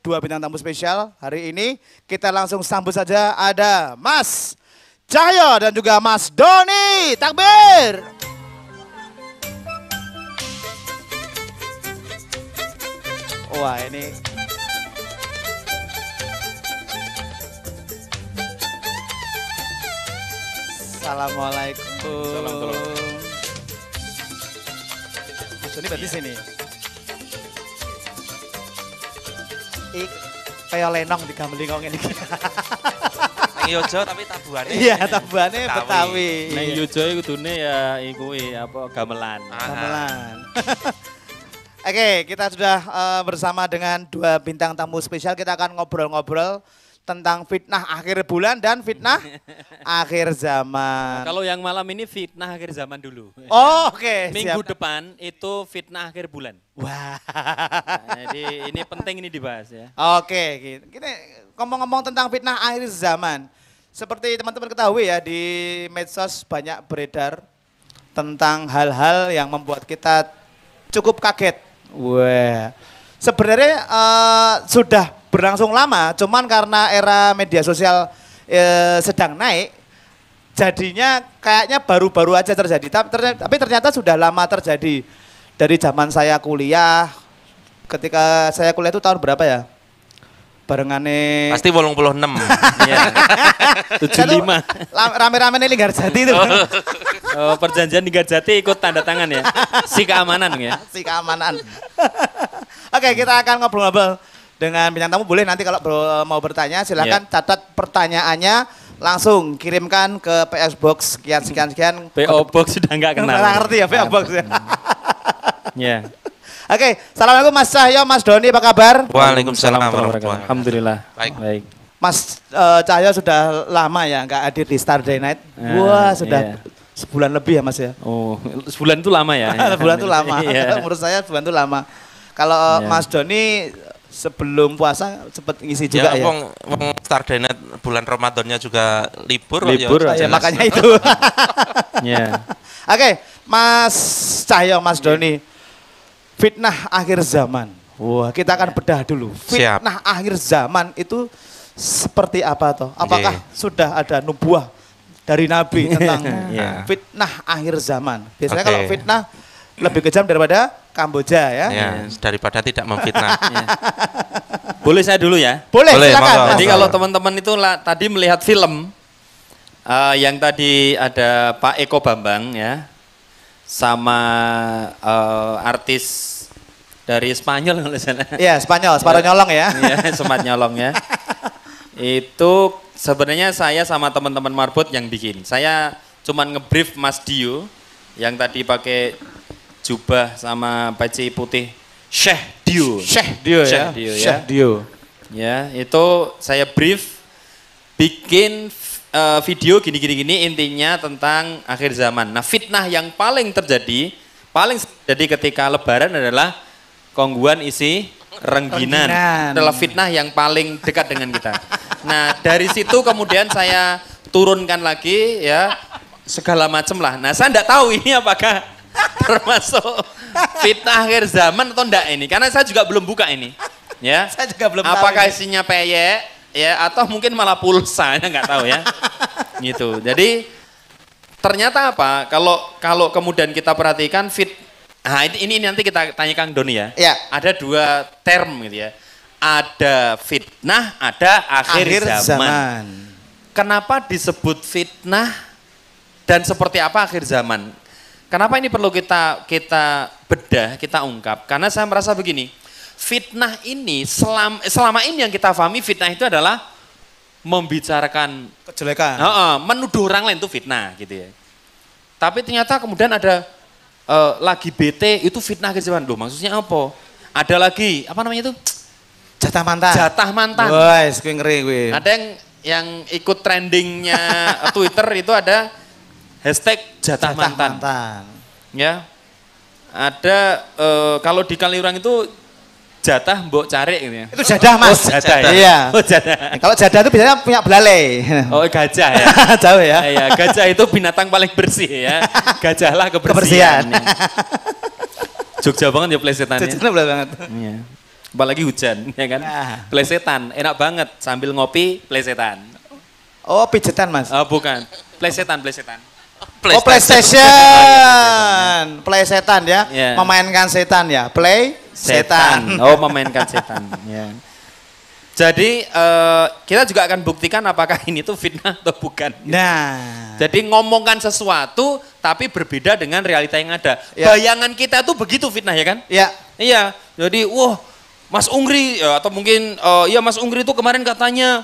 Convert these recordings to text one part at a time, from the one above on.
dua bintang tamu spesial hari ini. Kita langsung sambut saja, ada Mas Cahyo dan juga Mas Doni. Takbir! Wah, ini Assalamualaikum. Salam. Mas Doni berarti sini. Kayak lenong di gameling kok ngene iki. Nang Yojo tapi tabuhane. Iya, tabuhane Betawi. Neng Yojo iku kudune ya iku apa gamelan. Gamelan. Oke, kita sudah bersama dengan dua bintang tamu spesial. Kita akan ngobrol-ngobrol tentang fitnah akhir bulan dan fitnah akhir zaman. Kalau yang malam ini fitnah akhir zaman dulu. Oh, oke. Minggu Siap. depan itu fitnah akhir bulan. Wah. Nah, jadi ini penting ini dibahas ya. Oke, kita ngomong-ngomong tentang fitnah akhir zaman. Seperti teman-teman ketahui ya, di medsos banyak beredar tentang hal-hal yang membuat kita cukup kaget. Wah, sebenarnya sudah berlangsung lama, cuman karena era media sosial sedang naik, jadinya kayaknya baru-baru aja terjadi. Tapi ternyata sudah lama terjadi. Dari zaman saya kuliah, ketika saya kuliah itu tahun berapa ya? Barengane Pasti 86. Iya. 75. Rame-rame nih Linggarjati itu. Oh, perjanjian Linggarjati ikut tanda tangan ya. Si keamanan ya. Si keamanan. Oke, kita akan ngobrol-ngobrol dengan bintang tamu. Boleh nanti kalau mau bertanya silakan catat pertanyaannya, langsung kirimkan ke PS Box sekian. PO Box sudah enggak kenal. Nggak ngerti ya PO Box ya. Ya. Oke, assalamualaikum Mas Cahyo, Mas Doni, apa kabar? Waalaikumsalam warahmatullahi wabarakatuh. Alhamdulillah. Baik. Mas Cahyo sudah lama ya nggak hadir di Star Day Night. Wah, sudah sebulan lebih ya Mas ya. Oh, sebulan itu lama ya. Sebulan itu lama. Iya. Menurut saya sebulan itu lama. Kalau Mas Doni sebelum puasa sempat ngisi juga ya. Wong Star Day Night bulan Ramadannya juga libur. Libur, ya, Ya, jelas. makanya itu. Ya. Oke, Mas Cahyo, Mas Doni. Fitnah akhir zaman. Wah, kita akan bedah dulu. Siap. Fitnah akhir zaman itu seperti apa toh? Apakah sudah ada nubuah dari Nabi tentang fitnah akhir zaman? Biasanya kalau fitnah lebih kejam daripada Kamboja ya. Ya, daripada tidak memfitnah. Boleh saya dulu ya? Boleh, Boleh, silakan. monggo. Jadi kalau teman-teman itu tadi melihat film yang tadi ada Pak Eko Bambang ya, sama artis dari Spanyol kalau salah. Iya, Spanyol nyolong ya. Iya, sempat nyolong ya. Itu sebenarnya saya sama teman-teman Marbot yang bikin. Saya cuman ngebrief Mas Dio yang tadi pakai jubah sama peci putih. Syekh Dio. Syekh Dio ya. Syekh Dio ya. Syekh Dio. Ya, itu saya brief bikin video gini intinya tentang akhir zaman. Nah, fitnah yang paling terjadi ketika lebaran adalah kongguan isi rengginan. Adalah fitnah yang paling dekat dengan kita. Nah, dari situ kemudian saya turunkan lagi ya segala macam lah. Nah, saya enggak tahu ini apakah termasuk fitnah akhir zaman atau enggak ini. Karena saya juga belum buka ini. Ya. Saya juga belum tahu. Apakah ini. isinya peyek ya atau mungkin malah pulsa, saya nggak tahu ya. Gitu. Jadi ternyata apa? Kalau kemudian kita perhatikan nah ini nanti kita tanya Kang Doni ya. Ya. Ada dua term gitu ya. Ada fitnah, ada akhir zaman. Kenapa disebut fitnah dan seperti apa akhir zaman? Kenapa ini perlu kita bedah, kita ungkap? Karena saya merasa begini, fitnah ini selama ini yang kita pahami fitnah itu adalah membicarakan Kejelekan. menuduh orang lain itu fitnah gitu ya. Tapi ternyata kemudian ada lagi bete itu fitnah akhir zaman. Loh, maksudnya apa? Ada lagi apa namanya itu? Jatah mantan. Jatah mantan. Wes, gue ngeri gue. Ada yang ikut trendingnya Twitter itu ada hashtag jatah mantan. Ya. Ada kalau di Kaliurang itu jatah mbok cari gitu ya. Itu jadah Mas. Oh, jadah ya. Iya. Oh, jadah. Kalau jadah itu biasanya punya belalai. Oh, gajah ya. Jauh ya. Iya, gajah itu binatang paling bersih ya. Gajahlah kebersihan. Kebersihan. Jogja banget ya plesetannya. Jajannya belah banget. Iya. Apalagi hujan, ya kan? Nah. Plesetan, enak banget sambil ngopi plesetan. Oh, pijetan Mas. Oh, bukan, plesetan. Oh, PlayStation. Play setan ya. Yeah. Memainkan setan ya. Play setan. Oh, memainkan setan. Ya. Jadi kita juga akan buktikan apakah ini tuh fitnah atau bukan. Nah. Jadi ngomongkan sesuatu tapi berbeda dengan realita yang ada. Ya. Bayangan kita tuh begitu fitnah ya kan? Ya. Iya. Jadi wah Mas Ungri ya, atau mungkin ya Mas Ungri itu kemarin katanya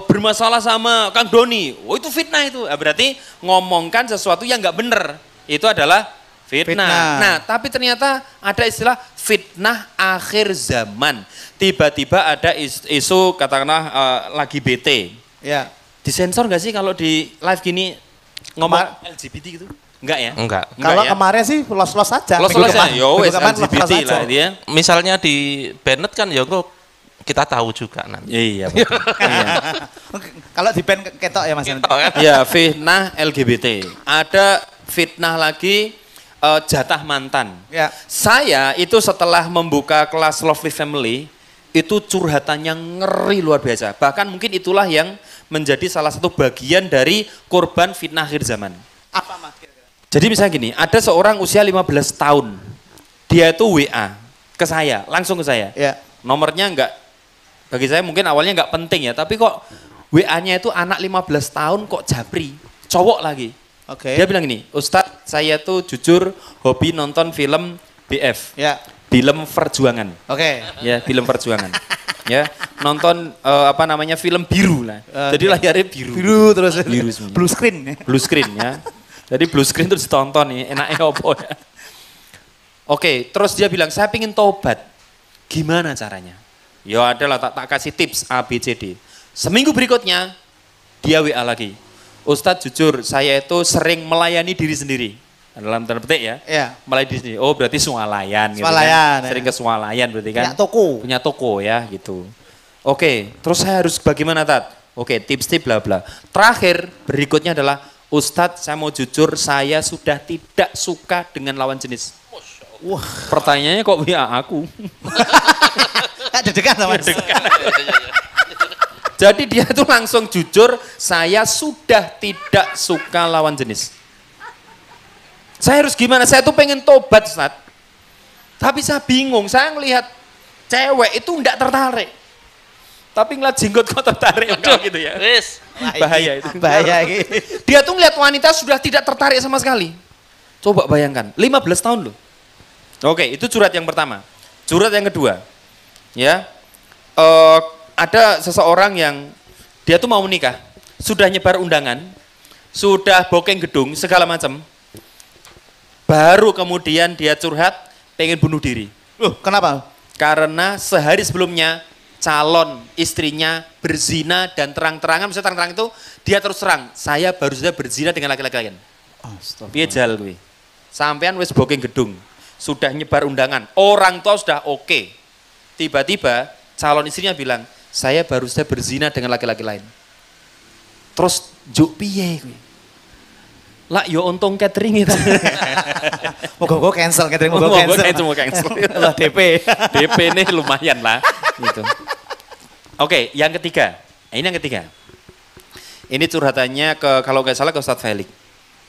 bermasalah sama Kang Doni. Oh itu fitnah itu. Berarti ngomongkan sesuatu yang nggak bener. Itu adalah fitnah. Nah, tapi ternyata ada istilah fitnah akhir zaman. Tiba-tiba ada isu katakanlah lagi bete. Ya. Disensor nggak sih kalau di live gini ngomong LGBT gitu? Enggak ya? Enggak. Kalau ya? kemarin sih los-los saja. Los-los Minggu aja. Yo minggu wes kemarin LGBT los-los lah aja. dia. Misalnya di Bennett kan ya kok kita tahu juga nanti. Iya, betul. Iya. Kalau di band ketok ya Mas. Ya, fitnah LGBT. Ada fitnah lagi jatah mantan. Ya. Saya itu setelah membuka kelas Lovely Family, itu curhatannya ngeri luar biasa. Bahkan mungkin itulah yang menjadi salah satu bagian dari korban fitnah akhir zaman. Apa Mas? Jadi misalnya gini, ada seorang usia 15 tahun. Dia itu WA ke saya, langsung ke saya. Ya. Nomornya enggak, bagi saya mungkin awalnya enggak penting ya, tapi kok WA-nya itu anak 15 tahun kok japri, cowok lagi. Oke. Dia bilang gini, Ustadz saya tuh jujur hobi nonton film BF, Ya. film perjuangan. Oke. Ya, film perjuangan. Ya, nonton film biru lah. Jadi layarnya biru. Biru terus. Biru semuanya. Blue screen. Blue screen ya. Jadi blue screen terus ditonton nih, enaknya apa ya. Oke, terus dia bilang, saya pingin tobat. Gimana caranya? Ya adalah tak kasih tips A, B, C, D. Seminggu berikutnya, dia WA lagi. Ustadz jujur, saya itu sering melayani diri sendiri. Dalam tanda petik ya. Iya. Melayani diri sendiri. Oh berarti swalayan. Gitu Swalayan, kan. ya. Sering ke swalayan berarti kan. Punya toko. Punya toko ya gitu. Oke, terus saya harus bagaimana Tat? Oke, tips-tips bla bla. Terakhir, berikutnya adalah Ustadz, saya mau jujur, saya sudah tidak suka dengan lawan jenis. Wah. Pertanyaannya kok WA aku? Deg-degan sama Mas. Jadi dia tuh langsung jujur, saya sudah tidak suka lawan jenis. Saya harus gimana? Saya tuh pengen tobat, Ustadz. Tapi saya bingung, saya ngelihat cewek itu enggak tertarik. Tapi ngeliat jenggot kok tertarik gitu ya. Wis. Bahaya itu. Bahaya gitu. Dia tuh ngeliat wanita sudah tidak tertarik sama sekali. Coba bayangkan, 15 tahun loh. Oke, itu curhat yang pertama. Curhat yang kedua, ya, ada seseorang yang dia tuh mau menikah, sudah nyebar undangan, sudah booking gedung segala macam, baru kemudian dia curhat pengen bunuh diri. Loh, kenapa? Karena sehari sebelumnya calon istrinya berzina dan terang-terangan, misalnya terang-terang itu dia terus terang, saya baru saja berzina dengan laki-laki lain. Piye jal kuwi? Sampean wis booking gedung, sudah nyebar undangan, orang tua sudah oke. Tiba-tiba calon istrinya bilang, saya baru saja berzina dengan laki-laki lain. Terus juk piye kuwi? Lah yo untung catering itu. Moga-moga cancel catering, Moga moga-moga cancel. Lah DP. DP ini lumayan lah. Gitu. Oke, yang ketiga. Ini yang ketiga. Ini curhatannya kalau nggak salah ke Ustadz Felix.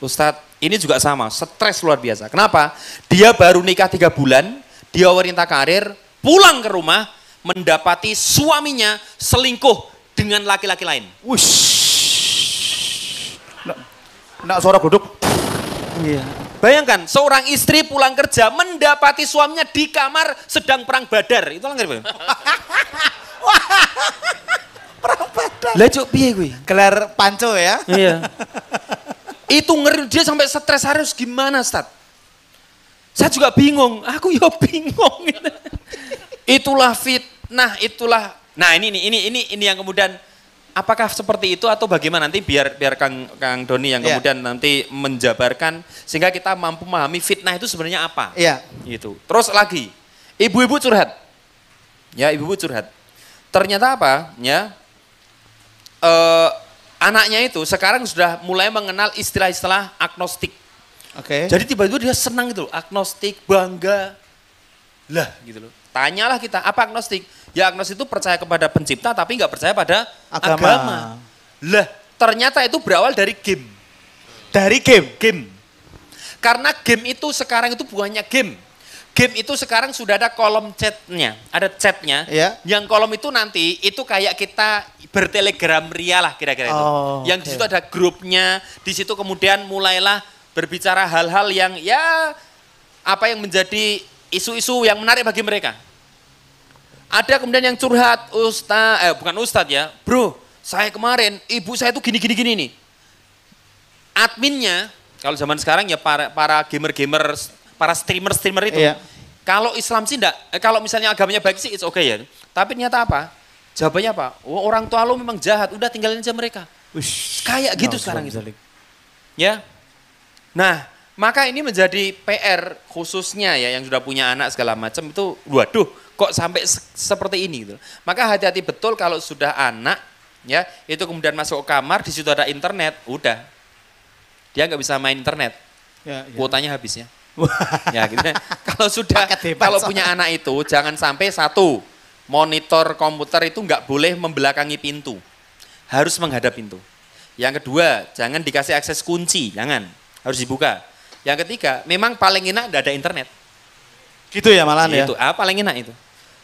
Ustadz, ini juga sama, stres luar biasa. Kenapa? Dia baru nikah 3 bulan, dia wanita karir, pulang ke rumah, mendapati suaminya selingkuh dengan laki-laki lain. Wush. Nak suara godok. Iya. Bayangkan, seorang istri pulang kerja mendapati suaminya di kamar sedang perang badar. Itu langgar apa? Perang badar. Lah cuk piye kuwi? Gelar panco ya. Iya. Itu ngeri, dia sampai stres, harus gimana Ustaz? Saya juga bingung, aku ya bingung. Itulah fitnah, itulah. Nah ini yang kemudian apakah seperti itu atau bagaimana nanti biar Kang Doni yang kemudian nanti menjabarkan sehingga kita mampu memahami fitnah itu sebenarnya apa. Iya. Gitu. Terus lagi, ibu-ibu curhat. Ya, ibu-ibu curhat. Ternyata apa? Ya. Anaknya itu sekarang sudah mulai mengenal istilah-istilah agnostik. Oke. Jadi tiba-tiba dia senang gitu, agnostik, bangga. Lah gitu loh. Tanyalah kita, apa agnostik? Ya agnostik itu percaya kepada pencipta tapi nggak percaya pada Agama. agama. Lah, ternyata itu berawal dari game. Dari game. Game. Karena game itu sekarang itu bukannya game. Game itu sekarang sudah ada kolom chatnya, ada chatnya. Ya. Yang kolom itu nanti itu kayak kita bertelegram ria lah kira-kira itu. Oh, Yang di situ ada grupnya, di situ kemudian mulailah berbicara hal-hal yang ya apa yang menjadi isu-isu yang menarik bagi mereka. Ada kemudian yang curhat, bukan ustadz ya, bro, saya kemarin ibu saya tuh gini nih. Adminnya, kalau zaman sekarang ya para gamer-gamer, para streamer itu. Iya. Kalau Islam sih enggak, kalau misalnya agamanya baik sih it's okay ya. Tapi ternyata apa? Jawabannya apa? Oh, orang tua lo memang jahat, udah tinggalin aja mereka. Ush. Kayak gitu sekarang itu. Ya. Nah, maka ini menjadi PR khususnya ya yang sudah punya anak segala macam itu, waduh, kok sampai seperti ini gitu. Maka hati-hati betul kalau sudah anak ya, itu kemudian masuk ke kamar, di situ ada internet, udah. Dia nggak bisa main internet. Ya, ya. Kuotanya habis ya. Ya gitu. Kalau sudah Paket bebas. kalau punya anak itu jangan sampai satu, monitor komputer itu nggak boleh membelakangi pintu. Harus menghadap pintu. Yang kedua, jangan dikasih akses kunci, jangan. Harus dibuka. Yang ketiga, memang paling enak nggak ada internet. Gitu ya malahan ya. Itu paling enak itu.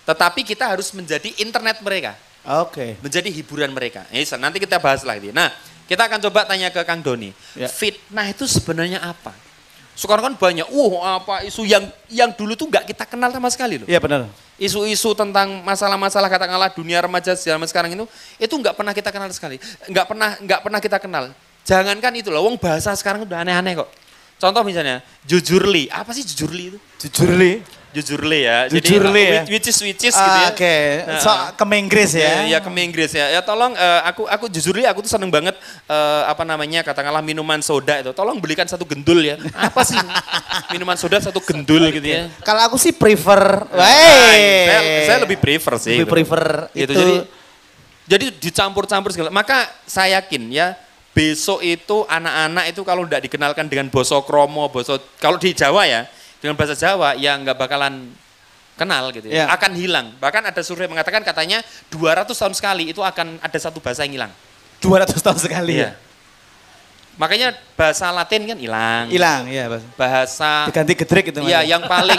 Tetapi kita harus menjadi internet mereka, Oke. menjadi hiburan mereka. Nanti kita bahas lagi. Nah, kita akan coba tanya ke Kang Doni. Ya. Fitnah itu sebenarnya apa? Sekarang kan banyak, apa isu yang dulu tuh nggak kita kenal sama sekali loh. Iya benar. Isu-isu tentang masalah-masalah katakanlah dunia remaja zaman sekarang itu nggak pernah kita kenal sekali. Nggak pernah kita kenal. Jangankan itu loh, wong bahasa sekarang udah aneh-aneh kok. Contoh misalnya, jujurli. Apa sih jujurli itu? Jujurli. Jujurli ya. Jujurli ya. Which is gitu ya. Oke. Nah, So, ke Inggris ya. Ya ke Inggris ya. Ya tolong aku jujurli aku tuh seneng banget apa namanya katakanlah minuman soda itu. Tolong belikan satu gendul ya. Apa sih minuman soda satu gendul gitu ya. Kalau aku sih prefer. Saya lebih prefer sih. Lebih prefer Gitu. itu. Jadi dicampur-campur segala. Maka saya yakin ya besok itu anak-anak itu kalau tidak dikenalkan dengan boso kromo, kalau di Jawa ya dengan bahasa Jawa ya nggak bakalan kenal gitu ya. Ya. Akan hilang. Bahkan ada survei mengatakan katanya 200 tahun sekali itu akan ada satu bahasa yang hilang. 200 tahun sekali Iya. ya. Makanya bahasa Latin kan hilang. Hilang ya, Mas. Bahasa Diganti gedrik itu. Iya yang paling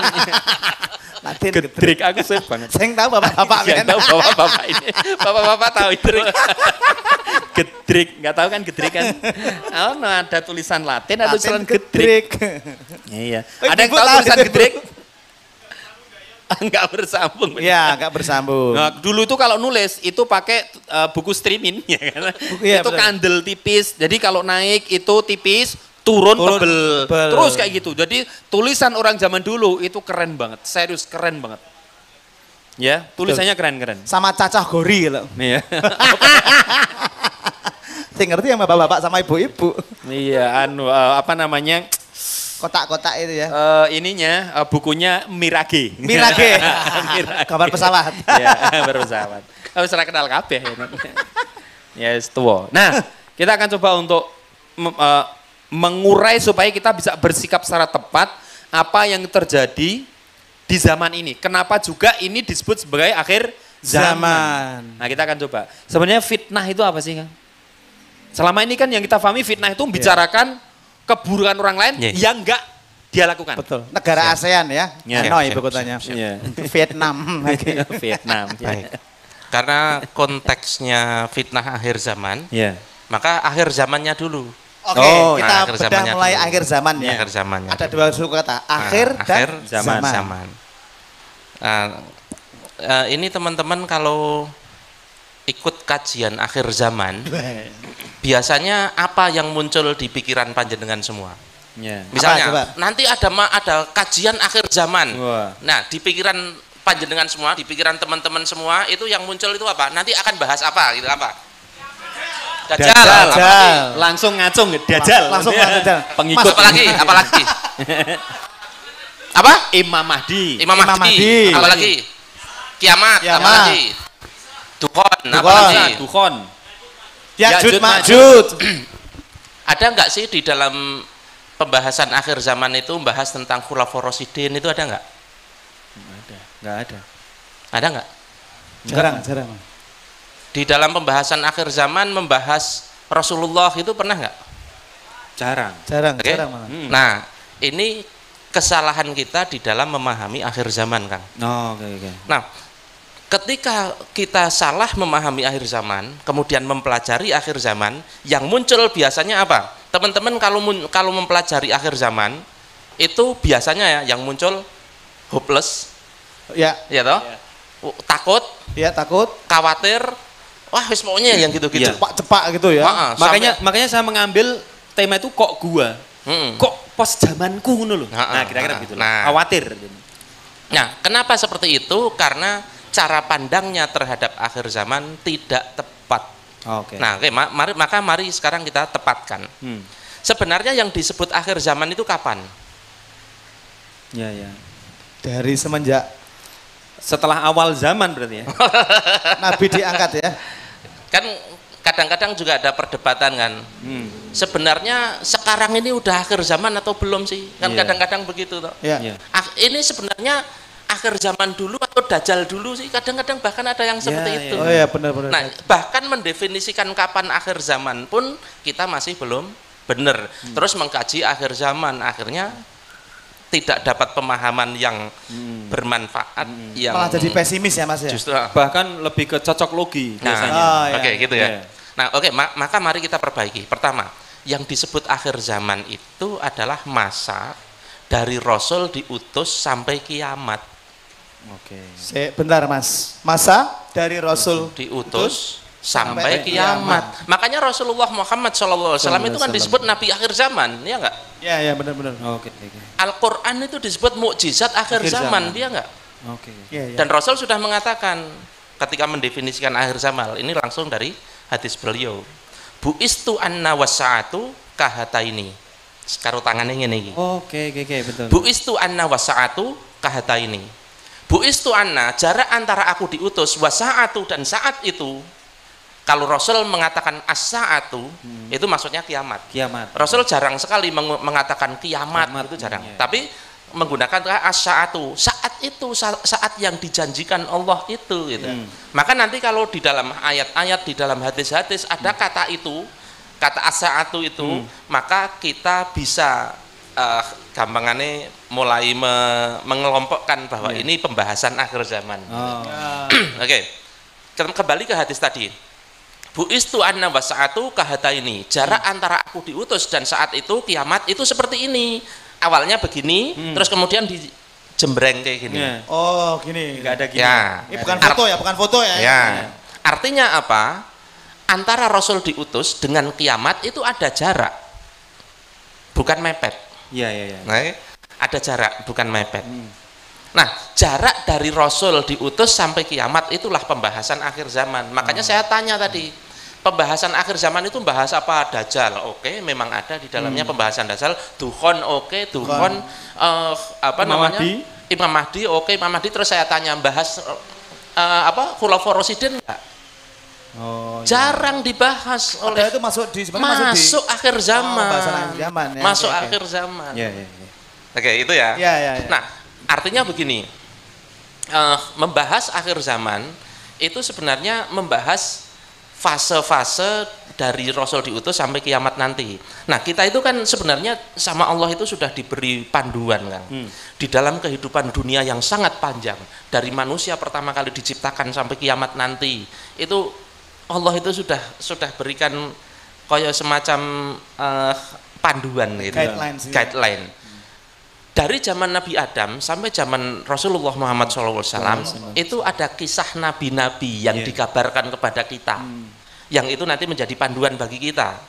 Latin gedrik aku suka banget. Saya tahu bapak-bapak Yang men. tahu bapak-bapak ini. Bapak-bapak tahu itu. Gedrik, nggak tahu kan gedrik kan? Oh, no, ada tulisan Latin, ada tulisan gedrik. Iya. Oh, Ada yang Ibu tahu tahu tulisan itu. gedrik? Enggak bersambung. Iya, enggak bersambung. Nah, dulu itu kalau nulis itu pakai buku streaming ya kan. Iya, Itu betul. kandel tipis. Jadi kalau naik itu tipis, turun tebel. tebel. Terus kayak gitu. Jadi tulisan orang zaman dulu itu keren banget. Serius keren banget. Ya, tulisannya keren-keren. Sama cacah gori loh. Iya. Saya ngerti yang bapak-bapak sama ibu-ibu. Iya, apa namanya? Kotak-kotak itu ya. Ininya bukunya Mirage. Mirage. Mirage. Gambar pesawat. Iya, gambar pesawat. Harus kenal kabeh ya. Yes, tuh. Nah, kita akan coba untuk mengurai supaya kita bisa bersikap secara tepat apa yang terjadi di zaman ini. Kenapa juga ini disebut sebagai akhir zaman. Nah, kita akan coba. Sebenarnya fitnah itu apa sih, Kang? Selama ini kan yang kita pahami fitnah itu membicarakan keburukan orang lain yang enggak dia lakukan. Betul. Negara ASEAN ya. Ya. Hanoi ibu kotanya. Iya. Vietnam. Vietnam. Baik. Karena konteksnya fitnah akhir zaman, Iya. maka akhir zamannya dulu. Oke, Oh, kita akhir bedah zamannya mulai dulu. akhir zaman ya. Akhir zamannya Ada dulu. dua suku kata, akhir Nah, dan akhir zaman. zaman. Nah, ini teman-teman kalau ikut kajian akhir zaman, biasanya apa yang muncul di pikiran panjenengan semua? Iya. Misalnya, Coba? nanti ada kajian akhir zaman. Wah. Nah, di pikiran panjenengan semua, di pikiran teman-teman semua, itu yang muncul itu apa? Nanti akan bahas apa? Gitu apa? Dajjal. Dajjal. Apalagi? Langsung ngacung Dajjal. Langsung Dajjal. Pengikut. Apalagi? Apalagi? Apa? Imam Mahdi. Imam Imam Mahdi. Mahdi. Apalagi? Kiamat. Kiamat. Apalagi? Dukhon. Dukhon. Apalagi? Dukhon. Ya'juj Ya'juj, Ma'juj. Ada nggak sih di dalam pembahasan akhir zaman itu membahas tentang Khulafaur Rasyidin itu ada nggak? Enggak ada. Ada nggak? Jarang. Di dalam pembahasan akhir zaman membahas Rasulullah itu pernah nggak? Jarang Oke? malah. Nah, ini kesalahan kita di dalam memahami akhir zaman, Kang. Oh, oke. Nah, ketika kita salah memahami akhir zaman, kemudian mempelajari akhir zaman, yang muncul biasanya apa? Teman-teman kalau mempelajari akhir zaman, itu biasanya ya yang muncul hopeless, Ya, ya toh? Takut, takut. khawatir, wah wis pokoknya yang gitu-gitu. Iya. Cepak gitu ya. Makanya saya mengambil tema itu kok gua. Kok pos zamanku ngono lho. Nah, kira-kira begitu. Nah. Khawatir. Nah, kenapa seperti itu? Karena cara pandangnya terhadap akhir zaman tidak tepat. Oke. Nah, mari sekarang kita tepatkan. Sebenarnya yang disebut akhir zaman itu kapan? Ya. Dari semenjak Setelah awal zaman berarti ya. Nabi diangkat ya. Kan kadang-kadang juga ada perdebatan kan. Sebenarnya sekarang ini udah akhir zaman atau belum sih? Kan Iya. kadang-kadang begitu toh. Iya. Ini sebenarnya akhir zaman dulu atau dajjal dulu sih? Kadang-kadang bahkan ada yang seperti Iya, itu. Oh iya benar-benar. Nah, bahkan mendefinisikan kapan akhir zaman pun kita masih belum benar. Terus mengkaji akhir zaman, akhirnya tidak dapat pemahaman yang bermanfaat, yang Malah jadi pesimis ya Mas ya. justru. Bahkan lebih ke cocok logi biasanya. Oh, iya. Oke, gitu ya. Iya. Nah, oke, maka mari kita perbaiki. Pertama, yang disebut akhir zaman itu adalah masa dari Rasul diutus sampai kiamat. Oke. Bentar Mas. Masa dari Rasul Diutus sampai sampai kiamat. Makanya Rasulullah Muhammad SAW itu kan disebut Nabi akhir zaman, ya enggak? Ya benar-benar. Oke. Al-Quran itu disebut mukjizat akhir zaman, dia enggak? Oke. Iya. Dan Rasul sudah mengatakan ketika mendefinisikan akhir zaman, ini langsung dari hadis beliau. Buistu anna wasa'atu kahataini. Karo tangannya ngene iki. Oke, betul. Buistu anna wasa'atu kahataini. Buistu anna, jarak antara aku diutus wasa'atu dan saat itu. Kalau Rasul mengatakan as-sa'atu, itu maksudnya kiamat. Kiamat. Rasul jarang sekali mengatakan kiamat, itu jarang. Iya. Tapi menggunakan as-sa'atu, saat itu, saat yang dijanjikan Allah itu gitu. Maka nanti kalau di dalam ayat-ayat, di dalam hadis-hadis ada kata itu, kata as-sa'atu itu, maka kita bisa gampangannya mulai mengelompokkan bahwa ini pembahasan akhir zaman. Oke. Kembali ke hadis tadi. Buistu anna wasa'atu kahataini. Jarak antara aku diutus dan saat itu kiamat itu seperti ini. Awalnya begini, terus kemudian dijembreng kayak gini. Oh gini. Enggak ada gini. Ya. Ini bukan foto ya. Ya. Artinya apa? Antara Rasul diutus dengan kiamat itu ada jarak. Bukan mepet. Iya. Nah, ada jarak, bukan mepet. Nah, jarak dari Rasul diutus sampai kiamat itulah pembahasan akhir zaman. Makanya saya tanya tadi, pembahasan akhir zaman itu bahas apa? Dajjal. Oke, memang ada di dalamnya pembahasan Dajjal. Dukhon, oke, Dukhon Imam Mahdi, oke, Imam Mahdi. Terus saya tanya, bahas Khulafaur Rasyidin enggak? Jarang dibahas oleh itu masuk akhir zaman. Pembahasan akhir zaman ya. Masuk akhir zaman. Iya. Oke, itu ya. Iya. Nah, artinya begini, membahas akhir zaman itu sebenarnya membahas fase-fase dari Rasul diutus sampai kiamat nanti. Nah, kita itu kan sebenarnya sama Allah itu sudah diberi panduan kan, di dalam kehidupan dunia yang sangat panjang, dari manusia pertama kali diciptakan sampai kiamat nanti, itu Allah itu sudah berikan kayak semacam panduan gitu, guideline. Dari zaman Nabi Adam sampai zaman Rasulullah Muhammad SAW itu ada kisah nabi-nabi yang dikabarkan kepada kita, yang itu nanti menjadi panduan bagi kita.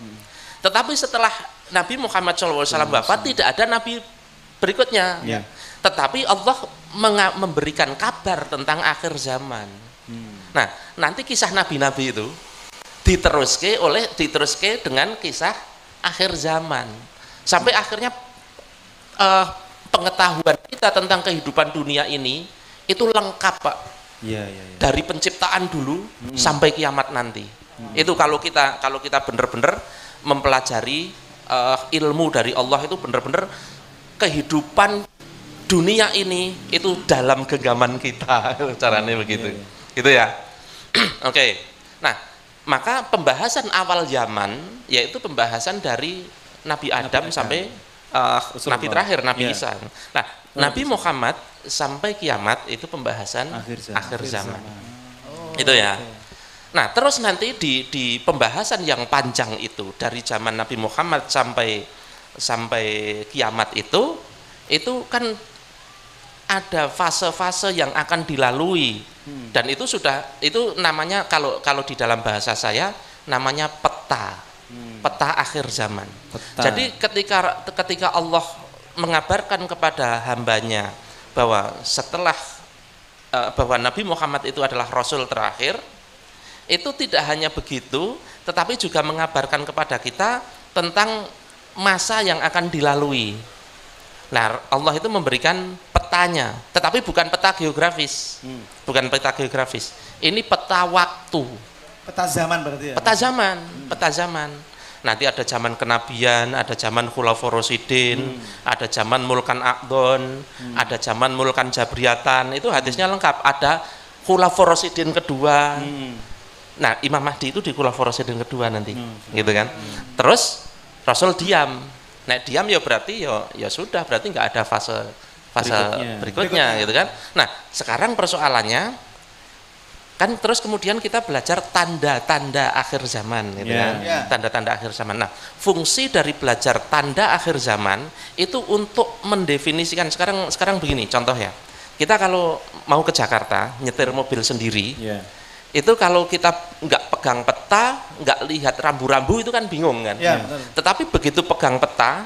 Tetapi setelah Nabi Muhammad SAW wafat, tidak ada nabi berikutnya. Tetapi Allah memberikan kabar tentang akhir zaman. Nah, nanti kisah nabi-nabi itu diteruskan dengan kisah akhir zaman sampai akhirnya pengetahuan kita tentang kehidupan dunia ini itu lengkap, Pak. Dari penciptaan dulu sampai kiamat nanti. Itu kalau kita benar-benar mempelajari ilmu dari Allah, itu benar-benar kehidupan dunia ini itu dalam genggaman kita, caranya begitu, gitu ya. Oke. Nah, maka pembahasan awal zaman yaitu pembahasan dari Nabi Adam sampai Nabi terakhir, Nabi Isa. Nah, Nabi Muhammad sampai kiamat itu pembahasan akhir zaman. Itu ya. Nah, terus nanti di pembahasan yang panjang itu dari zaman Nabi Muhammad sampai kiamat itu kan ada fase-fase yang akan dilalui. Dan itu namanya kalau di dalam bahasa saya namanya peta. Peta akhir zaman. Jadi ketika Allah mengabarkan kepada hambanya bahwa setelah bahwa Nabi Muhammad itu adalah Rasul terakhir, itu tidak hanya begitu, tetapi juga mengabarkan kepada kita tentang masa yang akan dilalui. Nah, Allah itu memberikan petanya, tetapi bukan peta geografis, bukan peta geografis. Ini peta waktu. Peta zaman berarti ya? Peta zaman. Nanti ada zaman kenabian, ada zaman Khulafaur Rasyidin, ada zaman Mulkan Aqdon, ada zaman Mulkan Jabriyatan. Itu hadisnya lengkap. Ada Khulafaur Rasyidin kedua. Nah, Imam Mahdi itu di Khulafaur Rasyidin kedua nanti, gitu kan. Terus Rasul diam. Nah, diam ya berarti ya sudah, berarti nggak ada fase berikutnya, gitu kan. Nah, sekarang persoalannya kan terus kemudian kita belajar tanda-tanda akhir zaman, gitu kan. Tanda-tanda akhir zaman. Nah, fungsi dari belajar tanda akhir zaman itu untuk mendefinisikan sekarang begini, contoh ya. Kita kalau mau ke Jakarta nyetir mobil sendiri, itu kalau kita nggak pegang peta, nggak lihat rambu-rambu itu kan bingung kan. Tetapi begitu pegang peta,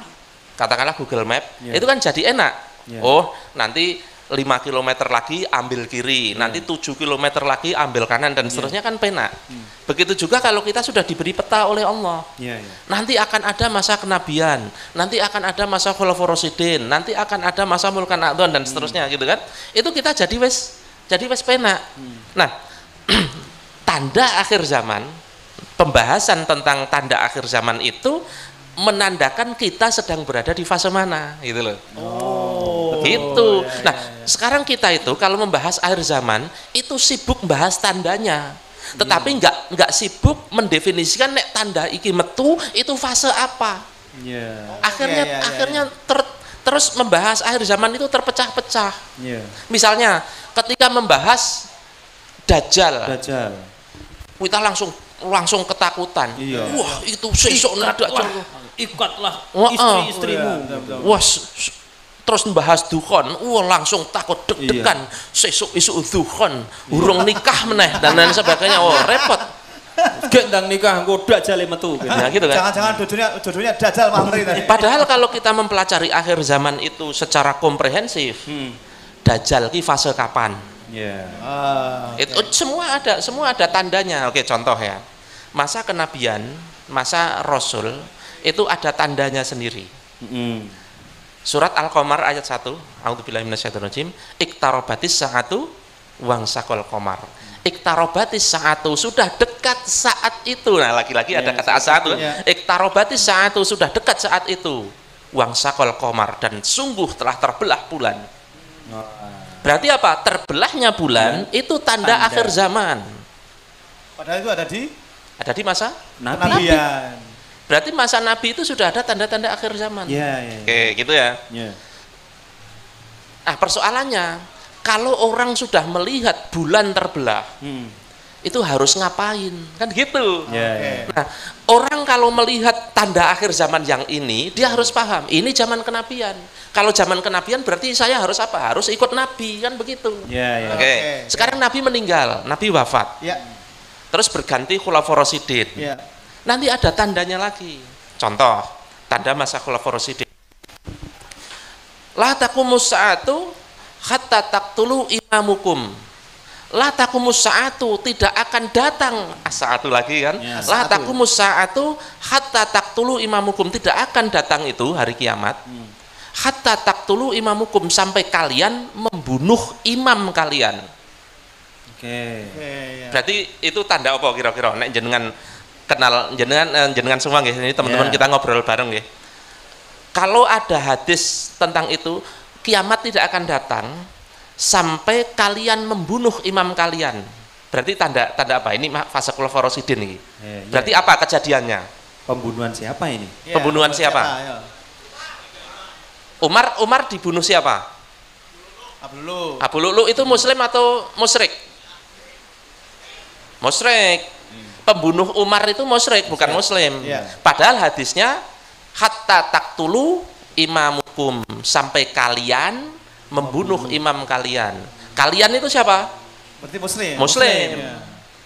katakanlah Google Map, itu kan jadi enak. Oh, nanti 5 km lagi ambil kiri, nanti 7 km lagi ambil kanan, dan seterusnya kan penak. Begitu juga kalau kita sudah diberi peta oleh Allah. Nanti akan ada masa kenabian, nanti akan ada masa Khulafaur Rasyidin, nanti akan ada masa Mulkan Aqdon, dan seterusnya, gitu kan. Itu kita jadi wes penak. Nah, tanda akhir zaman, pembahasan tentang tanda akhir zaman itu menandakan kita sedang berada di fase mana, gitu loh. Gitu. Nah, sekarang kita itu kalau membahas akhir zaman itu sibuk membahas tandanya, tetapi nggak sibuk mendefinisikan nek tanda iki metu itu fase apa. Akhirnya terus membahas akhir zaman itu terpecah-pecah. Misalnya ketika membahas Dajjal. Kita langsung ketakutan. Wah, itu sesuk Dajjal. Ikatlah istri-istrimu. Wah, terus membahas dukhon, langsung takut deg-degan, sesuk isuk dukhon, urung nikah meneh dan lain sebagainya. Repot. Gendang nikah engko Dajjal metu. Nah, gitu kan. Jangan-jangan jodohnya Dajjal mahri tadi. Padahal kalau kita mempelajari akhir zaman itu secara komprehensif, Dajjal ki fase kapan? Itu semua ada tandanya. Oke, contoh ya. Masa kenabian, masa Rasul itu ada tandanya sendiri. Surat Al-Qamar ayat 1, A'udzubillahi minasyaitonirrajim, iqtarobatis sa'atu wangsaqal qamar. Iqtarobatis sa'atu, sudah dekat saat itu. Nah, lagi-lagi ada kata saat itu. Iqtarobatis sa'atu, sudah dekat saat itu. Wangsaqal qamar, dan sungguh telah terbelah bulan. Berarti apa? Terbelahnya bulan itu tanda akhir zaman. Padahal itu ada di masa Nabi. Berarti masa Nabi itu sudah ada tanda-tanda akhir zaman. Oke, gitu ya. Nah, persoalannya kalau orang sudah melihat bulan terbelah, itu harus ngapain? Kan gitu. Nah, orang kalau melihat tanda akhir zaman yang ini, dia harus paham, ini zaman kenabian. Kalau zaman kenabian berarti saya harus apa? Harus ikut Nabi, kan begitu. Oke. Sekarang Nabi meninggal, Nabi wafat. Terus berganti Khulafaur Rasyidin. Nanti ada tandanya lagi. Contoh, tanda masa Khulafaur Rasyidin. La taqumus sa'atu hatta taqtulu imamukum. La taqumus sa'atu, tidak akan datang sa'atu lagi kan. La taqumus sa'atu hatta taqtulu imamukum, tidak akan datang itu hari kiamat. Hatta taqtulu imamukum, sampai kalian membunuh imam kalian. Berarti itu tanda apa kira-kira? Nek jenengan kenal, jenengan semua nggih, ini teman-teman kita ngobrol bareng nggih. Kalau ada hadis tentang itu, kiamat tidak akan datang sampai kalian membunuh imam kalian. Berarti tanda apa? Ini fase Khulafaur Rasyidin ini. Berarti apa kejadiannya? Pembunuhan siapa ini? Pembunuhan siapa? Umar dibunuh siapa? Abu Lu'lu itu muslim atau musyrik? Musyrik. Pembunuh Umar itu musyrik, bukan muslim. Padahal hadisnya hatta taktulu imamukum, sampai kalian membunuh imam kalian. Kalian itu siapa? Berarti muslim. Muslim.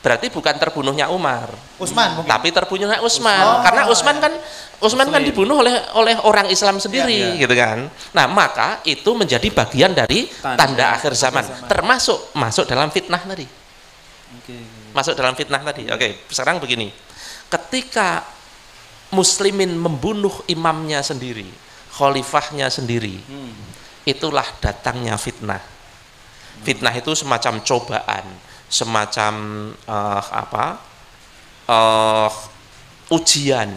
Berarti bukan terbunuhnya Umar. Utsman mungkin. Tapi terbunuhnya Utsman. Karena Utsman kan dibunuh oleh orang Islam sendiri, gitu kan. Nah, maka itu menjadi bagian dari tanda akhir zaman, termasuk masuk dalam fitnah tadi. Masuk dalam fitnah tadi. Oke, sekarang begini. Ketika muslimin membunuh imamnya sendiri, khalifahnya sendiri, itulah datangnya fitnah. Fitnah itu semacam cobaan, semacam ujian.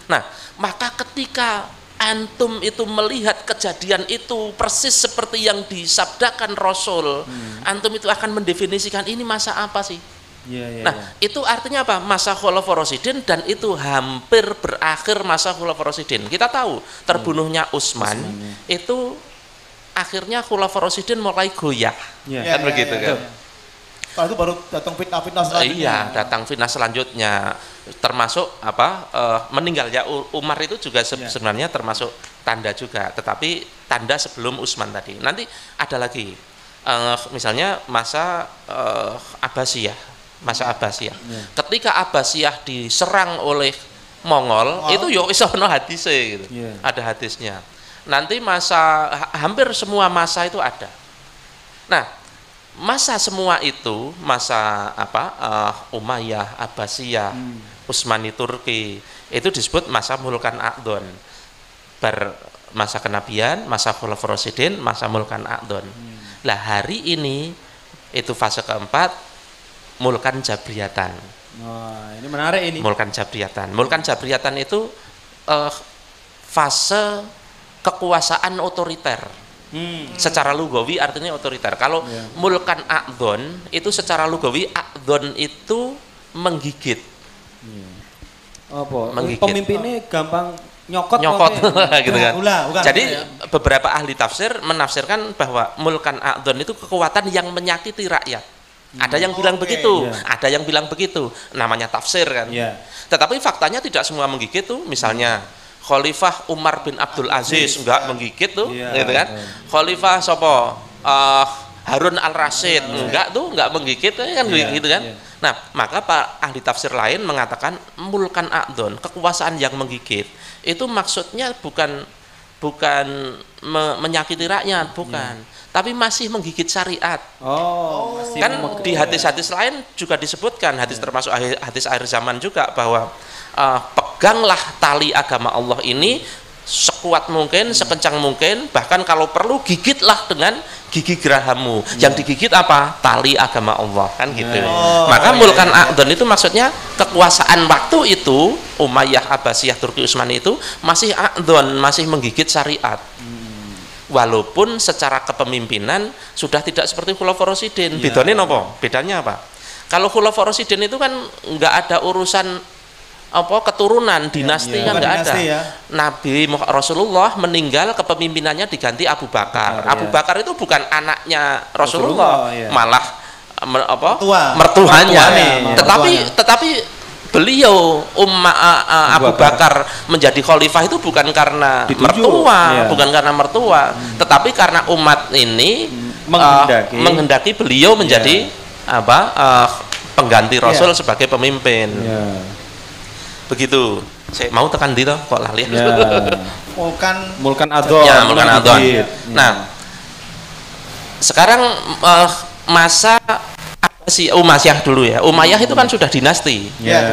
Nah, maka ketika antum itu melihat kejadian itu persis seperti yang disabdakan Rasul, antum itu akan mendefinisikan ini masa apa sih? Itu artinya apa? Masa Khulafaur Rasyidin, dan itu hampir berakhir masa Khulafaur Rasyidin. Kita tahu terbunuhnya Utsman itu akhirnya Khulafaur Rasyidin mulai goyah. Kan begitu kan? Kalau itu baru datang fitnah selanjutnya. Iya, datang fitnah selanjutnya. Termasuk meninggalnya Umar itu juga sebenarnya termasuk tanda juga, tetapi tanda sebelum Utsman tadi. Nanti ada lagi, misalnya masa Abbasiyah, Ketika Abbasiyah diserang oleh Mongol, itu yo iso ono hadise gitu. Ada hadisnya. Nanti masa hampir semua masa itu ada. Nah, masa semua itu, masa Umayyah, Abbasiyah, Utsmani Turki, itu disebut masa Mulkan Aqdon. Masa kenabian, masa Khulafaur Rasyidin, masa Mulkan Aqdon. Lah hari ini itu fase keempat, Mulkan Jabriyatan. Ini menarik ini. Mulkan Jabriyatan itu fase kekuasaan otoriter. Secara lugawi artinya otoriter. Kalau Mulkan Aqdon itu secara lugawi, Aqdon itu menggigit. Menggigit. Pemimpinnya gampang nyokot gitu kan. Bukan, jadi beberapa ahli tafsir menafsirkan bahwa Mulkan Aqdon itu kekuatan yang menyakiti rakyat. Ada yang bilang begitu, ada yang bilang begitu. Namanya tafsir kan. Tetapi faktanya tidak semua menggigit tuh. Misalnya Khalifah Umar bin Abdul Aziz enggak menggigit tuh, gitu kan. Khalifah sopo Harun al-Rasyid enggak menggigit kan, gitu kan. Nah, maka Pak ahli tafsir lain mengatakan Mulkan Aqdon, kekuasaan yang menggigit, itu maksudnya bukan menyakiti rakyat, bukan, tapi masih menggigit syariat. Kan di hadis-hadis lain juga disebutkan, hadis termasuk hadis akhir zaman juga, bahwa peganglah tali agama Allah ini sekuat mungkin, sekencang mungkin, bahkan kalau perlu gigitlah dengan gigi gerahammu. Yang digigit apa? Tali agama Allah, kan gitu. Maka Mulkan Aqdon itu maksudnya kekuasaan waktu itu, Umayyah, Abbasiyah, Turki, Utsmani itu masih Aqdon, masih menggigit syariat. Walaupun secara kepemimpinan sudah tidak seperti Khulafaur Rasyidin. Bedanya apa? Kalau Khulafaur Rasyidin itu kan nggak ada urusan keturunan dinasti, kan nggak ada. Nabi Rasulullah meninggal, kepemimpinannya diganti Abu Bakar. Abu Bakar itu bukan anaknya Rasulullah, malah mertuanya. Tetapi beliau Abu Bakar menjadi khalifah itu bukan karena mertua, tetapi karena umat ini menghendaki beliau menjadi pengganti Rasul sebagai pemimpin. Begitu. Saya mau tekan di kok lali. Mulkan Aqdon. Mulkan Aqdon. Nah, sekarang masa Umayyah dulu ya. Umayyah itu kan sudah dinasti.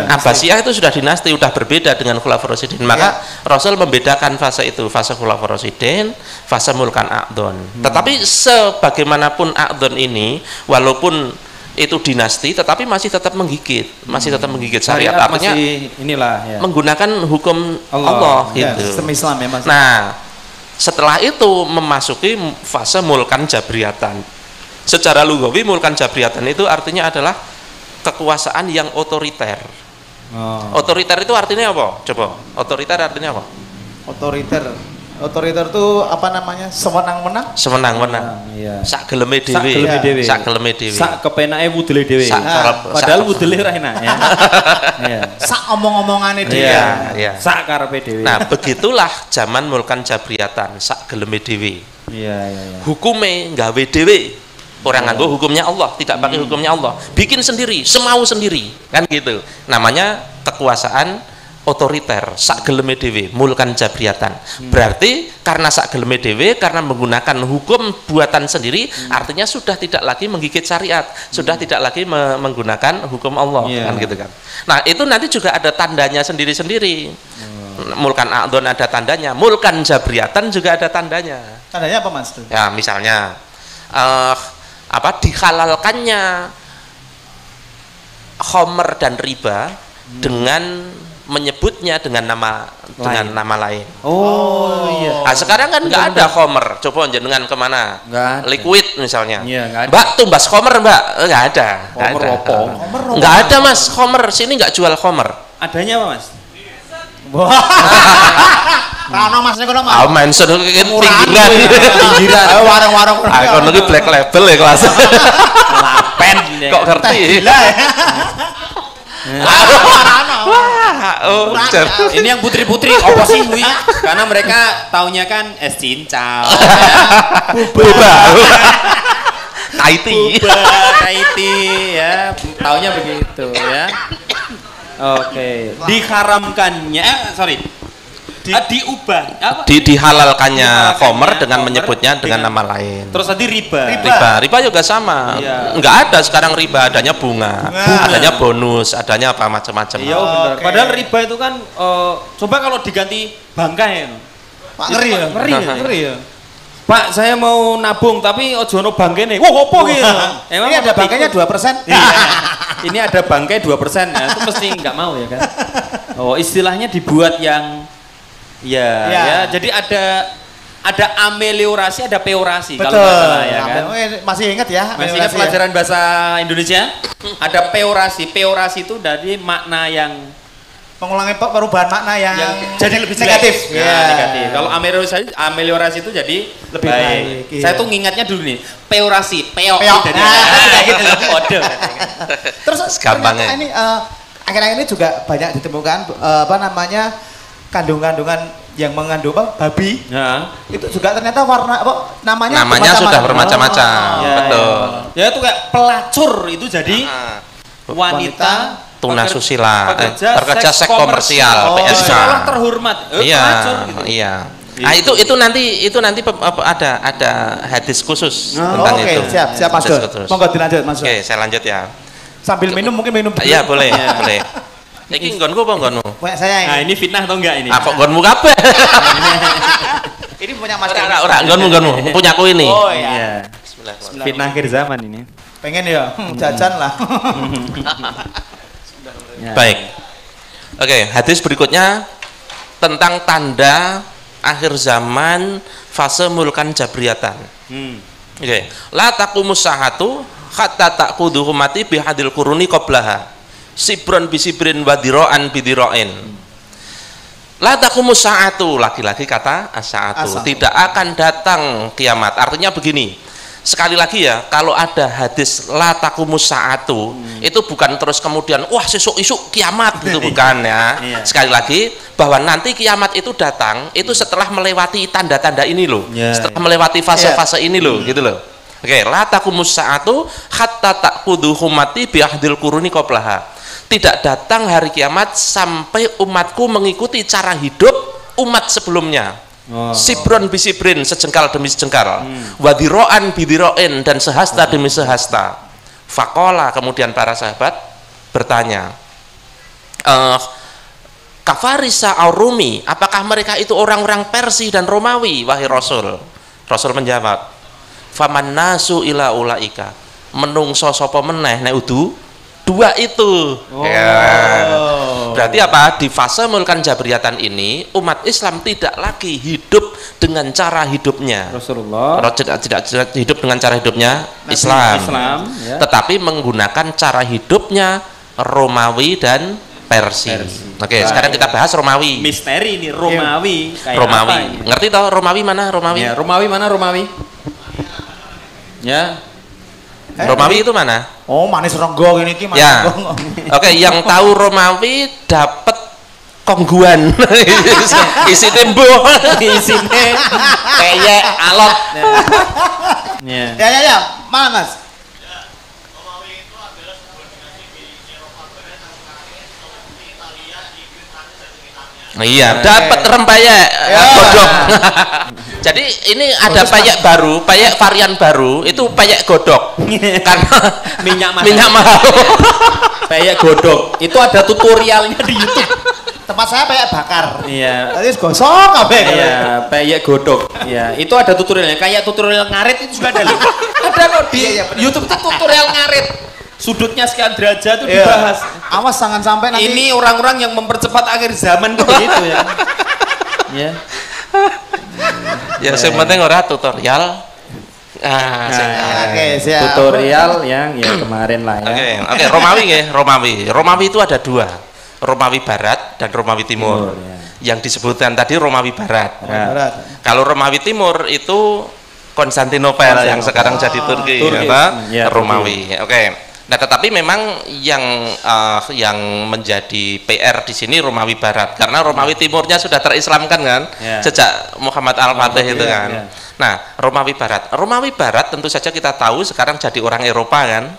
Abbasiyah itu sudah dinasti, sudah berbeda dengan Khulafaur Rasyidin. Maka Rasul membedakan fase itu, fase Khulafaur Rasyidin, fase Mulkan Aqdon. Tetapi sebagaimanapun Aqdon ini, walaupun itu dinasti, tetapi masih tetap menggigit, syariat. Artinya menggunakan hukum Allah gitu. Sistem Islam ya, Mas. Nah, setelah itu memasuki fase mulkan jabriyatan. Secara lugawi mulkan jabriyatan itu artinya adalah kekuasaan yang otoriter. Otoriter itu artinya apa? Coba, otoriter artinya apa? Otoriter itu apa namanya? Sewenang-wenang? Sewenang-wenang. Iya. Sak geleme Sak dhewe. geleme dhewe. Sak geleme dhewe. Sak kepenake wudele dhewe. Padahal wudele ra enak ya. Iya. Sak omong-omongane dia. Iya, iya. Sak karepe dhewe. Nah, begitulah zaman mulkan jabriyatan, sak geleme dhewe. Iya, iya, iya. Hukume nggawe dhewe. Orang nganggo hukumnya Allah, tidak pakai hukumnya Allah. Bikin sendiri, semau sendiri. Kan gitu. Namanya kekuasaan otoriter, sak geleme dhewe, mulkan jabriyatan. Berarti karena sak geleme dhewe, karena menggunakan hukum buatan sendiri, artinya sudah tidak lagi menggigit syariat, sudah tidak lagi menggunakan hukum Allah, kan gitu kan. Nah, itu nanti juga ada tandanya sendiri-sendiri. Mulkan a'don ada tandanya, mulkan jabriyatan juga ada tandanya. Tandanya apa Mas? Ya, misalnya dihalalkannya khomer dan riba dengan menyebutnya dengan nama lain. Oh iya. Nah, sekarang kan nggak ada khomer. Coba jenengan kemana? Nggak ada. Liquid misalnya. Iya, nggak ada. Mbak tumbas khomer mbak? Nggak ada. Khomer opo? Nggak ada mas khomer. Sini nggak jual khomer. Adanya apa Mas? Rano Mas niku lho Mas. Ah mention pinggiran. Pinggiran. Warung-warung. Ah kono iki black label ya kelas. Lapen. Kok ngerti? Gila ya. Ini yang putri-putri apa sih Wi? Karena mereka taunya kan es cincau. Boba. Taiti. Taiti ya, taunya begitu ya. Oke, diharamkannya, diubah, apa? Dihalalkannya khomer dengan menyebutnya dengan nama lain. Terus tadi riba. Riba juga sama. Iya. Enggak ada sekarang riba, adanya bunga, adanya bonus, adanya apa macam-macam. Iya benar. Oke. Padahal riba itu kan, coba kalau diganti bangkai, Pak ngeri ya. Ngeri ya. Pak, saya mau nabung tapi ojo ono bangkene. Wah, opo gitu. Ini ada bangkainya 2%. Iya. Ini ada bangkai 2%. Nah, itu mesti nggak mau ya kan. Oh, istilahnya dibuat yang ya. Jadi ada ameliorasi, ada peorasi kalau nggak salah ya kan. Masih ingat ya? Masih ingat pelajaran bahasa Indonesia? Ada peorasi. Peorasi itu dari makna yang mengulangi perubahan makna yang jadi lebih negatif. Ya, negatif. Kalau ameliorasi itu jadi lebih baik. Iya. Saya tuh ngingatnya dulu nih, peorasi, peok. Jadi gitu. kode. Terus gampangnya ini akhir-akhir ini juga banyak ditemukan kandungan-kandungan yang mengandung babi. Ya. Itu juga ternyata namanya sudah bermacam-macam. Betul. Ya itu kayak pelacur itu jadi wanita tunasusila, pekerja seks komersial, PSK. PSK. Terhormat. Iya, gitu. iya. Nah, itu nanti ada hadis khusus tentang itu. Oke, siap Mas Dul. Monggo dilanjut Mas Dul. Oke, saya lanjut ya. Sambil minum mungkin minum dulu. Iya, boleh, boleh. Iki nggonku apa nggonmu? Punya saya ini. Nah, ini fitnah atau enggak ini? Ah, kok nggonmu kabeh? Ini punya Mas. Ora, nggonmu, punyaku ini. Oh iya. Bismillah. Fitnah akhir zaman ini. Pengen ya, jajan lah. Ya. Baik. Oke, hadis berikutnya tentang tanda akhir zaman fase mulkan jabriyatan. Oke. La taqumus sahatu hatta taqudu ummati bihadil quruni qablaha. Sibron bisibrin wadiraan bidiroin. La taqumus sa'atu, lagi-lagi kata as-sa'atu. Tidak akan datang kiamat. Artinya begini. Sekali lagi ya, kalau ada hadis la taqumus sa'atu, itu bukan terus kemudian wah sesuk-isuk kiamat gitu bukan ya. Sekali lagi bahwa nanti kiamat itu datang itu setelah melewati tanda-tanda ini loh. Setelah melewati fase-fase ini loh, gitu loh. Oke, la taqumus sa'atu hatta taqudu ummati bi ahdil quruni qablaha. Tidak datang hari kiamat sampai umatku mengikuti cara hidup umat sebelumnya. Sibron bisibrin, sejengkal demi sejengkal. Wadiroan bidiroin, dan sehasta demi sehasta. Fakola, kemudian para sahabat bertanya, Kafarisa Ar-Rumi, apakah mereka itu orang-orang Persia dan Romawi, wahai Rasul? Rasul menjawab, faman nasu ila ulaika, menungso sapa meneh nek udu dua itu. berarti apa? Di fase mulkan jabriyatan ini umat Islam tidak lagi hidup dengan cara hidupnya Rasulullah tidak hidup dengan cara hidupnya Islam, ya. tetapi menggunakan cara hidupnya Romawi dan Persia. Oke, sekarang kita bahas Romawi. Misteri ini Romawi. Kayak Romawi. apa ini? Ngerti toh Romawi mana Romawi? Ya, Romawi mana Romawi? Ya. Romawi itu mana? Oh, manis renggo ini ki manis Ya. renggo. Oke, yang tahu Romawi dapat kongguan. Isi tembo. Isine Kayak alot. ya. Ya, mana Mas? Iya, dapat rempeyek godok. Jadi ini ada peyek baru, peyek varian baru itu peyek godok. Karena minyak mahal. Peyek godok. Itu ada tutorialnya di YouTube. Tempat saya kayak bakar. Iya. Tadi gosok kabeh. Iya, peyek godok. Iya, itu ada tutorialnya. Kayak tutorial ngarit itu juga ada. Ada kok di YouTube itu tutorial ngarit. Sudutnya sekian derajat itu dibahas. Awas jangan sampai nanti. Ini orang-orang yang mempercepat akhir zaman tuh begitu ya. Ya. Ya, yang penting ora tutorial. Oke, siap. Tutorial yang ya kemarin lah ya. Oke, Romawi itu ada dua. Romawi Barat dan Romawi Timur. Yang disebutkan tadi Romawi Barat. Kalau Romawi Timur itu Konstantinopel yang sekarang jadi Turki. Romawi. Oke. Nah, tetapi memang yang menjadi PR di sini Romawi Barat, karena Romawi Timurnya sudah terislamkan kan, sejak Muhammad Al-Fatih itu kan. Nah, Romawi Barat tentu saja kita tahu sekarang jadi orang Eropa kan.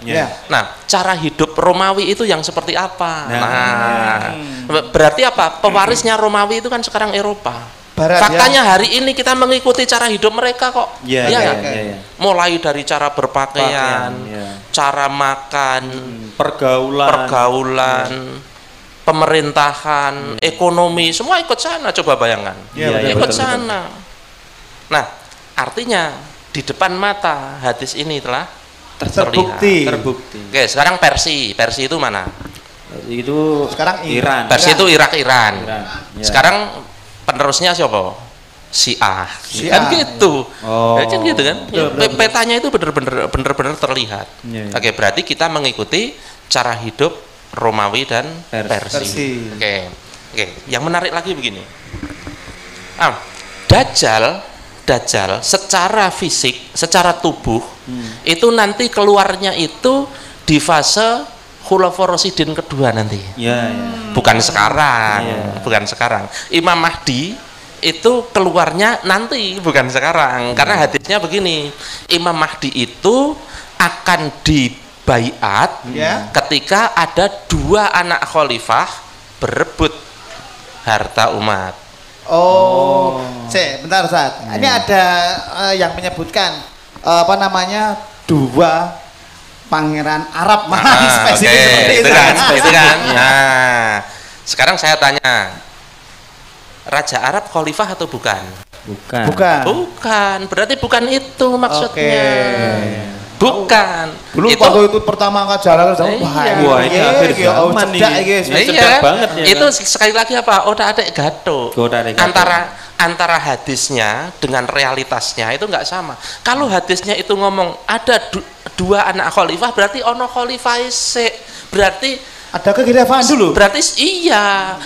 Nah, cara hidup Romawi itu yang seperti apa? Berarti apa? Pewarisnya Romawi itu kan sekarang Eropa. Barat, faktanya hari ini kita mengikuti cara hidup mereka kok. Mulai dari cara berpakaian, cara makan, pergaulan, pemerintahan, ekonomi, semua ikut sana. Coba bayangkan, ikut sana. Nah, artinya di depan mata hadis ini telah terbukti. Oke, sekarang Persia itu mana? Itu sekarang Iran. Persia itu Iran. Sekarang penerusnya siapa? Syiah. Kan gitu. Kan gitu kan. Petanya itu benar-benar terlihat. Oke, berarti kita mengikuti cara hidup Romawi dan Persia. Oke. Yang menarik lagi begini. Dajjal secara fisik, secara tubuh itu nanti keluarnya itu di fase Khulafaur Rasyidin kedua nanti. Bukan sekarang. Imam Mahdi itu keluarnya nanti, bukan sekarang. Karena hadisnya begini, Imam Mahdi itu akan dibaiat ketika ada dua anak khalifah berebut harta umat. Bentar Ustaz. Ini ada yang menyebutkan dua pangeran Arab spesifik seperti itu kan. Nah, sekarang saya tanya, Raja Arab khalifah atau bukan? Bukan. Berarti bukan itu maksudnya. Bukan. Dulu waktu itu pertama jalan itu sekali lagi apa? Otak-atik gato. Antara hadisnya dengan realitasnya itu nggak sama. Kalau hadisnya itu ngomong ada dua anak khalifah, berarti ono khalifah berarti ada kekhilafan dulu. Berarti iya.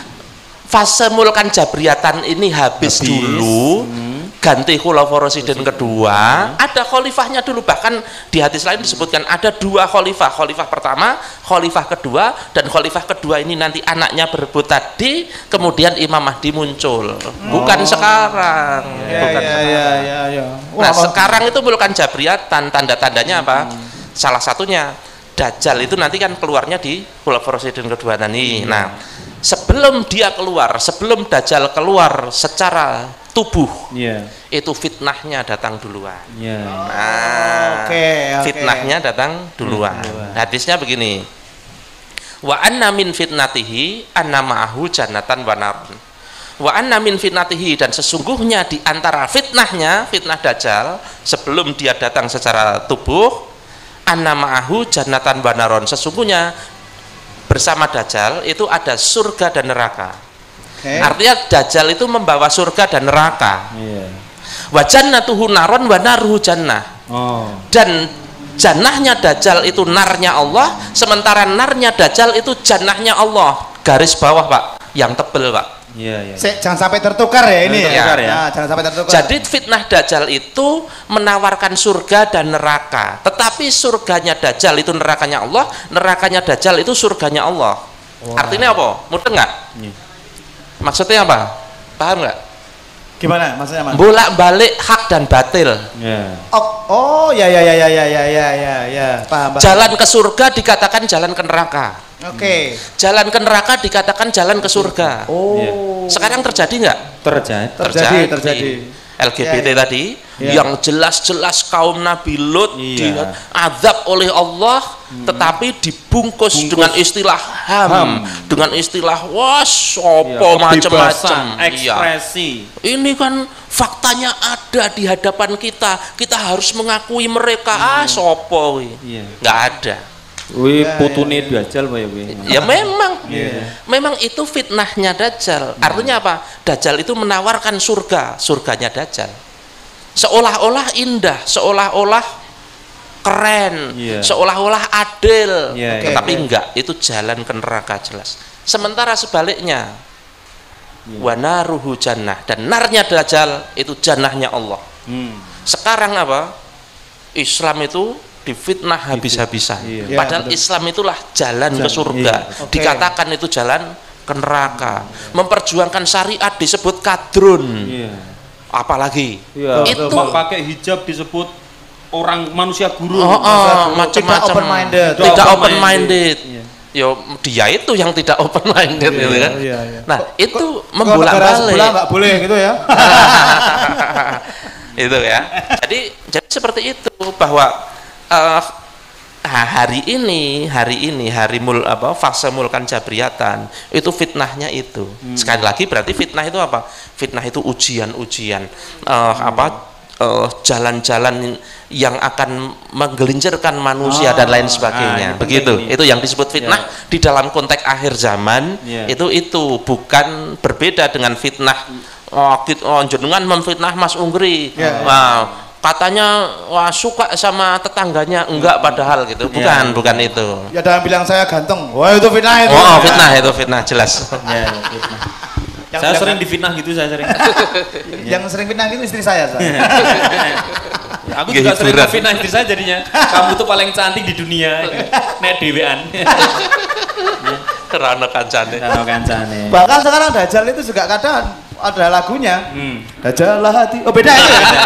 Fase mulkan jabriyatan ini habis dulu. Ganti Khulafaur Rasyidin kedua, ada khalifahnya dulu, bahkan di hadis lain disebutkan ada dua khalifah, khalifah pertama, khalifah kedua, dan khalifah kedua ini nanti anaknya berebut tadi, kemudian Imam Mahdi muncul, bukan sekarang. Nah, sekarang itu mulkan jabriyatan, tanda-tandanya apa? Salah satunya Dajjal itu nanti kan keluarnya di Khulafaur Rasyidin kedua tadi. Nah, sebelum Dajjal keluar secara tubuh, itu fitnahnya datang duluan. Fitnahnya datang duluan. Hadisnya begini, wa anna min fitnatihi anna ma'ahu jannatan wa narun. Wa anna min fitnatihi, dan sesungguhnya di antara fitnahnya, fitnah Dajjal sebelum dia datang secara tubuh, anna ma'ahu jannatan wa narun, sesungguhnya bersama Dajjal itu ada surga dan neraka. Oke. Artinya Dajjal itu membawa surga dan neraka. Iya. Wa jannatuhu naron wa naruhu jannah. Oh. Dan jannahnya Dajjal itu narnya Allah, sementara narnya Dajjal itu jannahnya Allah. Garis bawah Pak, yang tebel Pak. Iya, iya. Jangan sampai tertukar ya ini. Tertukar ya. Nah, jangan sampai tertukar. Jadi fitnah Dajjal itu menawarkan surga dan neraka. Tetapi surganya Dajjal itu nerakanya Allah, nerakanya Dajjal itu surganya Allah. Artinya apa? Mudah nggak? Iya. Maksudnya apa? Paham nggak? Gimana maksudnya, Mas? Bolak-balik hak dan batil. Iya. Oh, ya, paham. Jalan ke surga dikatakan jalan ke neraka. Oke. Jalan ke neraka dikatakan jalan ke surga. Oh. Iya. Sekarang terjadi nggak? Terjadi. Terjadi. LGBT Ya. tadi Ya. yang jelas-jelas kaum Nabi Lut Iya. diazab oleh Allah, tetapi dibungkus dengan istilah ham, dengan istilah sopo macam-macam. Iya. Ekspresi. Ini kan faktanya ada di hadapan kita. Kita harus mengakui mereka. Sopo wi. Iya. Nggak ada. Wih, Ya, putune Dajjal Pak ya, wih. Ya memang, Iya. memang itu fitnahnya Dajjal. Artinya apa? Dajjal itu menawarkan surganya Dajjal. Seolah-olah indah, seolah-olah keren, Iya. seolah-olah adil. Iya, Tetapi iya. enggak, itu jalan ke neraka jelas. Sementara sebaliknya, wanaruhu jannah, dan narnya Dajjal itu jannahnya Allah. Sekarang apa? Islam itu difitnah habis-habisan. Iya. Iya, Padahal betul. Islam itulah jalan ke surga. Iya. Oke. Dikatakan itu jalan ke neraka. Memperjuangkan syariat disebut kadrun. Iya. Apalagi Iya. itu Pakai hijab disebut orang manusia guru. macam-macam. Tidak open-minded. Tidak open-minded. Iya. Yo, dia itu yang tidak open-minded gitu kan. Iya. Nah, itu Kok negara sebelah membolak-balik. nggak boleh gitu ya? Itu ya. Jadi seperti itu bahwa hari ini fase mulkan jabriyatan itu fitnahnya itu. Sekali lagi berarti fitnah itu apa? Fitnah itu ujian-ujian jalan-jalan yang akan menggelincirkan manusia dan lain sebagainya. ini Begitu. penting ini. Itu yang disebut fitnah di dalam konteks akhir zaman. Ya. Itu bukan berbeda dengan fitnah jenengan memfitnah Mas Unggri. Ya. Nah, katanya suka sama tetangganya, enggak padahal gitu. Bukan itu. Ya dalam bilang saya ganteng. Wah, itu fitnah itu. Itu fitnah jelas. Ya, fitnah. Yang Saya bilang- sering difitnah gitu, saya sering. Yang sering fitnah itu istri saya. Aku juga sering Hiburan. fitnah istri saya jadinya. Kamu tuh paling cantik di dunia. Nek dewean. Rano kancane. Karo kancane. Bahkan sekarang Dajjal itu juga kadang ada lagunya. Hmm. Dajjal lah hati. Oh, beda itu ya?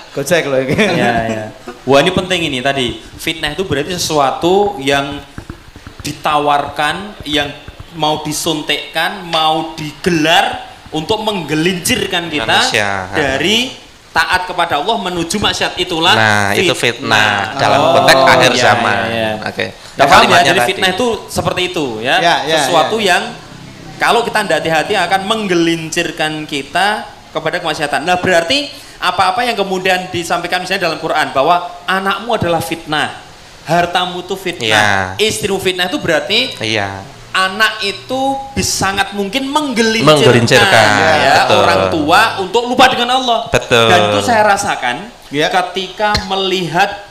Gojek loh ini. Ya. Wah, ini penting ini tadi. Fitnah itu berarti sesuatu yang ditawarkan, yang mau disuntikkan, mau digelar untuk menggelincirkan kita Manusia. dari taat kepada Allah menuju maksiat. Itulah Nah, itu fitnah dalam Oh, konteks akhir iya, zaman. iya. Oke. Nah, paham ya, Kalimatnya jadi tadi. fitnah itu seperti itu ya. Ya, ya, Sesuatu ya. yang kalau kita tidak hati-hati akan menggelincirkan kita kepada kemaksiatan. Nah, berarti apa-apa yang kemudian disampaikan misalnya dalam Quran bahwa anakmu adalah fitnah, hartamu itu fitnah, istrimu fitnah, itu berarti Iya. anak itu sangat mungkin menggelincirkan, Menggelincirkan, ya, betul. orang tua untuk lupa dengan Allah. Betul. Dan itu saya rasakan Ya. ketika melihat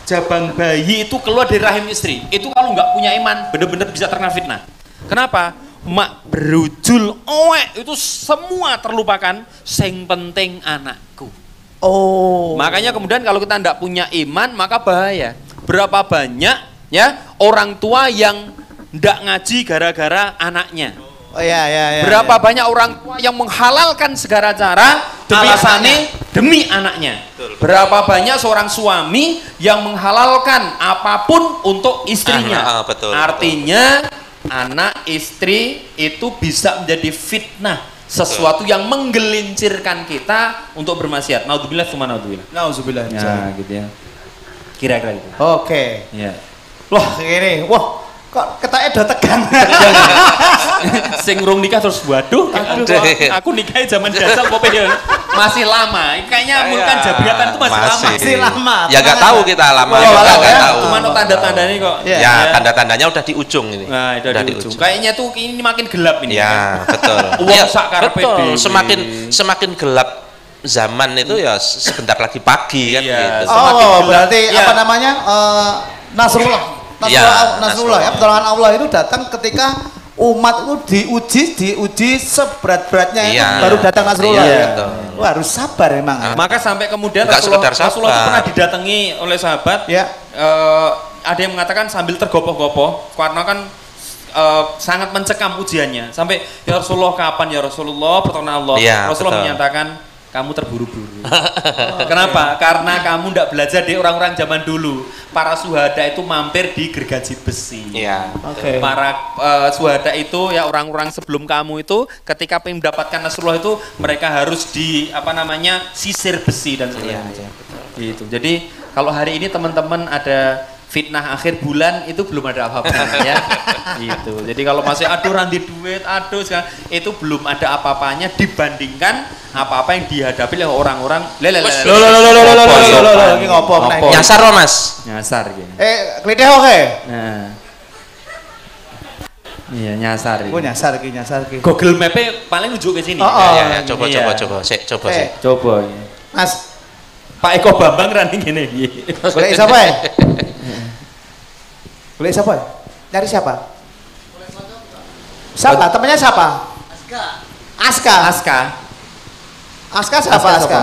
jabang bayi itu keluar dari rahim istri. Itu kalau nggak punya iman, benar-benar bisa terkena fitnah. Kenapa? Mak berujul oek itu semua terlupakan. Sing penting anakku. Oh. Makanya kemudian kalau kita tidak punya iman maka bahaya. Berapa banyak ya orang tua yang tidak ngaji gara-gara anaknya. Oh ya. Berapa banyak orang tua yang menghalalkan segala cara Demi alasannya demi anaknya. Berapa banyak seorang suami yang menghalalkan apapun untuk istrinya. Betul. Artinya anak istri itu bisa menjadi fitnah, sesuatu yang menggelincirkan kita untuk bermaksiat. Naudzubillah tsumma naudzubillah. Nauzubillah. Ya, gitu ya. Kira-kira gitu. Oke. Ya. Wah, ini. Wah, kok ketake do tegang. Sing rung nikah terus waduh, aku nikahnya zaman dasar apa ya? Masih lama. Kayaknya Mulkan Jabriyatan itu masih lama. Masih lama. Ya nggak tahu kita lama Oh, juga walau nggak ya. tahu. Cuma tanda-tandanya kok. Ya, tanda-tandanya udah di ujung ini. Nah, udah di ujung. Kayaknya tuh ini makin gelap ini. Ya, betul. Uang Ya, sak karepe betul. dhewe. Semakin gelap zaman itu ya sebentar lagi pagi kan Iya. gitu. Semakin Oh, gelap. berarti Ya. apa namanya? Nasrullah. Ya, Nasrullah ya, pertolongan Allah itu datang ketika umat itu diuji seberat-beratnya itu Iya. baru datang Nasrullah Iya, ya. betul. Wah, harus sabar memang. Maka sampai kemudian Nggak Rasulullah sekedar itu sabar. pernah didatangi oleh sahabat. Ya. Ada yang mengatakan sambil tergopoh-gopoh karena kan sangat mencekam ujiannya. Sampai ya Rasulullah kapan ya Rasulullah pertolongan Allah. Iya, Rasulullah betul. menyatakan kamu terburu-buru. Kenapa? Karena kamu tidak belajar dari orang-orang zaman dulu. Para suhada itu mampir di gergaji besi. Iya. Oke. Para suhada itu ya orang-orang sebelum kamu itu ketika pengen mendapatkan Nasrullah itu mereka harus di apa namanya sisir besi dan sebagainya. Iya, Gitu. Jadi kalau hari ini teman-teman ada fitnah akhir bulan itu belum ada apa-apanya ya. Gitu. Jadi kalau masih aduh ranti duit, aduh sekarang itu belum ada apa-apanya dibandingkan apa-apa yang dihadapi oleh orang-orang Loh, lagi ngopo meneh. Ngopo. Nyasar loh Mas. nyasar gitu. Klideh oke. Nah. Iya, nyasar. Gue nyasar ki. Google Map paling nunjuk ke sini. Oh, Ya, Iya. coba. Sik. Coba. Ya. Mas, Pak Eko Bambang rani gini. boleh siapa ya? Boleh siapa? Nyari siapa? Siapa? Temannya siapa? Aska. Aska siapa Aska?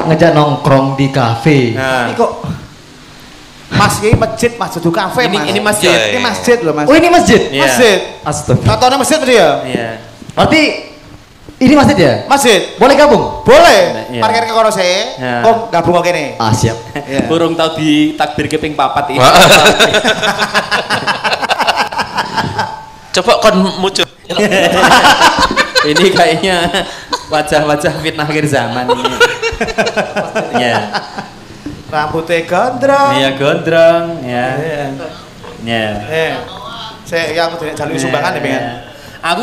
ngejak nongkrong di kafe. Nah. Ini kok Mas ini masjid Masjidul Cafe Mas. Ini masjid. Iya, Ini masjid loh Mas. Oh ini masjid? Iya. Masjid. Astaga. Katanya masjid tadi ya? Iya. Berarti ini masjid ya? Masjid. Boleh gabung? Boleh. Iya. Parkir ke kono saya. Iya. Kok gabung kok kene. Ah siap. Iya. Burung tahu di takbir keping papat ini. Coba kon muncul. Ini kayaknya wajah-wajah fitnah akhir zaman ini. Ya. Rambutnya gondrong. Iya gondrong, ya. Ya. Saya yang tidak jalur sumbangan ya pengen. Aku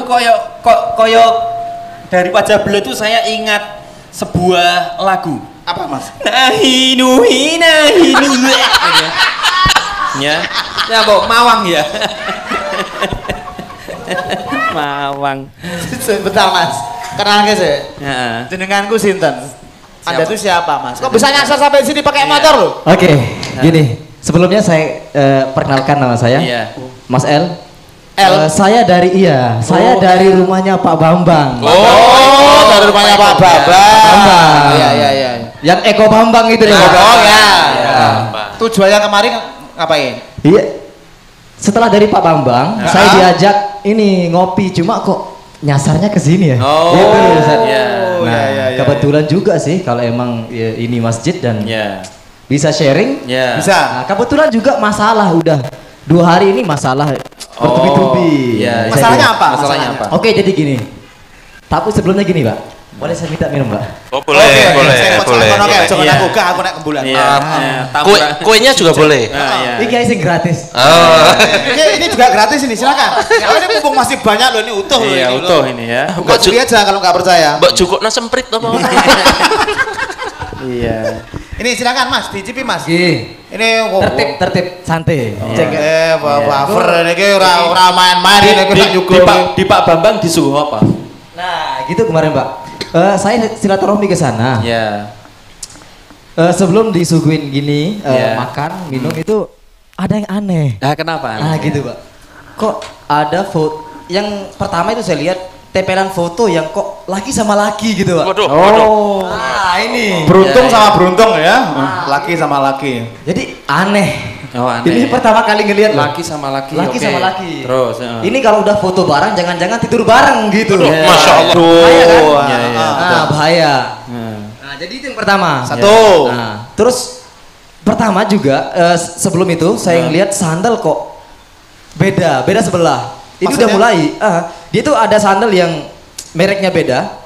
koyo dari wajah beliau itu saya ingat sebuah lagu. Apa Mas? Nahinu. Ya. Ya kok Mawang ya. Mawang. Bentar Mas. Kenal nggak sih? Heeh. Jenenganku sinten? Anda Siapa? tuh siapa Mas? Kok bisa nyasar sampai sini pakai motor loh? Oke, gini. Sebelumnya saya perkenalkan nama saya. Iya. Mas L. L. Saya dari rumahnya Pak Bambang. Oh, dari rumahnya Pak Bambang. Bambang. Iya. Yang Eko Bambang itu ya. Oh ya. Ya. Tujuannya kemarin ngapain? Iya. Setelah dari Pak Bambang, saya diajak ini ngopi, cuma kok nyasarnya ke sini ya. Oh, Gitu, Ustaz. iya. Nah, iya. kebetulan juga sih kalau emang ya, ini masjid dan Ya. bisa sharing. Ya. Bisa. Nah, kebetulan juga masalah udah 2 hari ini masalah bertubi-tubi. iya. Saya Masalahnya bilang, apa? Masalahnya apa? Oke, jadi gini. Tapi sebelumnya gini, Pak. Boleh saya minta minum, Pak? Oh, boleh. Jangan Iya. aku gak aku naik kembulan. Iya. Kuenya juga boleh. Nah, Ini iya. guys yang gratis. Oh. Ini juga gratis ini, silakan. Ya ini mumpung masih banyak loh, ini utuh loh. Iya, ini utuh loh. ini ya. Buka sendiri aja kalau nggak percaya. Mbak Jukukna semprit apa? Iya. Ini silakan Mas, dicipi Mas. Gini. Ini Tertib, santai. Cek wafer ini ki ora main-main ini Di, kita di, juga. di Pak Bambang disuruh apa? Nah, gitu kemarin, Pak. Saya silaturahmi ke sana. Ya. Sebelum disuguhin gini, Iya. makan, minum itu ada yang aneh. Nah, kenapa? Ah, gitu, Pak. Kok ada foto yang pertama itu saya lihat tempelan foto yang kok laki sama laki gitu, Pak. Waduh. Oh. Ah, ini. Beruntung Ya, sama beruntung ya. Laki sama laki. Jadi aneh. Oh, aneh. Ini pertama kali ngelihat loh. Laki sama laki. Laki oke. sama laki. Terus. Ini kalau udah foto bareng jangan-jangan tidur bareng gitu. Aduh, Masya Allah. Bahaya kan? Iya, iya. Nah, bahaya. Hmm. Nah, jadi itu yang pertama. Satu. Nah, terus pertama juga sebelum itu saya ngelihat sandal kok beda sebelah. Ini Maksudnya? udah mulai. Dia tuh ada sandal yang mereknya beda.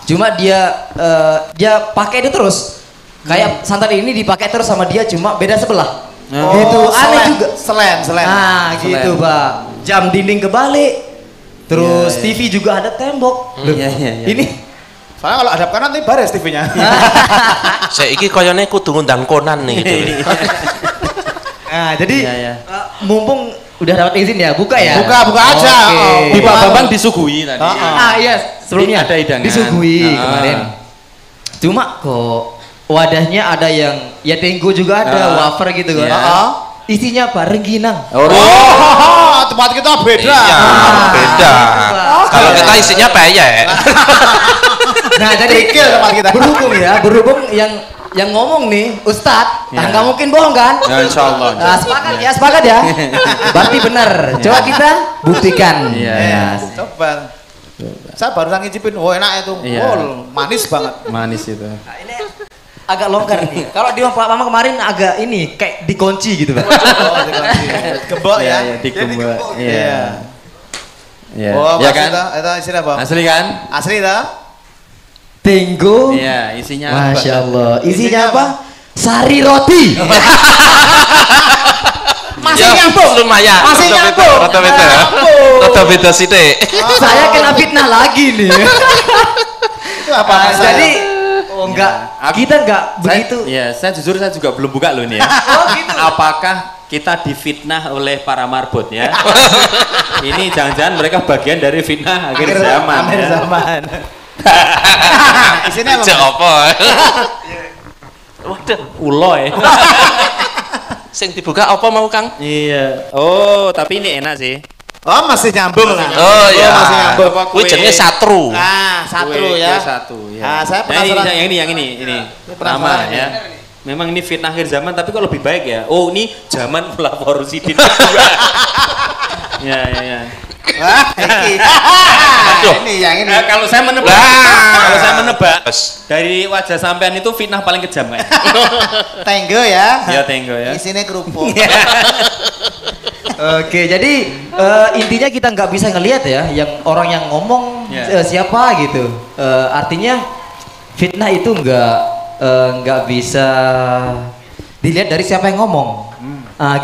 Cuma dia pakai itu terus. Kayak sandal ini dipakai terus sama dia cuma beda sebelah. Gitu. Aneh juga. Selen. Nah, gitu, Pak. Jam dinding kebalik. Terus Iya, iya. TV juga ada tembok. Loh, Iya, iya, iya. Ini Soalnya kalau hadap kanan nih bares TV-nya. Saiki koyone kudu ngundang Conan nih gitu. nah, jadi Iya, iya. mumpung udah dapat izin ya, buka ya. Buka aja. Oke. Oh, Di Pak Bambang disuguhi tadi. Iya, sebelumnya Ada hidangan. disuguhi Ah. kemarin. Cuma kok wadahnya ada yang ya tenggo juga ada, wafer gitu kan. Iya. Isinya apa? Rengginang. Oh, tempat kita beda. Iya, beda. Kalau kita isinya peyek. Nah, jadi Kikil tempat kita. berhubung yang ngomong nih Ustadz, Ya. nggak mungkin bohong kan? Ya, insya Allah. Nah, sepakat ya. Berarti benar. Coba kita buktikan. Iya, Ya. Coba. Saya barusan ngicipin, enak itu. Iya. Manis banget. Manis itu. Nah, ini agak longgar nih. Kalau di Pak Mama kemarin agak ini kayak dikunci gitu, Pak. Gembok ya. Iya, digembok. Iya. Iya. Oh, Ya kan? kan? Itu isinya apa? Asli kan? Asli dah. Tenggo. Iya, isinya apa? Masya Allah. Isinya Isinya apa? Sari roti. Masih Ya, nyambung. lumayan. Masih Rada beda, nyambung. rada beda. Nyambung. Rada beda sithik. Saya kena fitnah lagi nih. Itu apa? Jadi enggak, kita enggak begitu. Saya jujur saya juga belum buka loh ini ya. Oh gitu. Apakah kita difitnah oleh para marbot ya? Ini jangan-jangan mereka bagian dari fitnah akhir zaman. Akhir ya. zaman. Isinya apa? Cek apa? Waduh, Uloy. sing dibuka apa mau Kang? Iya. Oh, tapi ini enak sih. Oh, masih nyambung lah. Oh iya. masih nyambung. Apa Kuwi jenenge satru. Ah, satu Kue ya. satu ya. Ah, saya Nah, penasaran. yang ini. Pertama penasaran ya. Memang ini fitnah akhir zaman tapi kok lebih baik ya. Oh, ini zaman pelapor Rusidin kedua. Ya. Wah, ini. Ini yang ini. Kalau saya menebak, Bes. dari wajah sampean itu fitnah paling kejam kan? Tenggo ya. Ya tenggo ya. Isinya kerupuk. Oke, jadi intinya kita nggak bisa ngelihat ya, yang orang yang ngomong Ya. siapa gitu. Artinya fitnah itu nggak bisa dilihat dari siapa yang ngomong.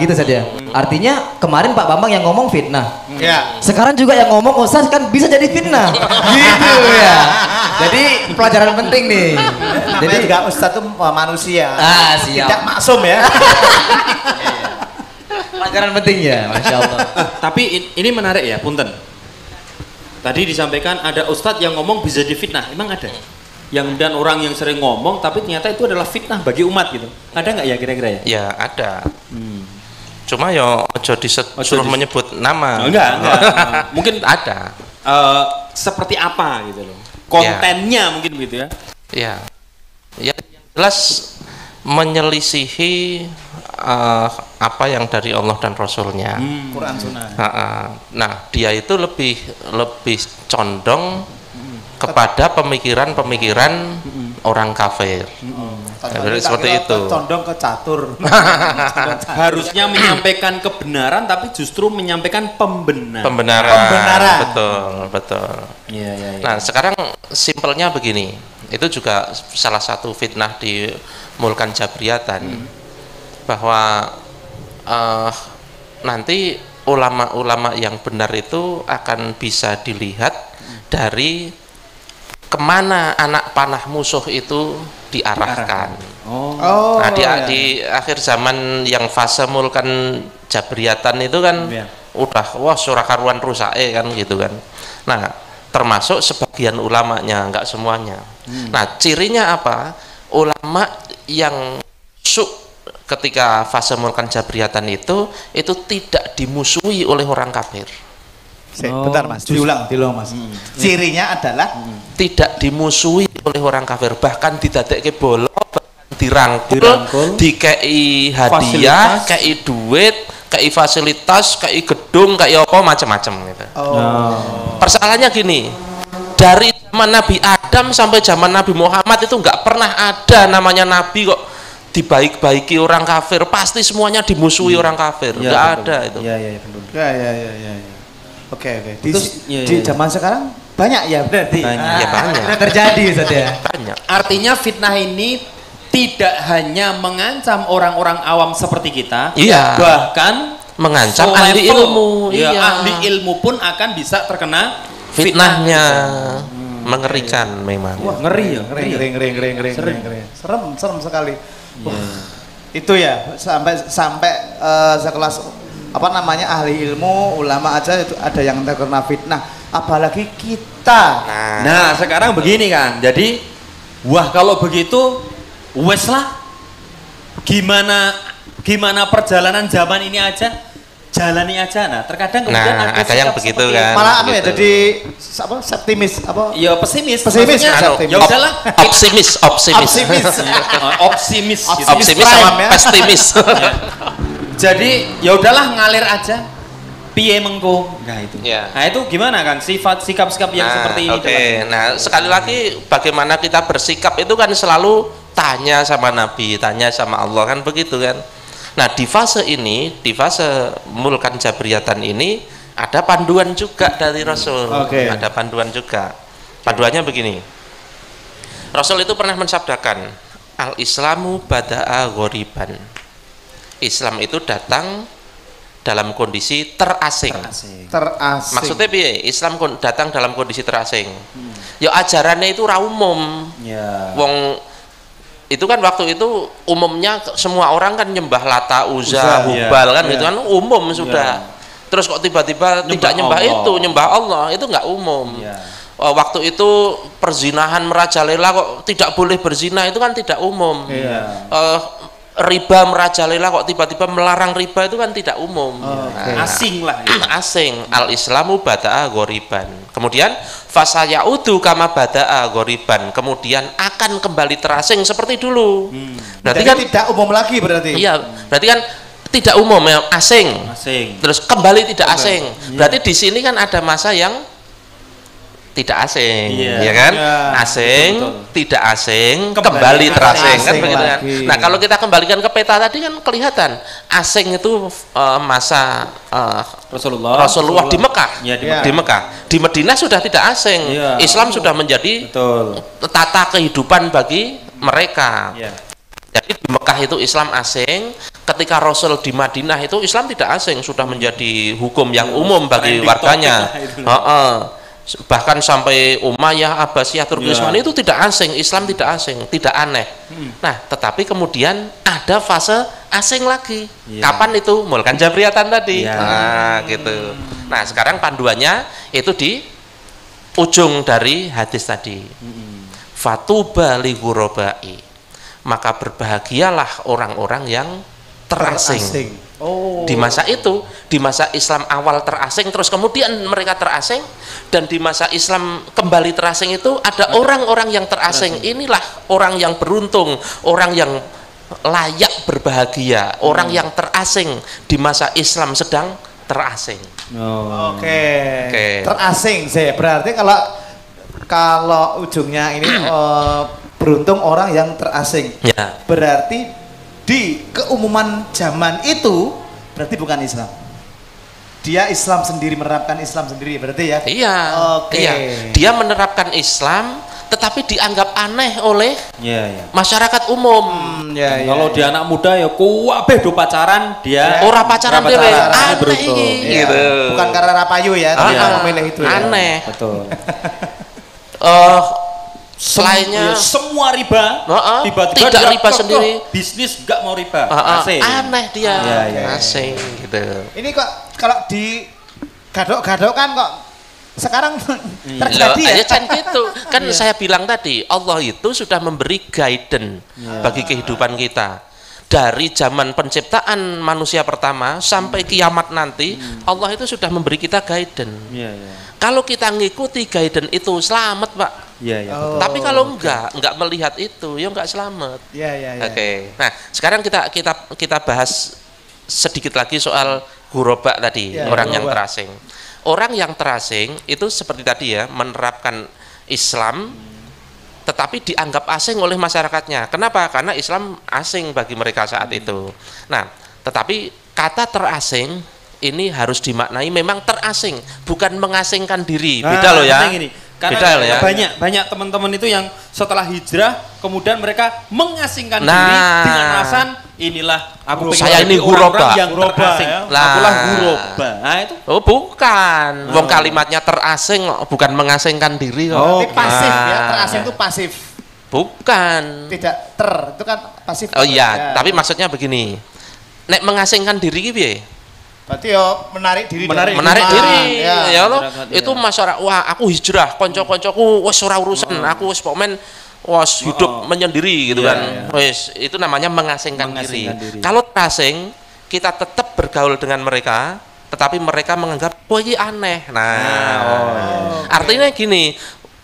Gitu saja. Artinya kemarin Pak Bambang yang ngomong fitnah. Ya. Sekarang juga yang ngomong Ustaz kan bisa jadi fitnah. Gitu ya. Jadi pelajaran penting nih. Jadi Jadi juga Ustadz itu manusia. siap. Tidak maksum ya. Pelajaran penting ya, Masya Allah. Tapi ini menarik ya, punten. Tadi disampaikan ada ustadz yang ngomong bisa difitnah, emang ada? Yang dan orang yang sering ngomong tapi ternyata itu adalah fitnah bagi umat gitu. Ada nggak ya kira-kira ya? Ya ada. Cuma ya ojo disuruh menyebut nama. Enggak. Mungkin Ada. seperti apa gitu loh. Kontennya mungkin begitu ya. Ya. Ya yang jelas menyelisihi apa yang dari Allah dan Rasulnya. Quran Sunnah. Nah, dia itu lebih condong kepada pemikiran-pemikiran orang kafir. Jadi seperti itu. Condong ke catur. Harusnya menyampaikan kebenaran tapi justru menyampaikan pembenaran. Pembenaran. Betul. Iya. Nah, sekarang simpelnya begini. Itu juga salah satu fitnah di Mulkan Jabriyatan. Bahwa nanti ulama-ulama yang benar itu akan bisa dilihat dari kemana anak panah musuh itu diarahkan. Oh. Nah, ya. di akhir zaman yang fase Mulkan Jabriyatan itu kan Iya. udah wah surah karuan rusake kan gitu kan. Nah, termasuk sebagian ulamanya, enggak semuanya. Nah, cirinya apa? Ulama yang ketika fase Mulkan Jabriyatan itu tidak dimusuhi oleh orang kafir. Bentar Mas, diulang Mas. Cirinya adalah Tidak dimusuhi oleh orang kafir, bahkan didadekke bolo, bahkan dirangkul, dikei hadiah, Fasilitas. kei duit, kei fasilitas, kei gedung, kei apa macam-macam gitu. Persoalannya gini, dari zaman Nabi Adam sampai zaman Nabi Muhammad itu nggak pernah ada namanya Nabi kok dibaik-baiki orang kafir, pasti semuanya dimusuhi orang kafir, nggak ada itu. Iya, betul. Ya. Oke. Di Iya. zaman sekarang banyak ya berarti. Banyak. Ya banyak, Sudah terjadi Ustaz ya. banyak. Artinya fitnah ini tidak hanya mengancam orang-orang awam seperti kita, Iya. bahkan mengancam So ahli level. ilmu. Ya, Iya. ahli ilmu pun akan bisa terkena Fitnahnya mengerikan memang. Wah, ngeri ya. Ngeri. Serem sekali. Wah, itu ya sampai sekelas apa namanya ahli ilmu, ulama aja itu ada yang terkena fitnah, apalagi kita. Nah, sekarang begini kan. Jadi, wah kalau begitu wes lah. Gimana perjalanan zaman ini aja, jalani aja. Nah, terkadang kemudian Nah, ada yang sikap begitu seperti kan. Malah anu ya Gitu. jadi apa septimis apa? Ya pesimis. Pesimis, Maksudnya, anu, ya udahlah. Opsimis. Opsimis. Opsimis. gitu. Opsimis prime, sama ya. pesimis. Jadi ya udahlah ngalir aja. Piye mengko? Nah itu. Ya. Nah itu gimana kan sikap-sikap yang seperti ini? Oke. Nah, sekali lagi bagaimana kita bersikap itu kan selalu tanya sama Nabi, tanya sama Allah kan begitu kan. Nah, di fase ini, di fase mulkan jabriyatan ini ada panduan juga dari Rasul. Oke. Ada panduan juga. Panduannya begini. Rasul itu pernah mensabdakan, al-Islamu bada'a ghoriban. Islam itu datang dalam kondisi terasing. Terasing. Maksudnya piye? Islam datang dalam kondisi terasing. Ya ajarannya itu ra umum. Ya. Wong itu kan waktu itu umumnya semua orang kan nyembah Lata, Uzza, Hubal kan gitu kan umum sudah. Terus kok tiba-tiba tidak nyembah Allah. itu, nyembah Allah itu nggak umum. Ya. Waktu itu perzinahan merajalela kok tidak boleh berzina itu kan tidak umum. Iya. Riba merajalela kok tiba-tiba melarang riba itu kan tidak umum. Oke. Asing lah. Gitu. Asing. Al-Islamu bada'a ghoriban. Kemudian fasayaudu kama bada'a ghoriban. Kemudian akan kembali terasing seperti dulu. Berarti Jadi kan tidak umum lagi berarti. iya, berarti kan tidak umum ya, asing. Asing. Terus kembali tidak asing. Berarti di sini kan ada masa yang tidak asing, Iya. ya kan? Iya, Asing, betul. tidak asing, Kembali kembali terasing kan asing begitu kan. lagi. Nah, kalau kita kembalikan ke peta tadi kan kelihatan asing itu masa Rasulullah di Mekah. Ya, di Iya. Di Mekah. Di Madinah sudah tidak asing. Iya. Islam sudah menjadi Betul. tata kehidupan bagi mereka. Ya. Jadi di Mekah itu Islam asing, ketika Rasul di Madinah itu Islam tidak asing, sudah menjadi hukum yang umum bagi trending warganya. topik lah itu. Bahkan sampai Umayyah, Abbasiyah, Turki Ya. Utsmaniyah itu tidak asing, Islam tidak asing, tidak aneh. Nah, tetapi kemudian ada fase asing lagi. Ya. Kapan itu? Mulkan jabriyatan tadi. Ya. Nah, gitu. Nah, sekarang panduannya itu di ujung dari hadis tadi. Fatuba li ghurabai. Maka berbahagialah orang-orang yang terasing. Oh. Di masa itu, di masa Islam awal terasing, terus kemudian mereka terasing, dan di masa Islam kembali terasing itu ada orang-orang yang terasing. Inilah orang yang beruntung, orang yang layak berbahagia, orang yang terasing di masa Islam sedang terasing. Oh. Oke. Oke. Terasing sih. Berarti kalau ujungnya ini beruntung orang yang terasing. Ya. Berarti di keumuman zaman itu berarti bukan Islam. Dia Islam sendiri, menerapkan Islam sendiri berarti ya. Iya. Oke. Iya. Dia menerapkan Islam tetapi dianggap aneh oleh Ya, ya. masyarakat umum. Ya, Kalau dia anak muda ya kuwabeh do pacaran, dia Ora pacaran ora dhewe, pacaran, aneh beruntung. iki. Iya. Gitu. Bukan karena rapayu ya, tapi Ah, memang memilih itu ya. aneh. Betul. Selainnya semua riba, Heeh, tiba-tiba tidak dia riba kekeh, sendiri. bisnis nggak mau riba. Asing. aneh dia, Iya, iya. asing gitu. Ini kok kalau di gadok-gadok kan kok sekarang Loh, terjadi ya. kan gitu. Kan saya bilang tadi, Allah itu sudah memberi guidance bagi kehidupan kita. Dari zaman penciptaan manusia pertama sampai kiamat nanti, Allah itu sudah memberi kita guidance. Iya, iya. Kalau kita ngikuti guidance itu selamat, Pak. Iya, iya. Oh, Tapi kalau enggak melihat itu, ya enggak selamat. Iya, iya, iya. Oke. Nah, sekarang kita bahas sedikit lagi soal ghuraba tadi, Ya, orang yang ghuraba. terasing. Orang yang terasing itu seperti tadi ya, menerapkan Islam tetapi dianggap asing oleh masyarakatnya. Kenapa? Karena Islam asing bagi mereka saat itu. Nah, tetapi kata terasing ini harus dimaknai memang terasing, bukan mengasingkan diri. Beda loh ya. Gini, Beda ya. banyak teman-teman itu yang setelah hijrah kemudian mereka mengasingkan Nah. diri dengan alasan inilah aku pengen Saya jadi ini orang-orang guroba. yang terasing. ya. Akulah Nah. guroba. Nah, itu Oh bukan, wong kalimatnya terasing bukan mengasingkan diri kok. Tapi pasif ya, Nah. terasing itu pasif. Bukan. Tidak itu kan pasif. Oh iya, Ya. tapi maksudnya begini. Nek mengasingkan diri ki piye? Berarti yo menarik diri. Menarik Menarik Ah, diri ya. ya loh. masyarakat, Itu ya. masyarakat wah aku hijrah, kanca-kancaku wis ora urusan, aku wis pokoknya wis hidup menyendiri gitu Iya, kan. iya. Wis itu namanya mengasingkan Mengasingkan diri. diri. Kalau terasing kita tetap bergaul dengan mereka, tetapi mereka menganggap wah ini aneh. Nah, artinya gini,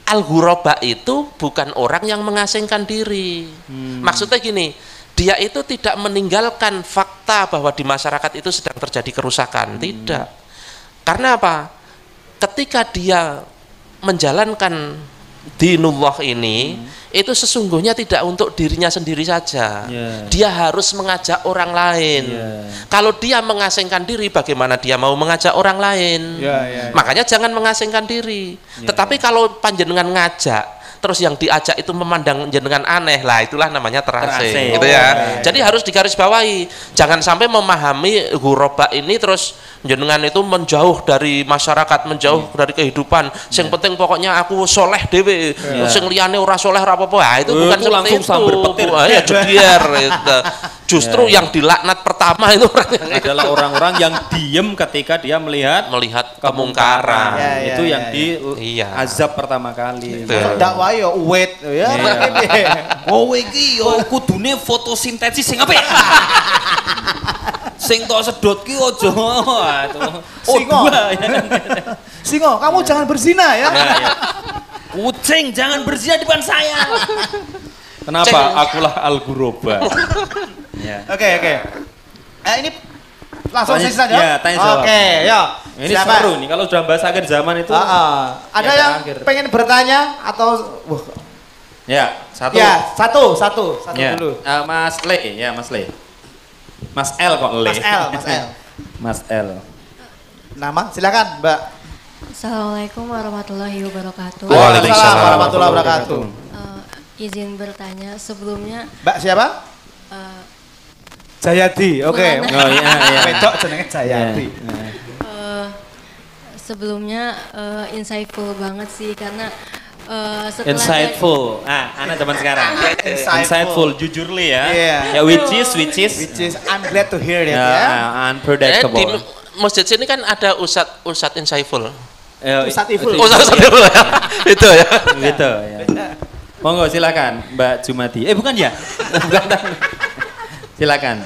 al-ghuraba itu bukan orang yang mengasingkan diri. Maksudnya gini, dia itu tidak meninggalkan fakta bahwa di masyarakat itu sedang terjadi kerusakan, tidak. Karena apa? Ketika dia menjalankan dinullah ini, itu sesungguhnya tidak untuk dirinya sendiri saja. Yeah. Dia harus mengajak orang lain. Yeah. Kalau dia mengasingkan diri, bagaimana dia mau mengajak orang lain? Ya. Makanya jangan mengasingkan diri. Tetapi kalau panjenengan ngajak, terus yang diajak itu memandang jenengan aneh, lah itulah namanya terasing, Terasing. gitu ya. iya. Jadi harus digarisbawahi. Jangan sampai memahami ghuraba ini terus jenengan itu menjauh dari masyarakat, menjauh dari kehidupan. Sing penting pokoknya aku soleh dewe, sing liyane ora soleh ora apa-apa. Ah, itu bukan Itu seperti langsung itu. sambar petir. Ya jedier gitu. Justru yang dilaknat pertama itu orang yang adalah orang-orang yang diem ketika dia melihat melihat kemungkaran. Ya, ya, itu ya, yang ya. di Iya. azab pertama kali. Betul. Dakwah yo wait ya. Oh iki yo kudune fotosintesis sing apa ya? Sing tok sedot ki aja. Oh Singo. dua ya. Singo, kamu jangan berzina ya. Ya, ya. Kucing jangan berzina di depan saya. Kenapa? Ceng. Akulah al-ghuraba. Ya. Oke. Ini langsung Tanya- sesi saja. ya, tanya jawab. Oke, ya. Ini Siapa? seru nih kalau sudah bahas akhir zaman itu. Ada Ya, yang akhir. pengen bertanya atau Ya, satu. ya satu Ya. dulu. Mas Le, ya Mas Le. Mas L kok Le. Mas L. Mas L. Nama silakan, Mbak. Assalamualaikum warahmatullahi wabarakatuh. Waalaikumsalam warahmatullahi wabarakatuh. Izin bertanya sebelumnya Mbak siapa? eh, Jayadi. Oke. Fulana. Oh iya iya. Wedok jenenge Jayadi. eh, sebelumnya insightful banget sih karena setelah Insightful. Anak zaman sekarang. Insightful, jujur Le ya. Iya. Ya which is Which is I'm glad to hear that ya. di unpredictable. masjid sini kan ada Ustadz Insaiful. Ustadz Iful. Ustadz Insaiful ya. Itu ya. Gitu ya. Monggo silakan Mbak Jumadi. Bukan ya? Bukan. Silakan.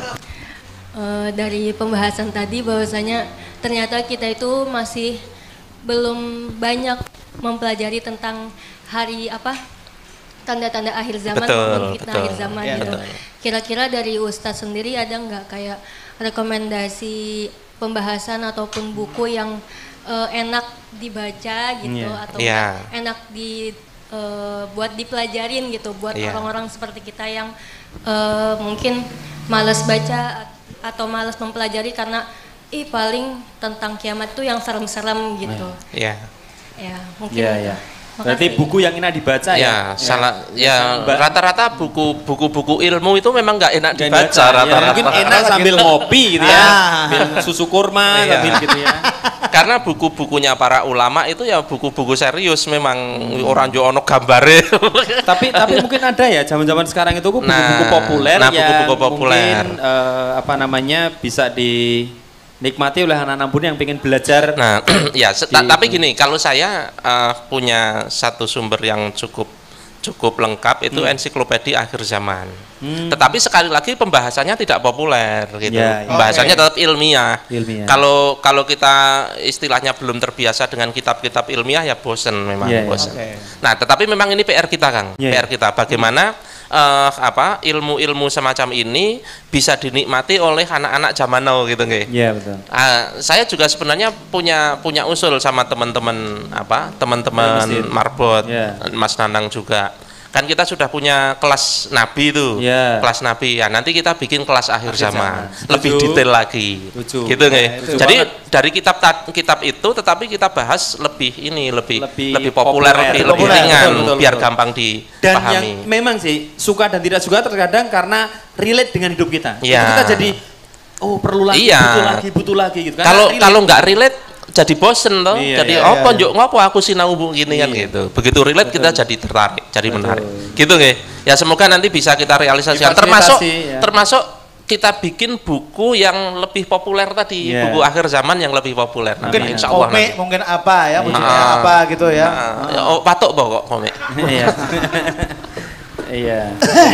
dari pembahasan tadi bahwasanya ternyata kita itu masih belum banyak mempelajari tentang hari apa tanda-tanda akhir zaman Betul, maupun fitnah betul. akhir zaman Ya, gitu. betul. Kira-kira dari Ustadz sendiri ada nggak kayak rekomendasi pembahasan ataupun buku yang enak dibaca gitu Iya. atau Iya. enak buat dipelajarin gitu buat Iya. orang-orang seperti kita yang mungkin malas baca atau malas mempelajari karena paling tentang kiamat tuh yang serem-serem gitu. Iya. Ya, mungkin. Iya ya. Berarti Makasih. buku yang enak dibaca ya. Ya, salah. Ya, Mbak. rata-rata buku-buku ilmu itu memang nggak enak Dan dibaca ya, rata-rata. mungkin enak sambil ngopi gitu ya. Sambil susu kurma Iya. sambil gitu ya. Karena buku-bukunya para ulama itu ya buku-buku serius memang orang jo ono gambare. tapi mungkin ada ya zaman-zaman sekarang itu buku-buku Nah, populer nah, yang buku-buku populer. mungkin apa namanya bisa dinikmati oleh anak-anak muda yang pengen belajar. Nah, ya, Di- tapi gini, kalau saya punya satu sumber yang cukup lengkap itu ensiklopedia akhir zaman. Tetapi sekali lagi pembahasannya tidak populer gitu. Ya, ya. Pembahasannya Oke. tetap ilmiah. Ilmiah. Kalau kita istilahnya belum terbiasa dengan kitab-kitab ilmiah ya bosen memang Ya, ya. bosen. Oke. Nah, tetapi memang ini PR kita, Kang. Ya, PR kita bagaimana ilmu-ilmu semacam ini bisa dinikmati oleh anak-anak zaman now gitu nggih. Iya betul. Saya juga sebenarnya punya usul sama teman-teman Masjid. Marbot, Ya. Mas Nanang juga. Kan kita sudah punya kelas Nabi itu, Ya. kelas Nabi. Ya nanti kita bikin kelas akhir zaman, zaman. lebih Setuju. detail lagi, Setuju. gitu nggak? Setuju Jadi banget. dari kitab itu, tetapi kita bahas lebih Lebih populer, populer. lebih Populer, ringan, betul, biar betul. gampang Dan dipahami. yang memang sih suka dan tidak suka terkadang karena relate dengan hidup kita. Iya. Itu kita jadi perlu lagi, Iya. butuh lagi gitu. Karena relate. Kalau nggak relate jadi bosen toh. Iya, Jadi iya, apa iya. njuk ngopo aku sinau gini kan Iya. gitu. Begitu relate kita jadi tertarik, jadi menarik. Gitu nggih. Ya semoga nanti bisa kita realisasikan termasuk Difasilitasi, ya. termasuk kita bikin buku yang lebih populer tadi, Iya. buku akhir zaman yang lebih populer. Mungkin Nanti insya Allah komik, nanti. mungkin apa ya, wujudnya Ah. apa gitu ya. Oh, patok kok komik. Iya. Iya.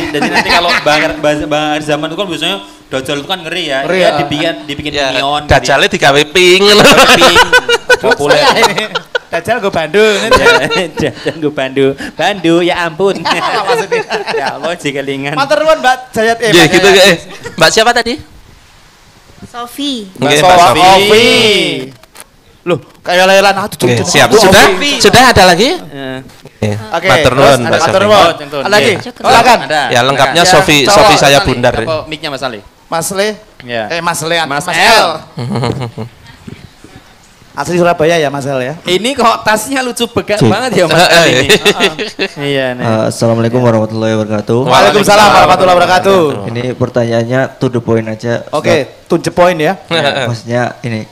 Jadi nanti kalau bahas zaman itu kan biasanya Dajjal itu kan ngeri ya. Ngeri Dia ya. dibikin Ya, minion. Dajjale digawe pink. Pink. Populer. Saya ini Dajjal gue Bandung. Jangan gue Bandu ya ampun. Ya Allah jikelingan. Matur nuwun Mbak Jayat Iya gitu Mbak siapa tadi? Sofi. Nggih, Mbak Mbak Sofi. Sofi. Loh, kayak lelan aku Oke, siap. Bu, Sudah? Sofi. Sudah ada lagi? Eh, Oke. Matur terus nuwun, ada Mbak matur Sofi. nuwun. Oh, cengtun. Ada lagi? Iya. Silakan. Ada. Ya lengkapnya Ya, Sofi cowok, Sofi saya Mas Ali, bundar. apa mic-nya Mas Ali? Mas Le. Ya. Mas Lean. Mas L. L. Asli Surabaya ya Mas L ya. Ini kok tasnya lucu banget ya Mas Ali ini. Iya nih. Assalamualaikum warahmatullahi wabarakatuh. Waalaikumsalam warahmatullahi wabarakatuh. Ini pertanyaannya to the point aja. Oke, to the point ya. Maksudnya ini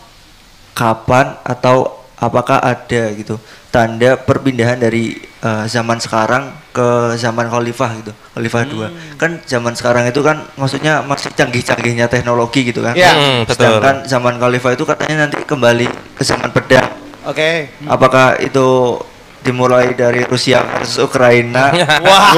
kapan atau apakah ada gitu tanda perpindahan dari zaman sekarang ke zaman Khalifah gitu, Khalifah 2. Kan zaman sekarang itu kan maksudnya masih canggih-canggihnya teknologi gitu kan. Iya. Betul. Sedangkan zaman Khalifah itu katanya nanti kembali ke zaman pedang. Oke. Apakah itu dimulai dari Rusia versus Ukraina? Wah,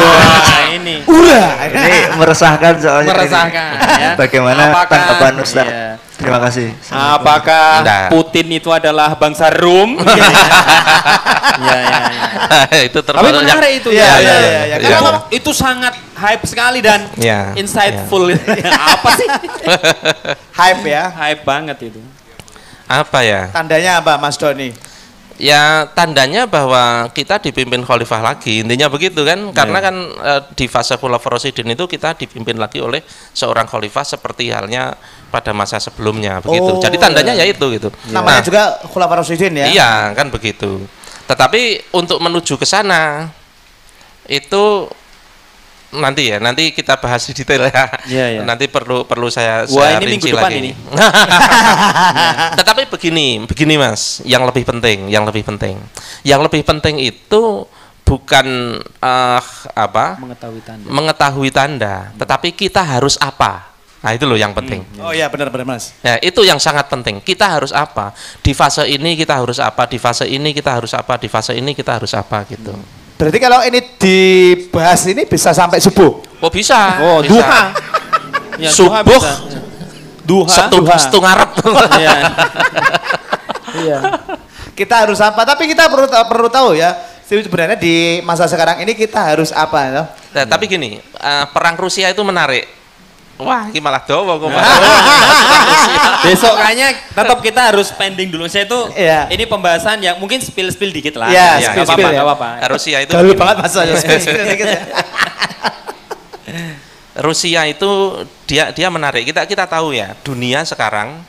ini Ini meresahkan soalnya. meresahkan ya. Bagaimana Apakah- tanggapan Ustaz? Iya. Terima kasih. Apakah Nggak. Putin itu adalah bangsa Rum? Iya, iya, iya. Itu Tapi termasuk yang menarik itu Iya, ya. iya, ya. iya, iya. Karena Iya. itu sangat hype sekali dan Iya, insightful. Apa sih? Hype ya. Hype banget itu. apa ya? Tandanya apa Mas Doni? Ya tandanya bahwa kita dipimpin khalifah lagi, intinya begitu kan, karena kan di fase Khulafaur Rasyidin itu kita dipimpin lagi oleh seorang khalifah seperti halnya pada masa sebelumnya begitu. Oh, Jadi tandanya ya itu gitu. Namanya Nah, juga Khulafaur Rasyidin ya. iya kan begitu. Tetapi untuk menuju ke sana itu nanti kita bahas di detail ya. Iya, iya. Nanti perlu saya Wah, saya ini rinci minggu depan lagi. ini. Tetapi begini Mas, yang lebih penting itu bukan mengetahui tanda, tetapi kita harus apa. Nah itu loh yang penting. Oh iya benar-benar Mas. Nah, itu yang sangat penting. Kita harus apa? Di fase ini kita harus apa? Di fase ini kita harus apa? Di fase ini kita harus apa gitu. Berarti kalau ini dibahas ini bisa sampai subuh. Oh bisa. Oh, bisa. duha. Ya, Subuh. bisa. Duha. Setungarep. Iya. Iya. Kita harus apa? Tapi kita perlu tahu ya. Sebenarnya di masa sekarang ini kita harus apa ya? Nah, tapi gini, perang Rusia itu menarik. Wah, ini malah dowo kok. Besok kayaknya tetap kita harus pending dulu. Saya itu Iya. ini pembahasan yang mungkin spill dikit lah. Iya, Ya, spill, nggak spill ya. apa-apa. Rusia itu Gaul begini. banget Mas ya. Spill dikit ya. Rusia itu dia menarik. Kita tahu ya, dunia sekarang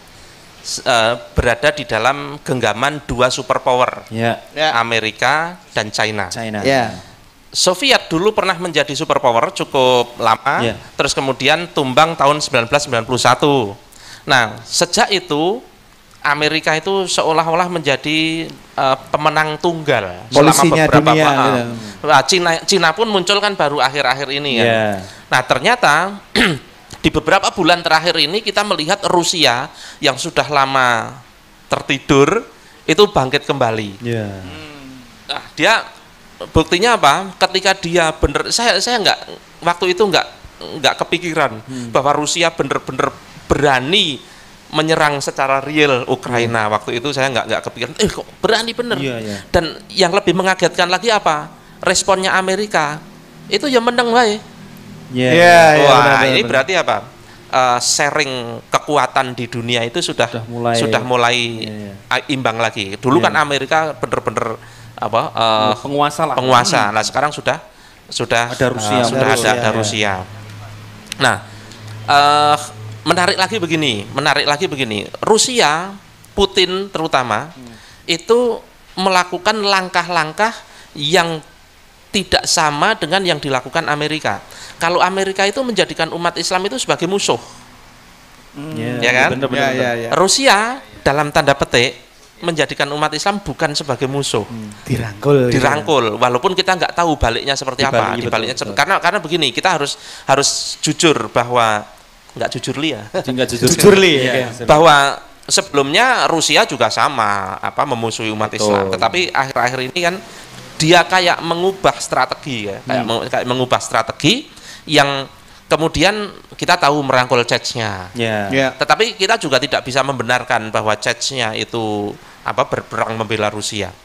berada di dalam genggaman dua superpower, Ya. Ya. Amerika dan China. China. Ya. Soviet dulu pernah menjadi superpower cukup lama, Ya. terus kemudian tumbang tahun 1991. Nah, sejak itu Amerika itu seolah-olah menjadi pemenang tunggal Polisinya dunia, gitu. Nah, Cina pun muncul kan baru akhir-akhir ini kan. Ya. Nah, ternyata di beberapa bulan terakhir ini kita melihat Rusia yang sudah lama tertidur itu bangkit kembali. Ya. Nah, dia buktinya apa? Ketika dia bener, saya nggak waktu itu nggak kepikiran bahwa Rusia bener-bener berani menyerang secara real Ukraina. Waktu itu saya nggak kepikiran. Kok berani bener? Iya, iya. Dan yang lebih mengagetkan lagi apa? Responnya Amerika itu ya menang baik. Ya. Iya, iya, Wah, benar, ini benar. berarti apa? Sharing kekuatan di dunia itu sudah mulai Iya, imbang lagi. Dulu Iya. kan Amerika bener-bener penguasa lah. penguasa. Nah sekarang sudah sudah Ada Rusia. sudah Ada ada Rusia, Rusia. Nah, menarik lagi begini, Rusia, Putin terutama itu melakukan langkah-langkah yang tidak sama dengan yang dilakukan Amerika. Kalau Amerika itu menjadikan umat Islam itu sebagai musuh, ya kan? Bener-bener. Rusia dalam tanda petik menjadikan umat Islam bukan sebagai musuh, dirangkul. Walaupun kita nggak tahu baliknya seperti apa, dibaliknya karena begini, kita harus jujur bahwa nggak jujur lia, Jujur li. bahwa sebelumnya Rusia juga sama memusuhi umat Islam, tetapi akhir-akhir ini kan dia kayak mengubah strategi ya, kayak mengubah strategi yang kemudian kita tahu merangkul Chechnya. Tetapi kita juga tidak bisa membenarkan bahwa Chechnya itu berperang membela Rusia.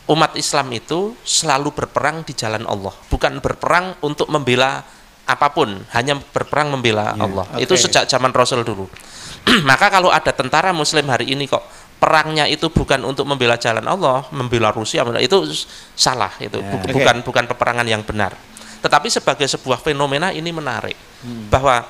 Umat Islam itu selalu berperang di jalan Allah, bukan berperang untuk membela apapun, hanya berperang membela Allah. Itu sejak zaman Rasul dulu. Maka kalau ada tentara Muslim hari ini kok perangnya itu bukan untuk membela jalan Allah, membela Rusia, itu salah, itu bukan peperangan yang benar. Tetapi sebagai sebuah fenomena ini menarik, bahwa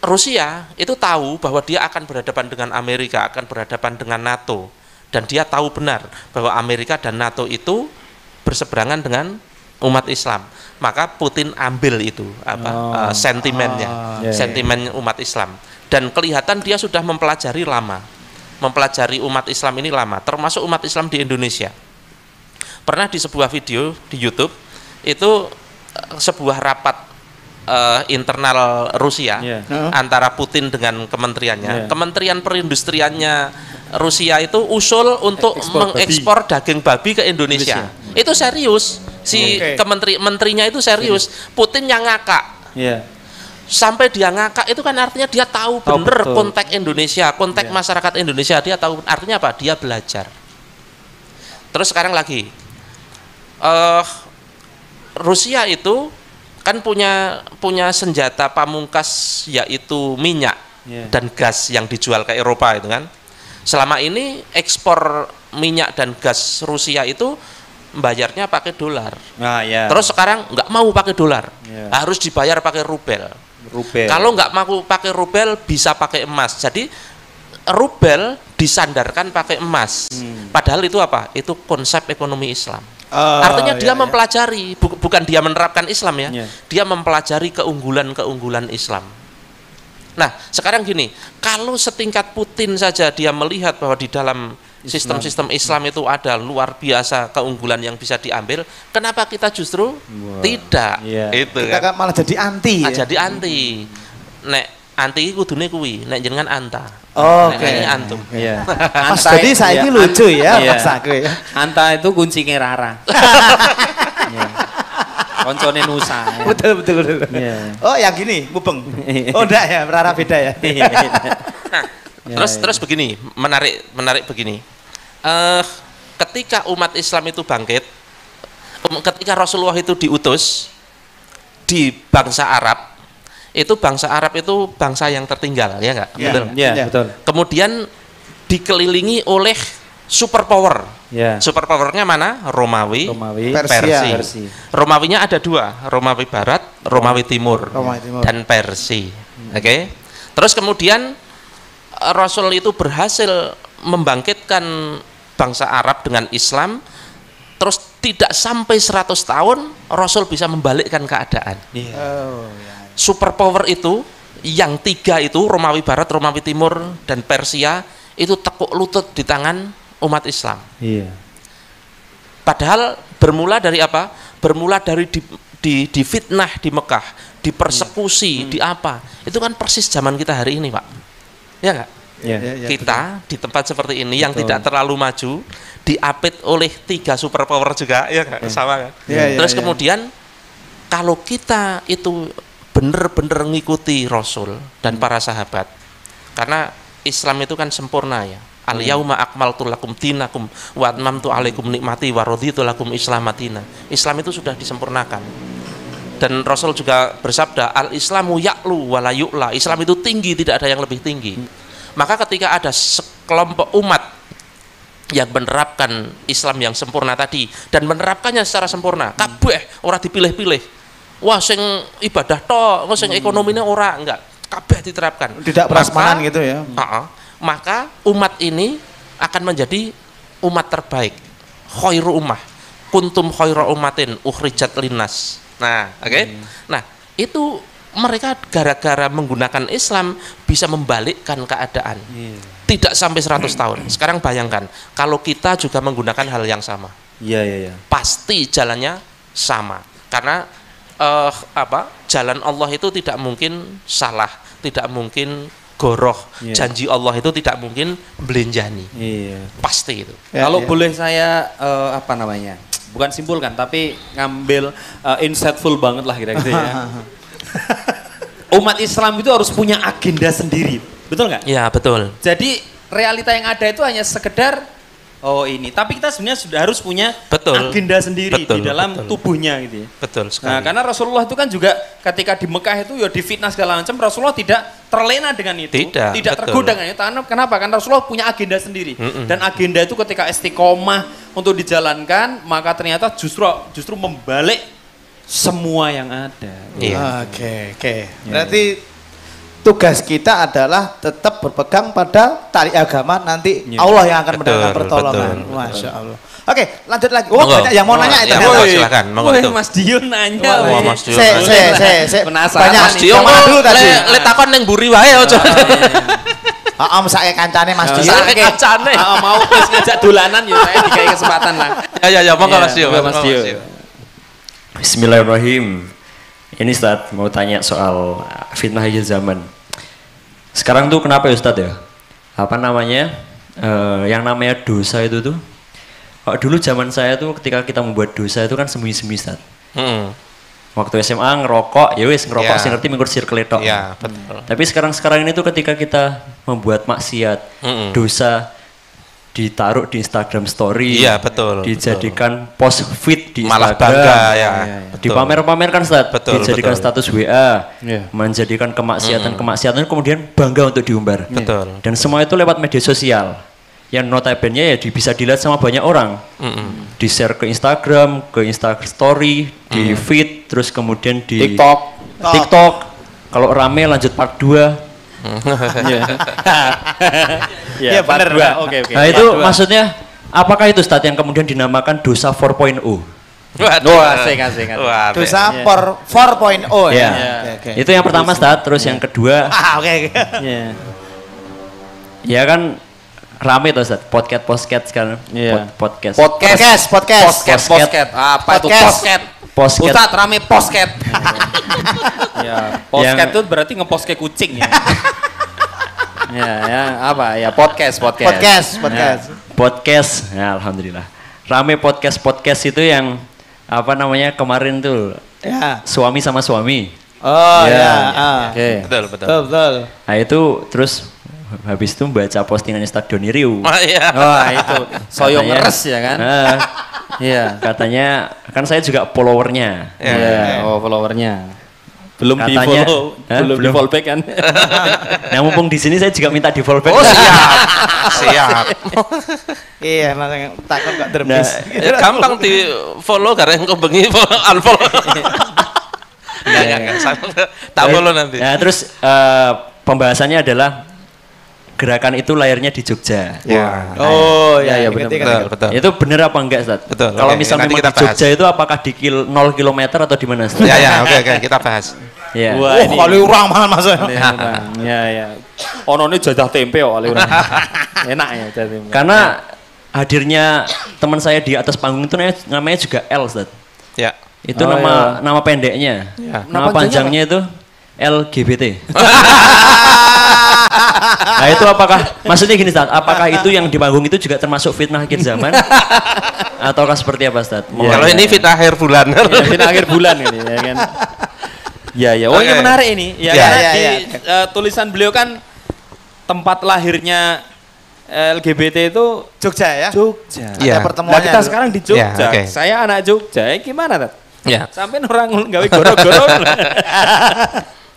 Rusia itu tahu bahwa dia akan berhadapan dengan Amerika, akan berhadapan dengan NATO, dan dia tahu benar bahwa Amerika dan NATO itu berseberangan dengan umat Islam. Maka Putin ambil itu sentimennya, sentimen umat Islam, dan kelihatan dia sudah mempelajari umat Islam ini lama, termasuk umat Islam di Indonesia. Pernah di sebuah video di YouTube itu sebuah rapat internal Rusia antara Putin dengan kementeriannya. Kementerian perindustriannya Rusia itu usul untuk mengekspor daging babi ke Indonesia. Itu serius. Menterinya itu serius. Putin yang ngakak. Sampai dia ngakak itu kan artinya dia tahu bener konteks Indonesia, konteks masyarakat Indonesia, dia tahu. Artinya apa? Dia belajar. Terus sekarang lagi Rusia itu kan punya senjata pamungkas, yaitu minyak dan gas yang dijual ke Eropa itu kan. Selama ini ekspor minyak dan gas Rusia itu bayarnya pakai dolar. Terus sekarang nggak mau pakai dolar, harus dibayar pakai rubel. Kalau nggak mau pakai rubel bisa pakai emas. Jadi rubel disandarkan pakai emas. Padahal itu apa? Itu konsep ekonomi Islam. Artinya dia mempelajari, bukan dia menerapkan Islam ya. Dia mempelajari keunggulan-keunggulan Islam. Nah, sekarang gini, kalau setingkat Putin saja dia melihat bahwa di dalam sistem-sistem Islam itu ada luar biasa keunggulan yang bisa diambil, kenapa kita justru tidak? Itu kita kan malah jadi anti. Jadi anti. Nek anti kudune kuwi, nek jenengan anta. Nek antum. Mas jadi saya ini lucu ya, Mas aku ya. Anta itu kuncinya Rara. Koncone Nusa. Betul. Oh, yang gini, mubeng. Oh, enggak ya, Rara beda ya. Terus begini, menarik begini. Ketika umat Islam itu bangkit, ketika Rasulullah itu diutus di bangsa Arab, itu bangsa Arab itu bangsa yang tertinggal, ya enggak? Betul. Kemudian dikelilingi oleh superpower. Superpowernya mana? Romawi, Persia. Romawinya ada dua, Romawi Barat, Romawi Timur. Dan Persia. Oke. Terus kemudian Rasul itu berhasil membangkitkan bangsa Arab dengan Islam. Terus tidak sampai 100 tahun Rasul bisa membalikkan keadaan. Superpower itu yang tiga itu, Romawi Barat, Romawi Timur, dan Persia, itu tekuk lutut di tangan umat Islam. Padahal bermula dari apa? Bermula dari di fitnah di Mekah, dipersekusi, di apa? Itu kan persis zaman kita hari ini, Pak. Ya enggak? Kita di tempat seperti ini yang tidak terlalu maju, diapit oleh tiga superpower juga, ya enggak? Sama kan? Terus kemudian kalau kita itu benar-benar ngikuti Rasul dan para sahabat, karena Islam itu kan sempurna ya. Al-yauma akmaltu lakum dinakum wa atmamtu alaikum nikmati wa raditu lakum islamatina. Islam itu sudah disempurnakan. Dan Rasul juga bersabda, al-islamu ya'lu wa la yu'la. Islam itu tinggi, tidak ada yang lebih tinggi. Maka ketika ada sekelompok umat yang menerapkan Islam yang sempurna tadi dan menerapkannya secara sempurna. Kabeh ora dipilih-pilih. Wah sing ibadah tok, sing ekonominya ora, enggak. Kabeh diterapkan. Tidak prasmanan gitu ya. Maka umat ini akan menjadi umat terbaik. Khairu ummah. Kuntum khairu ummatin ukhrijat linnas. Nah, oke. Nah, itu mereka gara-gara menggunakan Islam bisa membalikkan keadaan. Tidak sampai 100 tahun. Sekarang bayangkan kalau kita juga menggunakan hal yang sama. Iya. Pasti jalannya sama. Karena jalan Allah itu tidak mungkin salah, tidak mungkin goroh. Janji Allah itu tidak mungkin belenjani. Iya. Pasti itu. Kalau boleh saya bukan simpulkan tapi ngambil insightful banget lah kira-kira ya. Umat Islam itu harus punya agenda sendiri, betul nggak? Iya betul. Jadi realita yang ada itu hanya sekedar ini, tapi kita sebenarnya sudah harus punya agenda sendiri di dalam tubuhnya gitu ya. Betul sekali. Nah, karena Rasulullah itu kan juga ketika di Mekah itu ya difitnah segala macam, Rasulullah tidak terlena dengan itu, tidak tergoda dengan itu. Kenapa? Karena Rasulullah punya agenda sendiri. Dan agenda itu ketika istiqomah untuk dijalankan, maka ternyata justru membalik semua yang ada. Oke. Berarti tugas kita adalah tetap berpegang pada tali agama, nanti Allah yang akan mendatangkan pertolongan. Masya Allah. Oke, lanjut lagi. Banyak yang mau nanya itu. Silakan. Mas Dio nanya. Mas Dio. Saya penasaran. banyak Mas Dio dulu tadi. Letakon neng buri wae aja. Saya kancane Mas Dio. Sak kancane. Mau wis ngajak dolanan ya saya dikai kesempatan lah. Ya, monggo Mas Dio. Mas Dio. Bismillahirrahmanirrahim. Ini Ustadz mau tanya soal fitnah akhir zaman. Sekarang tuh kenapa ya Ustadz ya? Yang namanya dosa itu tuh. Kalau dulu zaman saya tuh ketika kita membuat dosa itu kan sembunyi-sembunyi Ustadz. Waktu SMA ngerokok, ya wis ngerokok sih ngerti mengurus circle tok. Iya, betul. Tapi sekarang ini tuh ketika kita membuat maksiat, dosa ditaruh di Instagram story, iya betul, dijadikan post feed di malah Instagram, bangga ya, dipamer-pamerkan status WA, Yeah. menjadikan kemaksiatan kemudian bangga untuk diumbar, betul. Dan semua itu lewat media sosial, yang notabene ya bisa dilihat sama banyak orang, di share ke Instagram, ke Story, di feed, terus kemudian di TikTok, kalau rame lanjut part 2. Ya, part 2. Oke. Nah itu maksudnya apakah itu Ustadz yang kemudian dinamakan dosa 4.0? Asik. Dosa 4.0 ya. Itu yang pertama Ustadz, terus yang kedua ya kan rame tuh Ustadz, podcast sekarang. Podcast. Apa itu podcast? Ustadz rame podcast. Podcast itu berarti ngepost kayak kucing ya. Podcast. Ya, alhamdulillah. Rame podcast itu yang kemarin tuh. Ya. Suami sama suami. Oke. Betul. Nah itu terus habis itu baca postingannya Stadion Riu. Itu soyong ngeres ya kan? Iya, katanya kan saya juga followernya. Followernya. Belum Katanya, belum di follow back kan? Nah mumpung di sini saya juga minta di follow back. Oh siap. Iya, langsung takut gak terbis. Gampang di follow karena yang kebengi unfollow. Enggak. Tak follow nanti. Nah terus pembahasannya adalah gerakan itu lahirnya di Jogja. Betul. Itu benar apa enggak, Ustaz? Betul. Kalau misalnya memang di Jogja itu apakah di 0 km atau di mana, Ustaz? Oke, kita bahas. Ya. Kali orang malah masuk. Ya. Ono ini jajah tempe kali orang. Enak ya jajah tempe. Karena hadirnya teman saya di atas panggung itu namanya juga L, Ustaz. Ya. Itu nama pendeknya. Ya. Nama panjangnya itu LGBT. Nah itu maksudnya gini Ustaz, apakah itu yang di panggung itu juga termasuk fitnah akhir zaman? Ataukah seperti apa Ustaz? Kalau ini fitnah akhir bulan. Fitnah akhir bulan ini ya kan. Ini menarik ini. Tulisan beliau kan tempat lahirnya LGBT itu Jogja ya? Jogja. Ada pertemuannya. Kita sekarang di Jogja. Saya anak Jogja. Gimana, Tat? Sampai orang gawe goro-goro.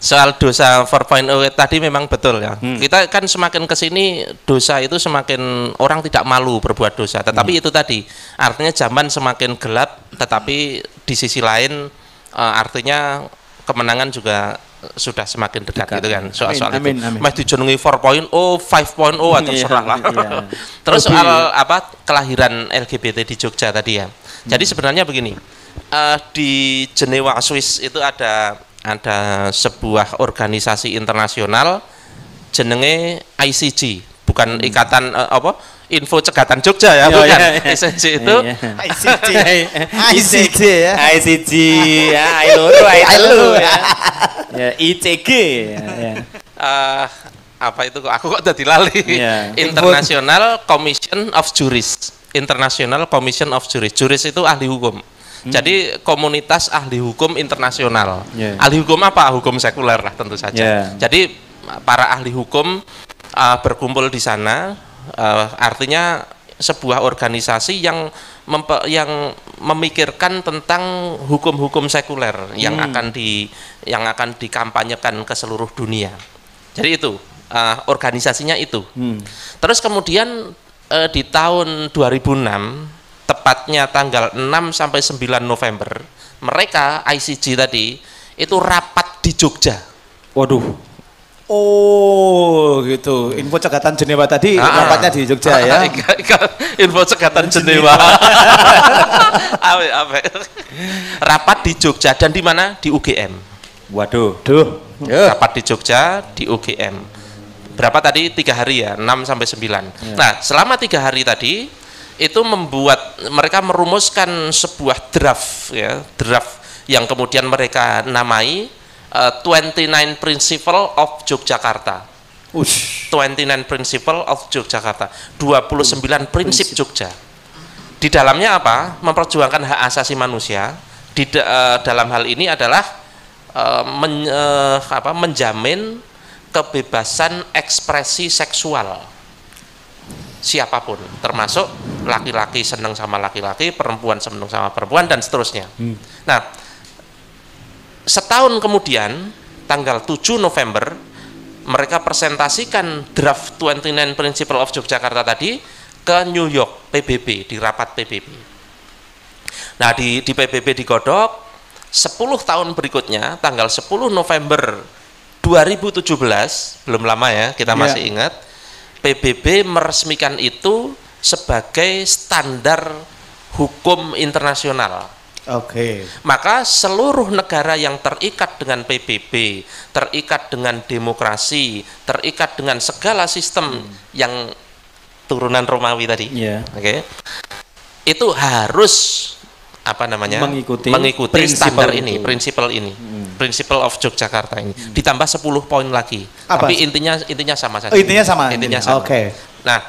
Soal dosa 4.0 tadi memang betul ya. Kita kan semakin kesini dosa itu semakin orang tidak malu berbuat dosa. Tetapi itu tadi artinya zaman semakin gelap, tetapi di sisi lain artinya kemenangan juga sudah semakin dekat gitu kan. Soal itu. Mas dijenengi 4.0, 5.0 atau terserah lah. Terus soal kelahiran LGBT di Jogja tadi ya. Jadi sebenarnya begini, di Jenewa Swiss itu ada sebuah organisasi internasional jenenge ICG, bukan ikatan Info Cegatan Jogja ya, bukan. ICG itu ICG ya. ICG ya, ILO ya. Ya, ICG ya. Apa itu kok aku kok tadi lali. International Commission of Jurists. International Commission of Jurists. Jurist itu ahli hukum. Jadi komunitas ahli hukum internasional. Ahli hukum apa? Hukum sekuler lah tentu saja. Jadi para ahli hukum berkumpul di sana, artinya sebuah organisasi yang memikirkan tentang hukum-hukum sekuler yang akan dikampanyekan ke seluruh dunia. Jadi itu organisasinya itu. Terus kemudian di tahun 2006 tepatnya tanggal 6 sampai 9 November, mereka ICG tadi itu rapat di Jogja. Waduh. Oh, gitu. Info Cegatan Jenewa tadi rapatnya di Jogja ya. Info Cegatan Jenewa. Rapat di Jogja dan di mana? Di UGM. Waduh. Rapat di Jogja di UGM. Berapa tadi? 3 hari ya, 6 sampai 9. Nah, selama 3 hari tadi itu mereka merumuskan sebuah draft yang kemudian mereka namai 29 Principle of Yogyakarta. 29 Principle of Yogyakarta. 29 prinsip Jogja. Di dalamnya apa? Memperjuangkan hak asasi manusia. Dalam hal ini adalah menjamin kebebasan ekspresi seksual siapapun, termasuk laki-laki senang sama laki-laki, perempuan senang sama perempuan, dan seterusnya. Nah, setahun kemudian, tanggal 7 November, mereka presentasikan draft 29 Principle of Yogyakarta tadi ke New York, PBB, di rapat PBB. Nah, di PBB digodok, 10 tahun berikutnya, tanggal 10 November 2017, belum lama ya, kita masih ingat, PBB meresmikan itu sebagai standar hukum internasional. Maka seluruh negara yang terikat dengan PBB, terikat dengan demokrasi, terikat dengan segala sistem yang turunan Romawi tadi, itu harus mengikuti standar ini, prinsipal ini, Principle of Yogyakarta ini, ditambah 10 poin lagi. Tapi intinya sama saja. Intinya sama. Nah,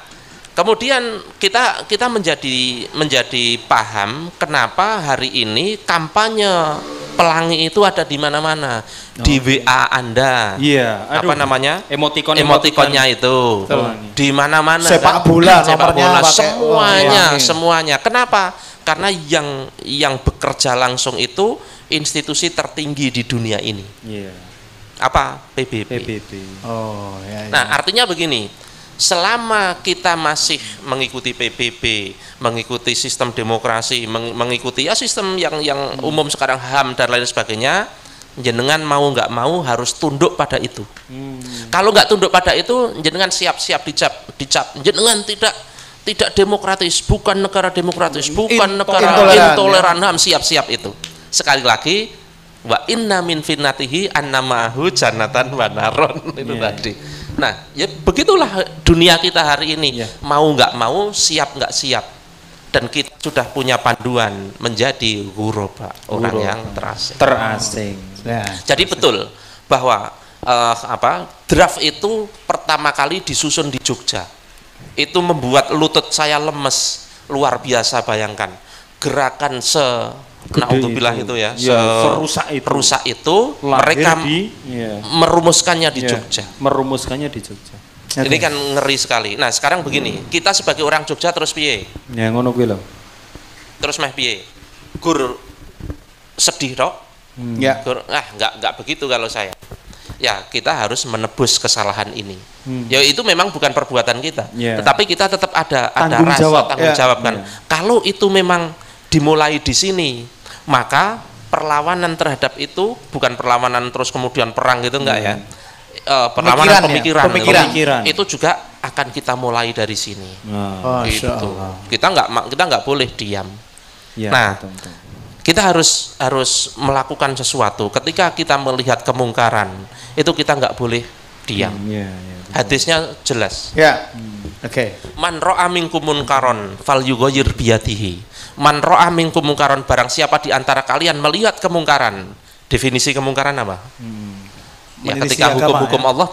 kemudian kita menjadi paham kenapa hari ini kampanye pelangi itu ada di mana-mana, di WA Anda. Emotikonnya itu di mana-mana. Sepak bola, semuanya. Kenapa? Karena yang bekerja langsung itu institusi tertinggi di dunia ini. Apa? PBB. Nah, artinya begini, selama kita masih mengikuti PBB, mengikuti sistem demokrasi, mengikuti sistem yang umum sekarang HAM dan lain sebagainya, jenengan mau nggak mau harus tunduk pada itu. Kalau nggak tunduk pada itu, jenengan siap-siap dicap, jenengan tidak demokratis, bukan negara demokratis, bukan negara intoleran HAM, siap-siap itu. Sekali lagi, wa inna min fitnatihi annamahu jannatan wa naron, itu tadi. Nah, ya begitulah dunia kita hari ini. Mau nggak mau, siap nggak siap. Dan kita sudah punya panduan menjadi ghuraba, orang yang terasing. Jadi betul bahwa draft itu pertama kali disusun di Jogja. Itu membuat lutut saya lemes, luar biasa. Bayangkan gerakan naudzubillah itu ya, perusak itu mereka merumuskannya di Jogja. Ini kan ngeri sekali. Nah, sekarang begini, kita sebagai orang Jogja terus piye? Ya ngono kuwi lho. Terus meh piye? Gur sedih tok? Gur, enggak begitu kalau saya. ya kita harus menebus kesalahan ini. Ya itu memang bukan perbuatan kita, tetapi kita tetap ada Tanggung rasa jawab. tanggung jawab kan. Kalau itu memang dimulai di sini, maka perlawanan terhadap itu bukan perlawanan terus kemudian perang gitu enggak ya. Perlawanan pemikiran itu juga akan kita mulai dari sini. Gitu. Kita nggak boleh diam. Nah, kita harus melakukan sesuatu. Ketika kita melihat kemungkaran, itu kita nggak boleh diam. Hadisnya jelas. Oke. Man ra'a minkum munkaron falyughayyir biyadihi. Man ra'a minkum munkaron, barang siapa di antara kalian melihat kemungkaran. Definisi kemungkaran apa? Ya, ketika hukum-hukum Allah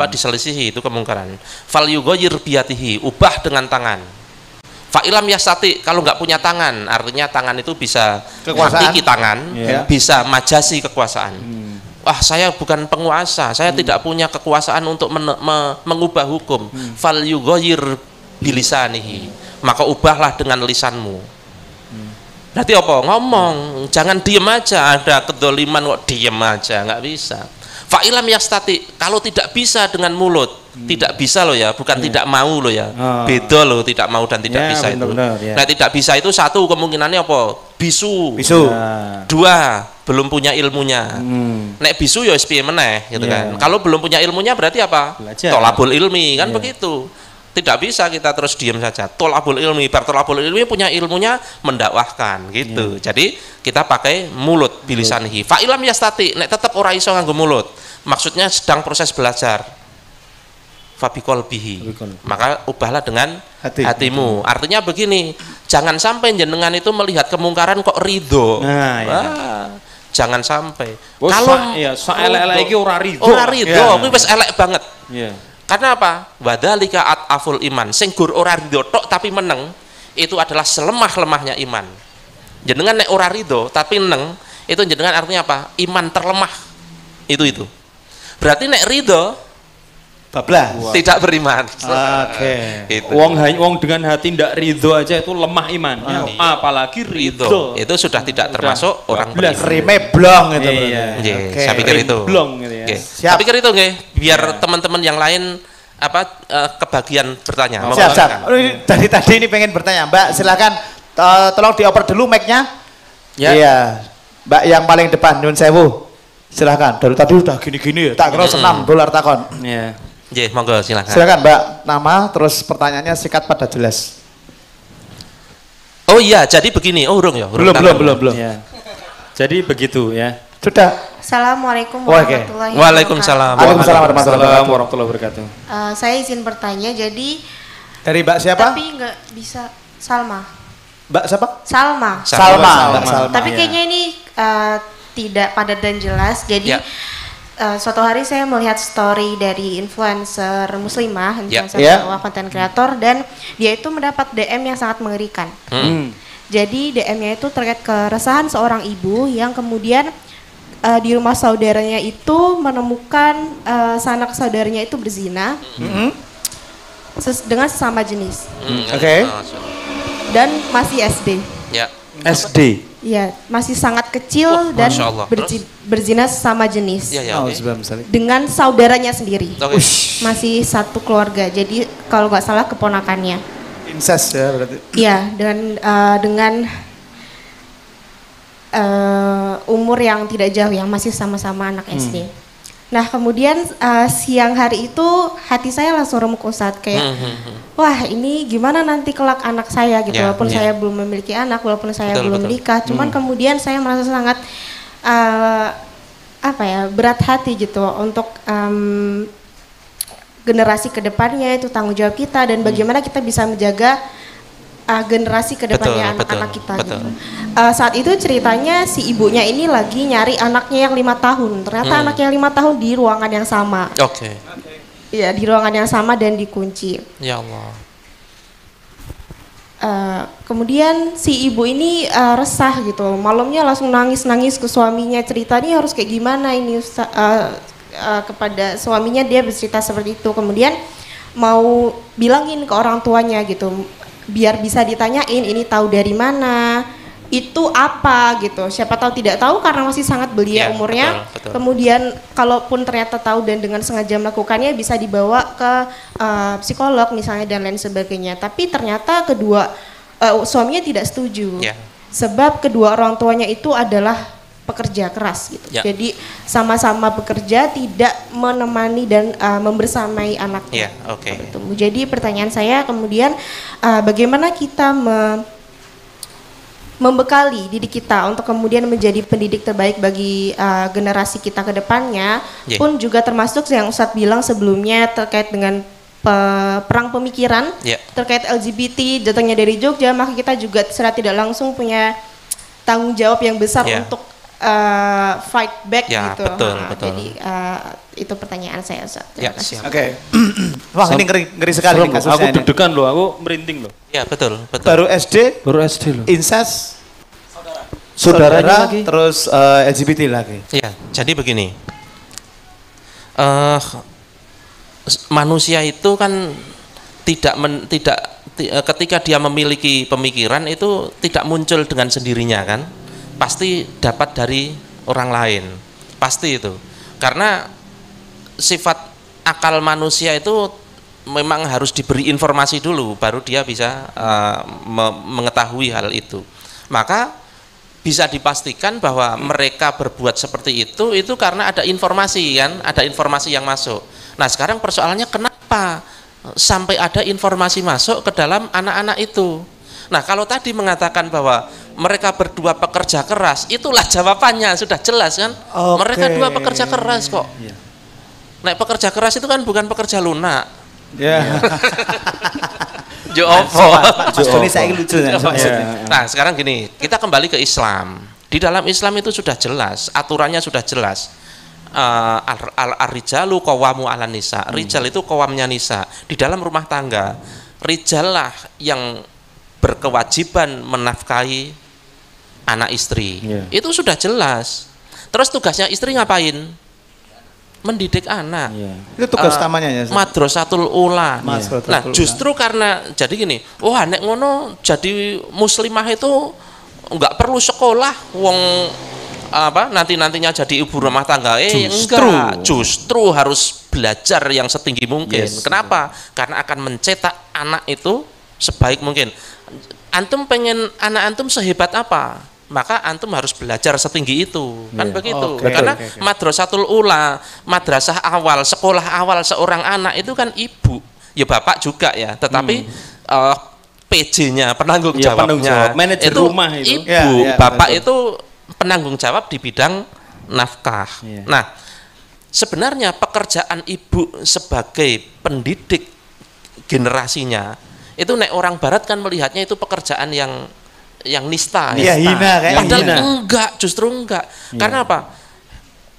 diselisihi, itu kemungkaran. Falyughayyir biyadihi, ubah dengan tangan. Fa'ilam yastati, kalau nggak punya tangan, artinya tangan itu bisa hakiki tangan, bisa majasi kekuasaan. Wah, saya bukan penguasa, saya tidak punya kekuasaan untuk mengubah hukum. Falyughayyir bilisanihi, maka ubahlah dengan lisanmu. Berarti apa? Ngomong, jangan diem aja. Ada kedoliman kok diem aja, nggak bisa. Fa'ilam yastati, kalau tidak bisa dengan mulut, tidak bisa loh ya, bukan tidak mau loh ya. Beda loh tidak mau dan tidak bisa itu. Nah, tidak bisa itu satu kemungkinannya apa? Bisu. Dua, belum punya ilmunya. Nek bisu ya piye meneh gitu kan. Kalau belum punya ilmunya berarti apa? Tolabul ilmi kan begitu. Tidak bisa kita terus diam saja. Tolabul ilmi, tolabul ilmi punya ilmunya mendakwahkan gitu. Jadi kita pakai mulut bilisanihi. Fa'ilam yastati, nek tetap ora iso nganggo mulut. Maksudnya sedang proses belajar. Fabiqolbihi, maka ubahlah dengan hatimu. Artinya begini, jangan sampai jenengan itu melihat kemungkaran kok ridho. Jangan sampai. Kalau elek-elek iki ora ridho. Ora ridho, kuwi wis elek banget. Karena apa? Wadzalika at'aful iman. Sing gur ora ridho tok tapi meneng, itu adalah selemah-lemahnya iman. Jenengan nek ora ridho tapi meneng, itu jenengan artinya apa? Iman terlemah. Itu. Berarti nek ridho bablas, tidak beriman. Wong dengan hati tidak ridho aja itu lemah imannya. Apalagi ridho. Itu sudah tidak termasuk orang beriman. Remeblong itu. Saya pikir itu. Saya pikir itu nggih, biar teman-teman yang lain kebagian bertanya. Siap. Dari tadi ini pengen bertanya, Mbak. Silakan tolong dioper dulu mic-nya. Iya. Mbak yang paling depan, nyun sewu. Silakan. Dari tadi udah gini-gini ya. Tak kira senam dolar takon. Monggo silakan. Silakan Mbak, nama terus pertanyaannya singkat pada jelas. Oh iya, jadi begini. Oh urung ya? Belum. Jadi begitu ya. Sudah. Assalamualaikum warahmatullahi wabarakatuh. Waalaikumsalam warahmatullahi wabarakatuh. Saya izin bertanya, jadi dari Mbak siapa? Tapi nggak bisa. Salma. Mbak siapa? Salma. Tapi ya. kayaknya ini tidak padat dan jelas. Jadi suatu hari saya melihat story dari influencer muslimah, influencer konten kreator, dan dia itu mendapat DM yang sangat mengerikan. Jadi DM-nya itu terkait keresahan seorang ibu yang kemudian di rumah saudaranya itu menemukan sanak saudaranya itu berzina dengan sesama jenis. Dan masih SD. SD. Iya, masih sangat kecil dan berzina sesama jenis. Dengan saudaranya sendiri. Masih satu keluarga. Jadi kalau nggak salah keponakannya. Incest ya berarti. Iya, dan dengan umur yang tidak jauh, yang masih sama-sama anak SD. Nah kemudian siang hari itu hati saya langsung remuk Ustadz, kayak wah ini gimana nanti kelak anak saya gitu, walaupun saya belum memiliki anak, walaupun saya belum menikah, cuman kemudian saya merasa sangat berat hati gitu untuk generasi kedepannya, itu tanggung jawab kita dan bagaimana kita bisa menjaga generasi kedepannya anak-anak kita gitu. Saat itu ceritanya si ibunya ini lagi nyari anaknya yang 5 tahun. Ternyata anaknya yang 5 tahun di ruangan yang sama. Iya, di ruangan yang sama dan dikunci. Ya Allah. Kemudian si ibu ini resah gitu. Malamnya langsung nangis-nangis ke suaminya, cerita ini harus kayak gimana ini kepada suaminya, dia bercerita seperti itu. Kemudian mau bilangin ke orang tuanya gitu, biar bisa ditanyain ini tahu dari mana, itu apa gitu. Siapa tahu tidak tahu karena masih sangat belia umurnya. Betul. Kemudian kalaupun ternyata tahu dan dengan sengaja melakukannya bisa dibawa ke psikolog misalnya dan lain sebagainya. Tapi ternyata kedua suaminya tidak setuju. Sebab kedua orang tuanya itu adalah pekerja keras gitu. Jadi sama-sama bekerja, tidak menemani dan membersamai anaknya. Jadi pertanyaan saya kemudian bagaimana kita membekali diri kita untuk kemudian menjadi pendidik terbaik bagi generasi kita ke depannya, pun juga termasuk yang Ustadz bilang sebelumnya terkait dengan perang pemikiran terkait LGBT datangnya dari Jogja, maka kita juga secara tidak langsung punya tanggung jawab yang besar untuk fight back gitu. Betul. Jadi itu pertanyaan saya, Ustadz. Oke. Wah, ini ngeri sekali nih kasusnya. Aku deg-degan loh, aku merinding loh. Ya, betul. Baru SD loh. Incest, saudara terus LGBT lagi. Iya, jadi begini. Manusia itu kan ketika dia memiliki pemikiran itu tidak muncul dengan sendirinya kan, pasti dapat dari orang lain, pasti itu. Karena sifat akal manusia itu memang harus diberi informasi dulu, baru dia bisa mengetahui hal itu. Maka bisa dipastikan bahwa mereka berbuat seperti itu karena ada informasi kan, ada informasi yang masuk. Nah sekarang persoalannya kenapa sampai ada informasi masuk ke dalam anak-anak itu. Nah kalau tadi mengatakan bahwa mereka berdua pekerja keras, itulah jawabannya, sudah jelas kan. Mereka dua pekerja keras kok. Nah pekerja keras itu kan bukan pekerja lunak. Nah sekarang gini, kita kembali ke Islam. Di dalam Islam itu sudah jelas, aturannya sudah jelas. Ar-rijalu qawamu 'alan nisa. Rijal itu qawamnya nisa. Di dalam rumah tangga, rijal lah yang berkewajiban menafkahi anak istri. Itu sudah jelas. Terus tugasnya istri ngapain? Mendidik anak. Itu tugas utamanya ya. Madrasatul ula. Nah, justru karena jadi gini, nek ngono jadi muslimah itu enggak perlu sekolah, wong nantinya jadi ibu rumah tangga. Justru harus belajar yang setinggi mungkin. Kenapa? Karena akan mencetak anak itu sebaik mungkin. Antum pengen anak antum sehebat apa? Maka antum harus belajar setinggi itu. Kan begitu. Karena madrasatul ula, madrasah awal, sekolah awal seorang anak itu kan ibu. Ya bapak juga ya, tetapi PJ-nya, penanggung jawabnya manajer itu rumah itu. Ibu, bapak itu penanggung jawab di bidang nafkah. Nah, sebenarnya pekerjaan ibu sebagai pendidik generasinya itu nek orang barat kan melihatnya itu pekerjaan yang nista. Hina kan. Padahal enggak, justru enggak. Karena apa?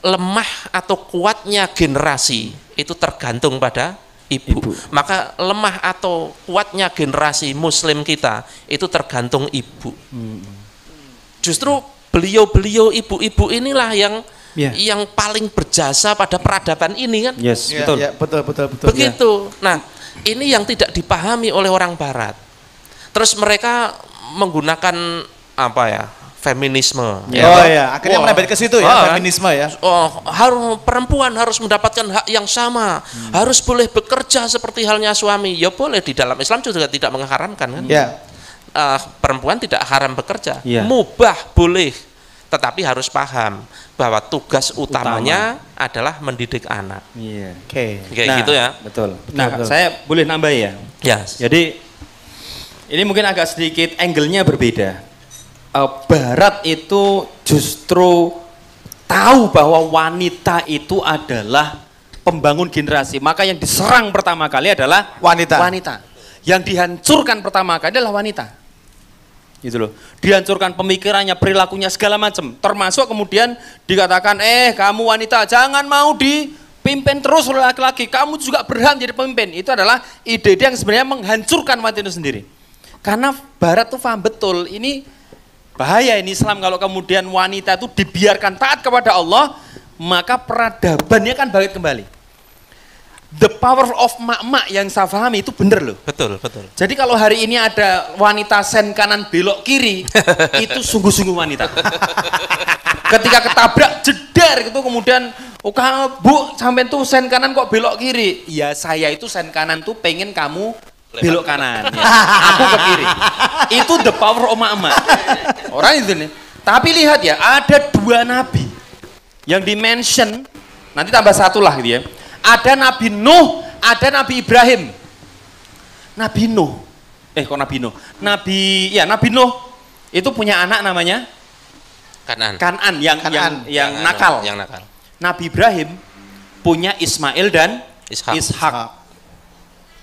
Lemah atau kuatnya generasi itu tergantung pada ibu. Maka lemah atau kuatnya generasi muslim kita itu tergantung ibu. Justru beliau ibu-ibu inilah yang paling berjasa pada peradaban ini kan. Betul. Begitu. Nah, ini yang tidak dipahami oleh orang barat. Terus mereka menggunakan feminisme. Akhirnya menambah ke situ ya, feminisme ya. Perempuan harus mendapatkan hak yang sama, harus boleh bekerja seperti halnya suami. Ya boleh, di dalam Islam juga tidak mengharamkan kan. Perempuan tidak haram bekerja, mubah boleh, tetapi harus paham bahwa tugas utamanya adalah mendidik anak. Gitu ya. Betul. Saya boleh nambah ya. Jadi ini mungkin agak sedikit angle-nya berbeda. Barat itu justru tahu bahwa wanita itu adalah pembangun generasi. Maka yang diserang pertama kali adalah wanita. Yang dihancurkan pertama kali adalah wanita. Gitu loh. Dihancurkan pemikirannya, perilakunya segala macam. Termasuk kemudian dikatakan, kamu wanita jangan mau dipimpin terus oleh laki-laki. Kamu juga berhak jadi pemimpin. Itu adalah ide-ide yang sebenarnya menghancurkan wanita itu sendiri. Karena Barat tuh paham betul, ini bahaya ini Islam kalau kemudian wanita itu dibiarkan taat kepada Allah, maka peradabannya kan balik kembali. the power of mak-mak yang saya pahami itu bener loh. Betul, betul. Jadi kalau hari ini ada wanita sen kanan belok kiri, itu sungguh-sungguh wanita. Ketika ketabrak jedar gitu kemudian, oh bu sampai tuh sen kanan kok belok kiri. Ya saya itu sen kanan tuh pengen kamu belok kanan. Ya. Aku ke kiri. Itu the power of mak-mak. Orang itu nih. Tapi lihat ya, ada 2 nabi yang dimention, nanti tambah 1 lah gitu ya. Ada Nabi Nuh, ada Nabi Ibrahim. Nabi Nuh, kok Nabi Nuh? Nabi Nuh itu punya anak namanya Kan'an yang nakal. Yang nakal. Nabi Ibrahim punya Ismail dan Ishak.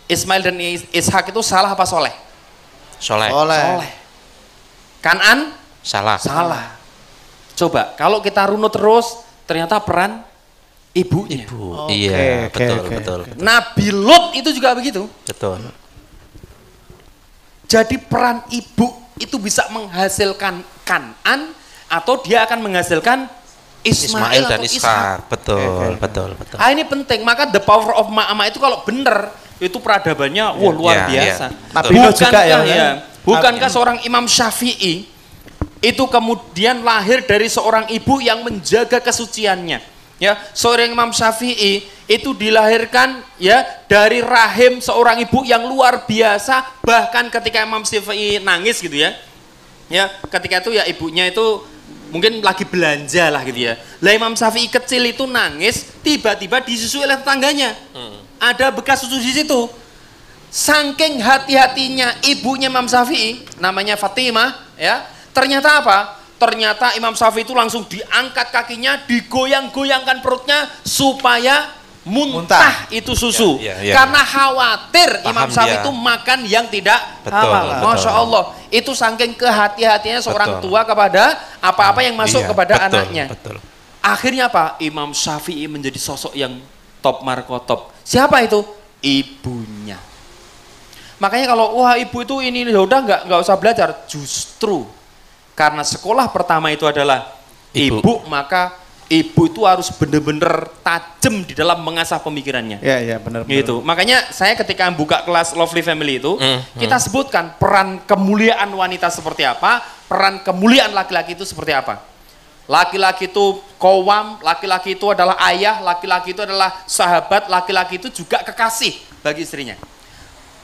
Ismail dan Ishak itu salah apa soleh? Soleh. Kan'an? Salah. Coba kalau kita runut terus, ternyata peran ibunya. Iya, betul. Nabi Lut itu juga begitu. Betul. Jadi peran ibu itu bisa menghasilkan Kan'an atau dia akan menghasilkan Ismail dan Ishak. Betul. Ah, ini penting, maka the power of mama itu kalau bener itu peradabannya luar biasa. Bukankah seorang Imam Syafi'i itu kemudian lahir dari seorang ibu yang menjaga kesuciannya? Ya, seorang Imam Syafi'i itu dilahirkan ya dari rahim seorang ibu yang luar biasa, bahkan ketika Imam Syafi'i nangis gitu ya. Ya, ketika itu ya ibunya itu mungkin lagi belanja lah gitu ya. Lah Imam Syafi'i kecil itu nangis, tiba-tiba disusui oleh tetangganya. Ada bekas susu di situ. Saking hati-hatinya ibunya Imam Syafi'i, namanya Fatimah, ya. Ternyata apa? Ternyata Imam Syafi'i itu langsung diangkat kakinya, digoyang-goyangkan perutnya supaya muntah itu susu. Karena khawatir Imam Syafi'i itu makan yang tidak halal. Masya Allah, itu saking kehati-hatiannya seorang tua kepada apa-apa yang masuk kepada anaknya. Akhirnya apa? Imam Syafi'i menjadi sosok yang top markotop. Siapa itu? Ibunya. Makanya kalau wah ibu itu ini udah nggak usah belajar, justru karena sekolah pertama itu adalah ibu, maka ibu itu harus benar-benar tajam di dalam mengasah pemikirannya. Iya, benar. Gitu. Makanya saya ketika buka kelas Lovely Family itu, kita sebutkan peran kemuliaan wanita seperti apa, peran kemuliaan laki-laki itu seperti apa. Laki-laki itu qawwam, laki-laki itu adalah ayah, laki-laki itu adalah sahabat, laki-laki itu juga kekasih bagi istrinya.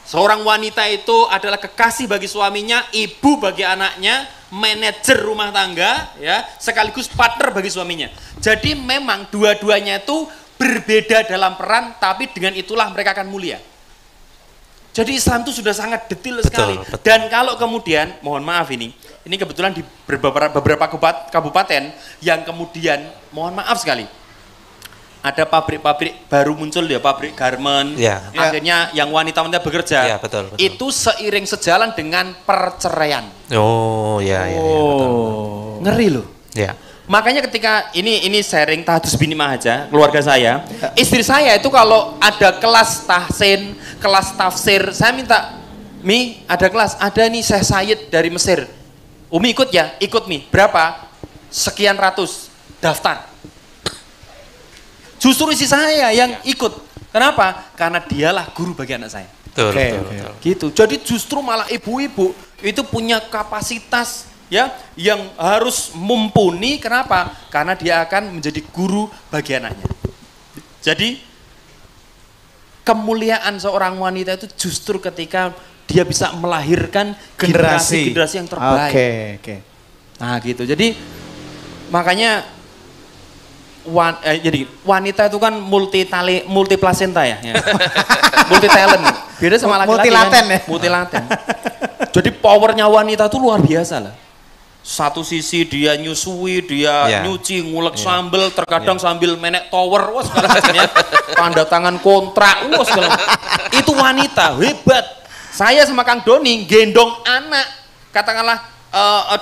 Seorang wanita itu adalah kekasih bagi suaminya, ibu bagi anaknya, manajer rumah tangga, ya, sekaligus partner bagi suaminya. Jadi memang dua-duanya itu berbeda dalam peran, tapi dengan itulah mereka akan mulia. Jadi Islam itu sudah sangat detail sekali. Dan kalau kemudian, mohon maaf ini kebetulan di beberapa kabupaten yang kemudian, mohon maaf sekali, ada pabrik-pabrik baru muncul ya, pabrik garment, akhirnya yang wanita-wanita bekerja, betul. Itu seiring sejalan dengan perceraian. Betul. Ngeri loh. Ya. Makanya ketika ini sharing tahadus bini mahaja, keluarga saya, istri saya itu kalau ada kelas tahsin, kelas tafsir, saya minta, Mi, ada kelas, ada nih Syekh Sayyid dari Mesir. Umi ikut ya? Ikut Mi. Berapa? Sekian ratus. Daftar. Justru isi saya yang ikut. Kenapa? Karena dialah guru bagi anak saya. Betul. Gitu. Jadi justru malah ibu-ibu itu punya kapasitas ya yang harus mumpuni. Kenapa? Karena dia akan menjadi guru bagi anaknya. Jadi kemuliaan seorang wanita itu justru ketika dia bisa melahirkan generasi yang terbaik. Nah gitu. Jadi makanya jadi wanita itu kan multi plasenta ya. Multi talent. Beda sama laki-laki multilaten kan, multilaten. Jadi powernya wanita itu luar biasa lah. Satu sisi dia nyusui, dia nyuci, ngulek sambel, terkadang sambil menek tower, wah segala macamnya. Tanda tangan kontrak, wah segala. Itu wanita hebat. Saya sama Kang Doni gendong anak, katakanlah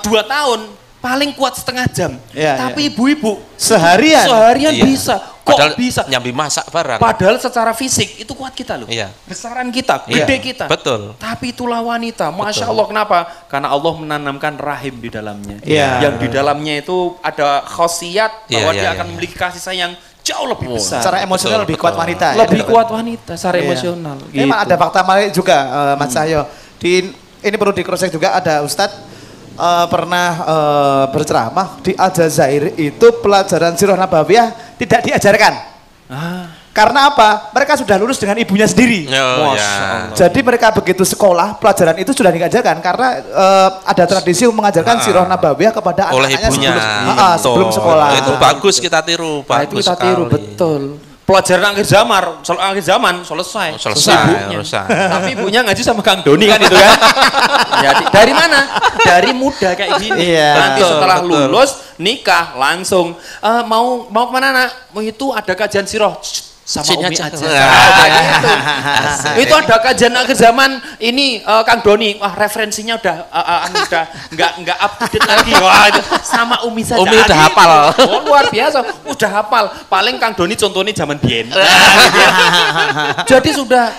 2 tahun, paling kuat setengah jam. Tapi ibu-ibu seharian bisa. Kok padahal bisa? Nyambi masak barang. Padahal secara fisik itu kuat kita loh. Besaran kita, gede kita. Betul. Tapi itulah wanita. Masya Allah, kenapa? Karena Allah menanamkan rahim di dalamnya. Yang di dalamnya itu ada khasiat bahwa dia akan memiliki kasih sayang jauh lebih besar. Secara emosional lebih kuat wanita. Lebih kuat wanita secara Iya. emosional. Memang ada fakta menarik juga, Mas Cahyo. Ini perlu di cross check juga, ada Ustadz pernah berceramah di Aljazair itu pelajaran Sirah Nabawiyah tidak diajarkan. Karena apa? Mereka sudah lulus dengan ibunya sendiri. Jadi mereka begitu sekolah, pelajaran itu sudah diajarkan karena ada tradisi mengajarkan Sirah Nabawiyah kepada oleh anak-anaknya ibunya sebelum sekolah. Itu bagus kita tiru, bagus kita tiru, sekali. betul. Pelajaran akhir zaman selesai. Selesai. Tapi ibunya ngaji sama Kang Doni kan itu kan. Ya, dari mana? Dari muda kayak gini. Iya. Nanti Betul, setelah betul. lulus nikah langsung mau kemana nak? Mau itu ada kajian sirah sama Sini Umi aja. aja. Itu ada kajian akhir zaman ini Kang Doni. Wah, referensinya udah nggak up to date lagi. Wah, itu sama Umi saja. Umi udah hafal. Oh, luar biasa. Udah hafal. Paling Kang Doni contohnya zaman biyen. Jadi sudah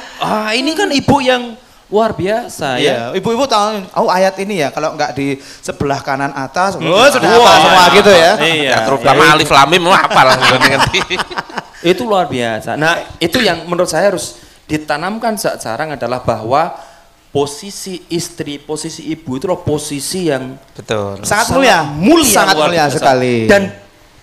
ini kan ibu yang luar biasa ya. Iya, ibu-ibu tahu ayat ini ya, kalau nggak di sebelah kanan atas, sudah hafal semua gitu ya. Iya. Terutama alif lam mim hafal ngerti. Itu luar biasa. Nah, itu yang menurut saya harus ditanamkan sekarang adalah bahwa posisi istri, posisi ibu itu loh posisi yang Betul. Sangat mulia, sangat luar mulia biasa. sekali. Dan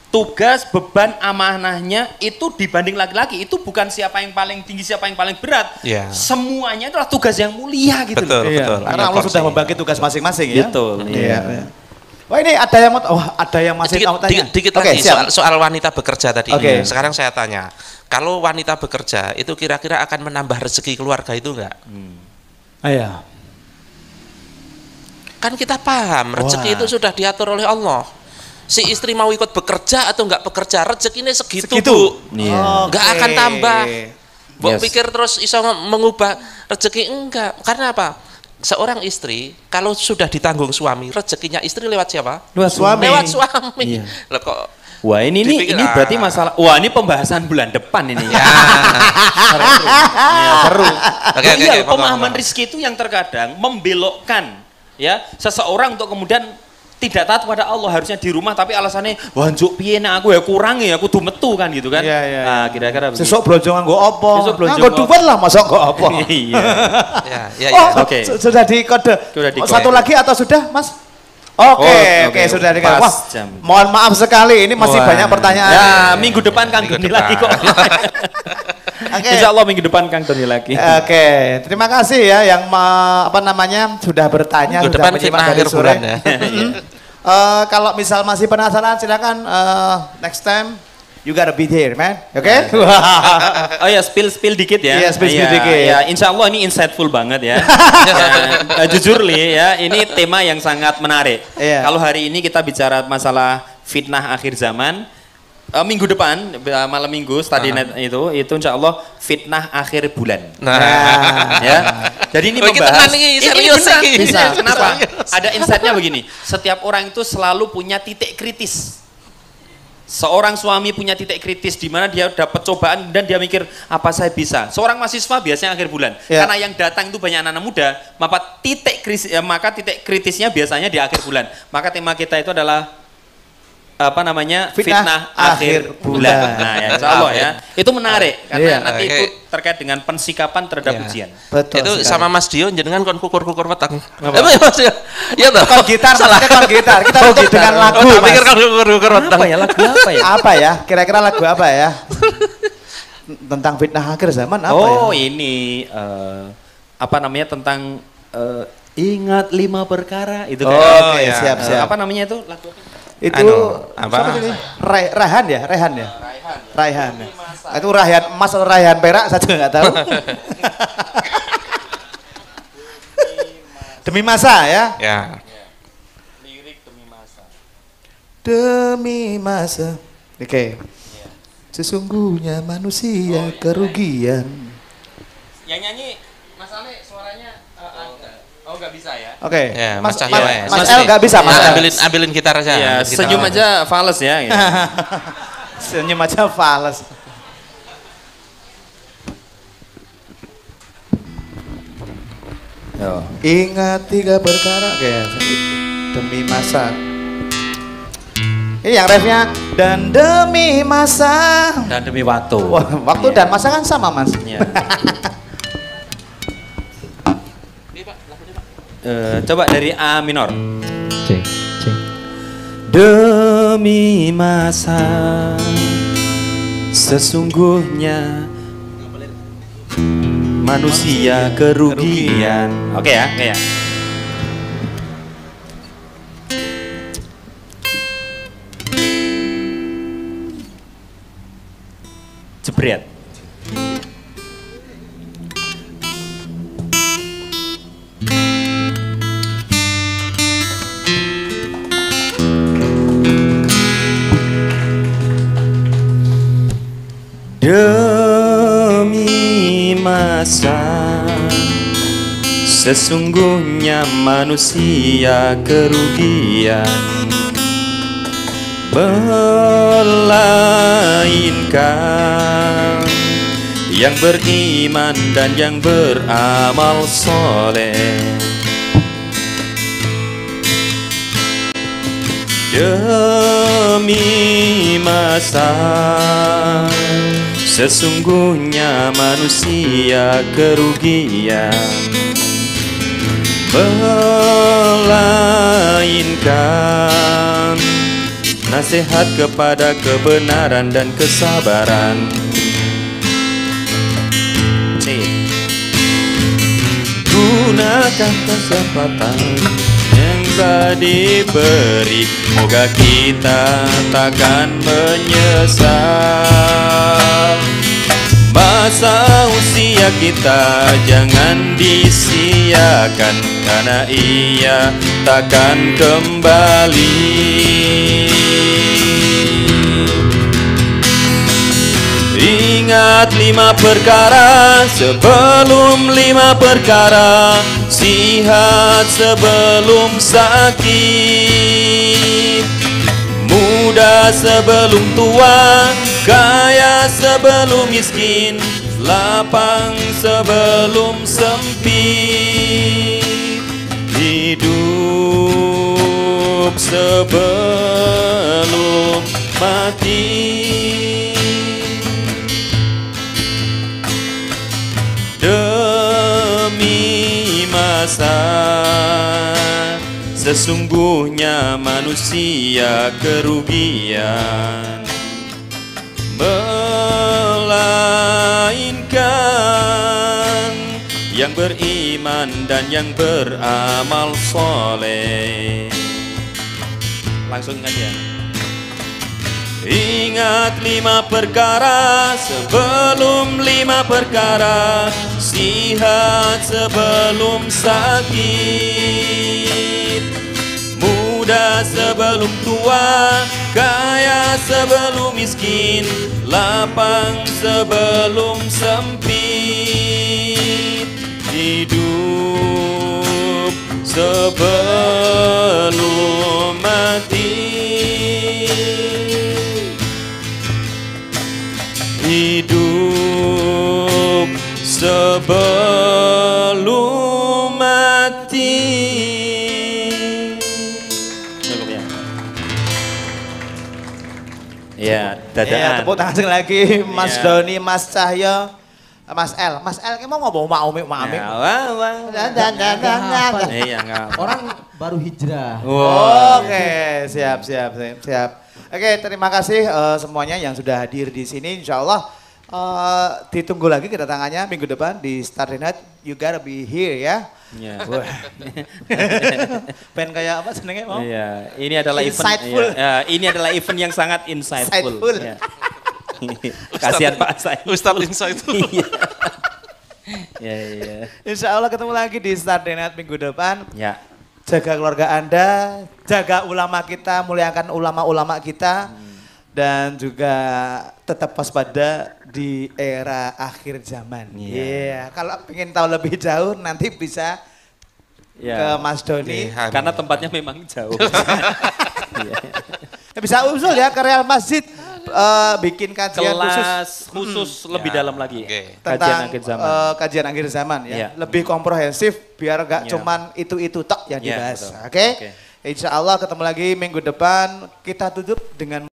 tugas beban amanahnya itu dibanding laki-laki itu bukan siapa yang paling tinggi, siapa yang paling berat. Iya. Semuanya itulah tugas yang mulia gitu Betul, loh. betul. Karena Allah sudah membagi tugas masing-masing ya. Betul. Iya. Wah, ini ada yang masih mau tanya. Dikit Oke, lagi siap. soal wanita bekerja tadi. Oke. Sekarang saya tanya, kalau wanita bekerja itu kira-kira akan menambah rezeki keluarga itu enggak? Iya. Kan kita paham rezeki itu sudah diatur oleh Allah. Si istri mau ikut bekerja atau enggak bekerja, rezekinya segitu, Bu. Iya. Enggak akan tambah. Mbok Yes. pikir terus iso mengubah rezeki, enggak. Karena apa? Seorang istri kalau sudah ditanggung suami, rezekinya istri lewat siapa? Lewat suami. Lewat suami. Iya. Loh kok Wah, ini dipikir, berarti masalah. Wah, ini pembahasan bulan depan ini. Ya. Seru. Oke, Iya, pokok. pemahaman rizki itu yang terkadang membelokkan ya seseorang untuk kemudian tidak taat pada Allah, harusnya di rumah tapi alasannya wah njuk piye nek aku ya kurang ya aku tuh metu kan gitu kan. Iya, iya, Nah, kira-kira begitu. Sesuk blonjo nganggo apa? Sesuk blonjo Nganggo nganggo- duit lah, masa kok apa? Iya. ya. Oh, Oke. sudah di kode. Sudah di kode. Satu lagi atau sudah, Mas? Oke, sudah di kode. Pas Wah, jam. mohon maaf sekali, ini masih Wah. banyak pertanyaan. Ya, minggu depan Kang Doni lagi kok. Oke. Insya Allah minggu depan Kang Doni lagi. Oke, terima kasih ya yang sudah bertanya, Minggu sudah depan menyimak fitnah dari akhir sore. bulan ya. Kalau misal masih penasaran, silakan next time you gotta be there, man. Oke? Oh ya, spill dikit ya. Iya, spill Iya, dikit. Ya, insya Allah ini insightful banget ya. Jujur Li ya, ini tema yang sangat menarik. Iya. Kalau hari ini kita bicara masalah fitnah akhir zaman, minggu depan malam minggu study night itu insya Allah fitnah akhir bulan. Ya. Jadi ini Oh, kita membahas. kan ini serius benar, ini. bisa. Kenapa? Serius. Ada insightnya begini. Setiap orang itu selalu punya titik kritis. Seorang suami punya titik kritis di mana dia dapat cobaan dan dia mikir apa saya bisa. Seorang mahasiswa biasanya akhir bulan. Ya. Karena yang datang itu banyak anak-anak muda, maka titik kritisnya biasanya di akhir bulan. Maka tema kita itu adalah fitnah akhir bulan. Nah, ya, insya Allah ya. Itu menarik karena Iya. nanti Oke. itu terkait dengan pensikapan terhadap Iya. ujian. Betul. Itu sekali. sama Mas Dio jenengan kon kukur-kukur weteng. Apa ya Mas Dio? Iya toh. Kon gitar, maksudnya kon gitar. Kita tutup dengan lagu, Oh, tak pikir Mas. kon kukur-kukur weteng. Apa ya lagu apa ya? Apa ya? Kira-kira lagu apa ya? Tentang fitnah akhir zaman apa ya? Oh ini tentang ingat 5 perkara itu kan. Oke, ya. siap. Apa namanya itu lagu apa? Itu apa? siapa sih ini? Raihan ya? Raihan. Itu Raihan emas atau Raihan perak saya juga nggak tahu. Demi masa ya. Ya. Demi masa. Oke. Sesungguhnya manusia kerugian. Yang nyanyi Mas Ale suaranya nggak bisa ya. Oke. Ya, Mas Mas Cahyo ya. Mas Mas El ini. nggak bisa, Mas. Ya, El. ambilin gitar aja. Iya, ambilin gitar senyum aja fales ya. Gitu. Senyum aja fals. Ingat 3 perkara kayak demi masa. Ini yang refnya dan demi masa Dan demi waktu. Wah, waktu dan masa kan sama mas. Iya. Coba dari A minor. C. Demi masa sesungguhnya manusia kerugian. Oke ya, oke ya. Jebret. Demi masa sesungguhnya manusia kerugian, melainkan yang beriman dan yang beramal soleh. Demi masa sesungguhnya manusia kerugian, melainkan nasihat kepada kebenaran dan kesabaran. C. Gunakan kesempatan yang tadi beri, moga kita takkan menyesal. Masa usia kita jangan disia-siakan, karena ia takkan kembali. Ingat 5 perkara sebelum 5 perkara, sihat sebelum sakit, muda sebelum tua, kaya sebelum miskin, lapang sebelum sempit, hidup sebelum mati. Demi masa sesungguhnya manusia kerugian, melainkan yang beriman dan yang beramal soleh. Langsung aja. Ingat 5 perkara sebelum 5 perkara, sihat sebelum sakit, muda sebelum tua, kaya sebelum miskin, lapang sebelum sempit, hidup sebelum mati. Hidup sebelum mati. Ya, dadaan. Ya, tepuk tangan sekali lagi Mas Doni, Mas Cahyo, Mas L. Mas L mau ngomong Mak Umi, Mak Ami. Iya, orang baru hijrah. Oke, siap. Oke, terima kasih semuanya yang sudah hadir di sini. Insya Allah ditunggu lagi kedatangannya minggu depan di Saturday Night. You gotta be here ya. Ya. Pengen kayak apa senengnya mau? Iya, ini adalah insightful. event. Ya, ini adalah event yang sangat insightful. Ya. Kasihan Pak saya. Ustadz insightful. Ya. Insya Allah ketemu lagi di Saturday Night minggu depan. Ya. Jaga keluarga Anda, jaga ulama kita, muliakan ulama-ulama kita, dan juga tetap waspada di era akhir zaman. Iya. Kalau ingin tahu lebih jauh nanti bisa ke Mas Doni. Karena tempatnya memang jauh. Bisa usul ya ke Real Masjid bikin kajian kelas khusus lebih dalam lagi. Tentang kajian akhir zaman ya. Lebih komprehensif biar gak cuman itu tok yang dibahas. Oke. Insya Allah ketemu lagi minggu depan. Kita tutup dengan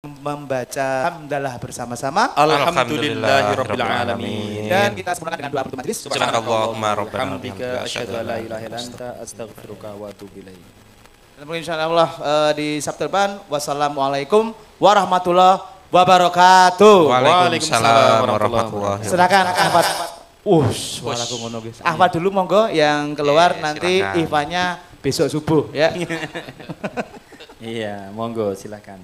membaca hamdalah bersama-sama. Alhamdulillahirabbil alamin. Dan kita sempurnakan dengan doa penutup majelis. Subhanallahumma rabbana Hamdika asyhadu an la ilaha illa anta astaghfiruka wa atubu ilaik. Insyaallah di Sabtu depan. Wassalamualaikum warahmatullahi wabarakatuh. Waalaikumsalam warahmatullahi wabarakatuh. Silakan Ahmad. Suaraku ngono guys. Ahmad dulu monggo yang keluar nanti Ivanya besok subuh ya. Iya, monggo silakan.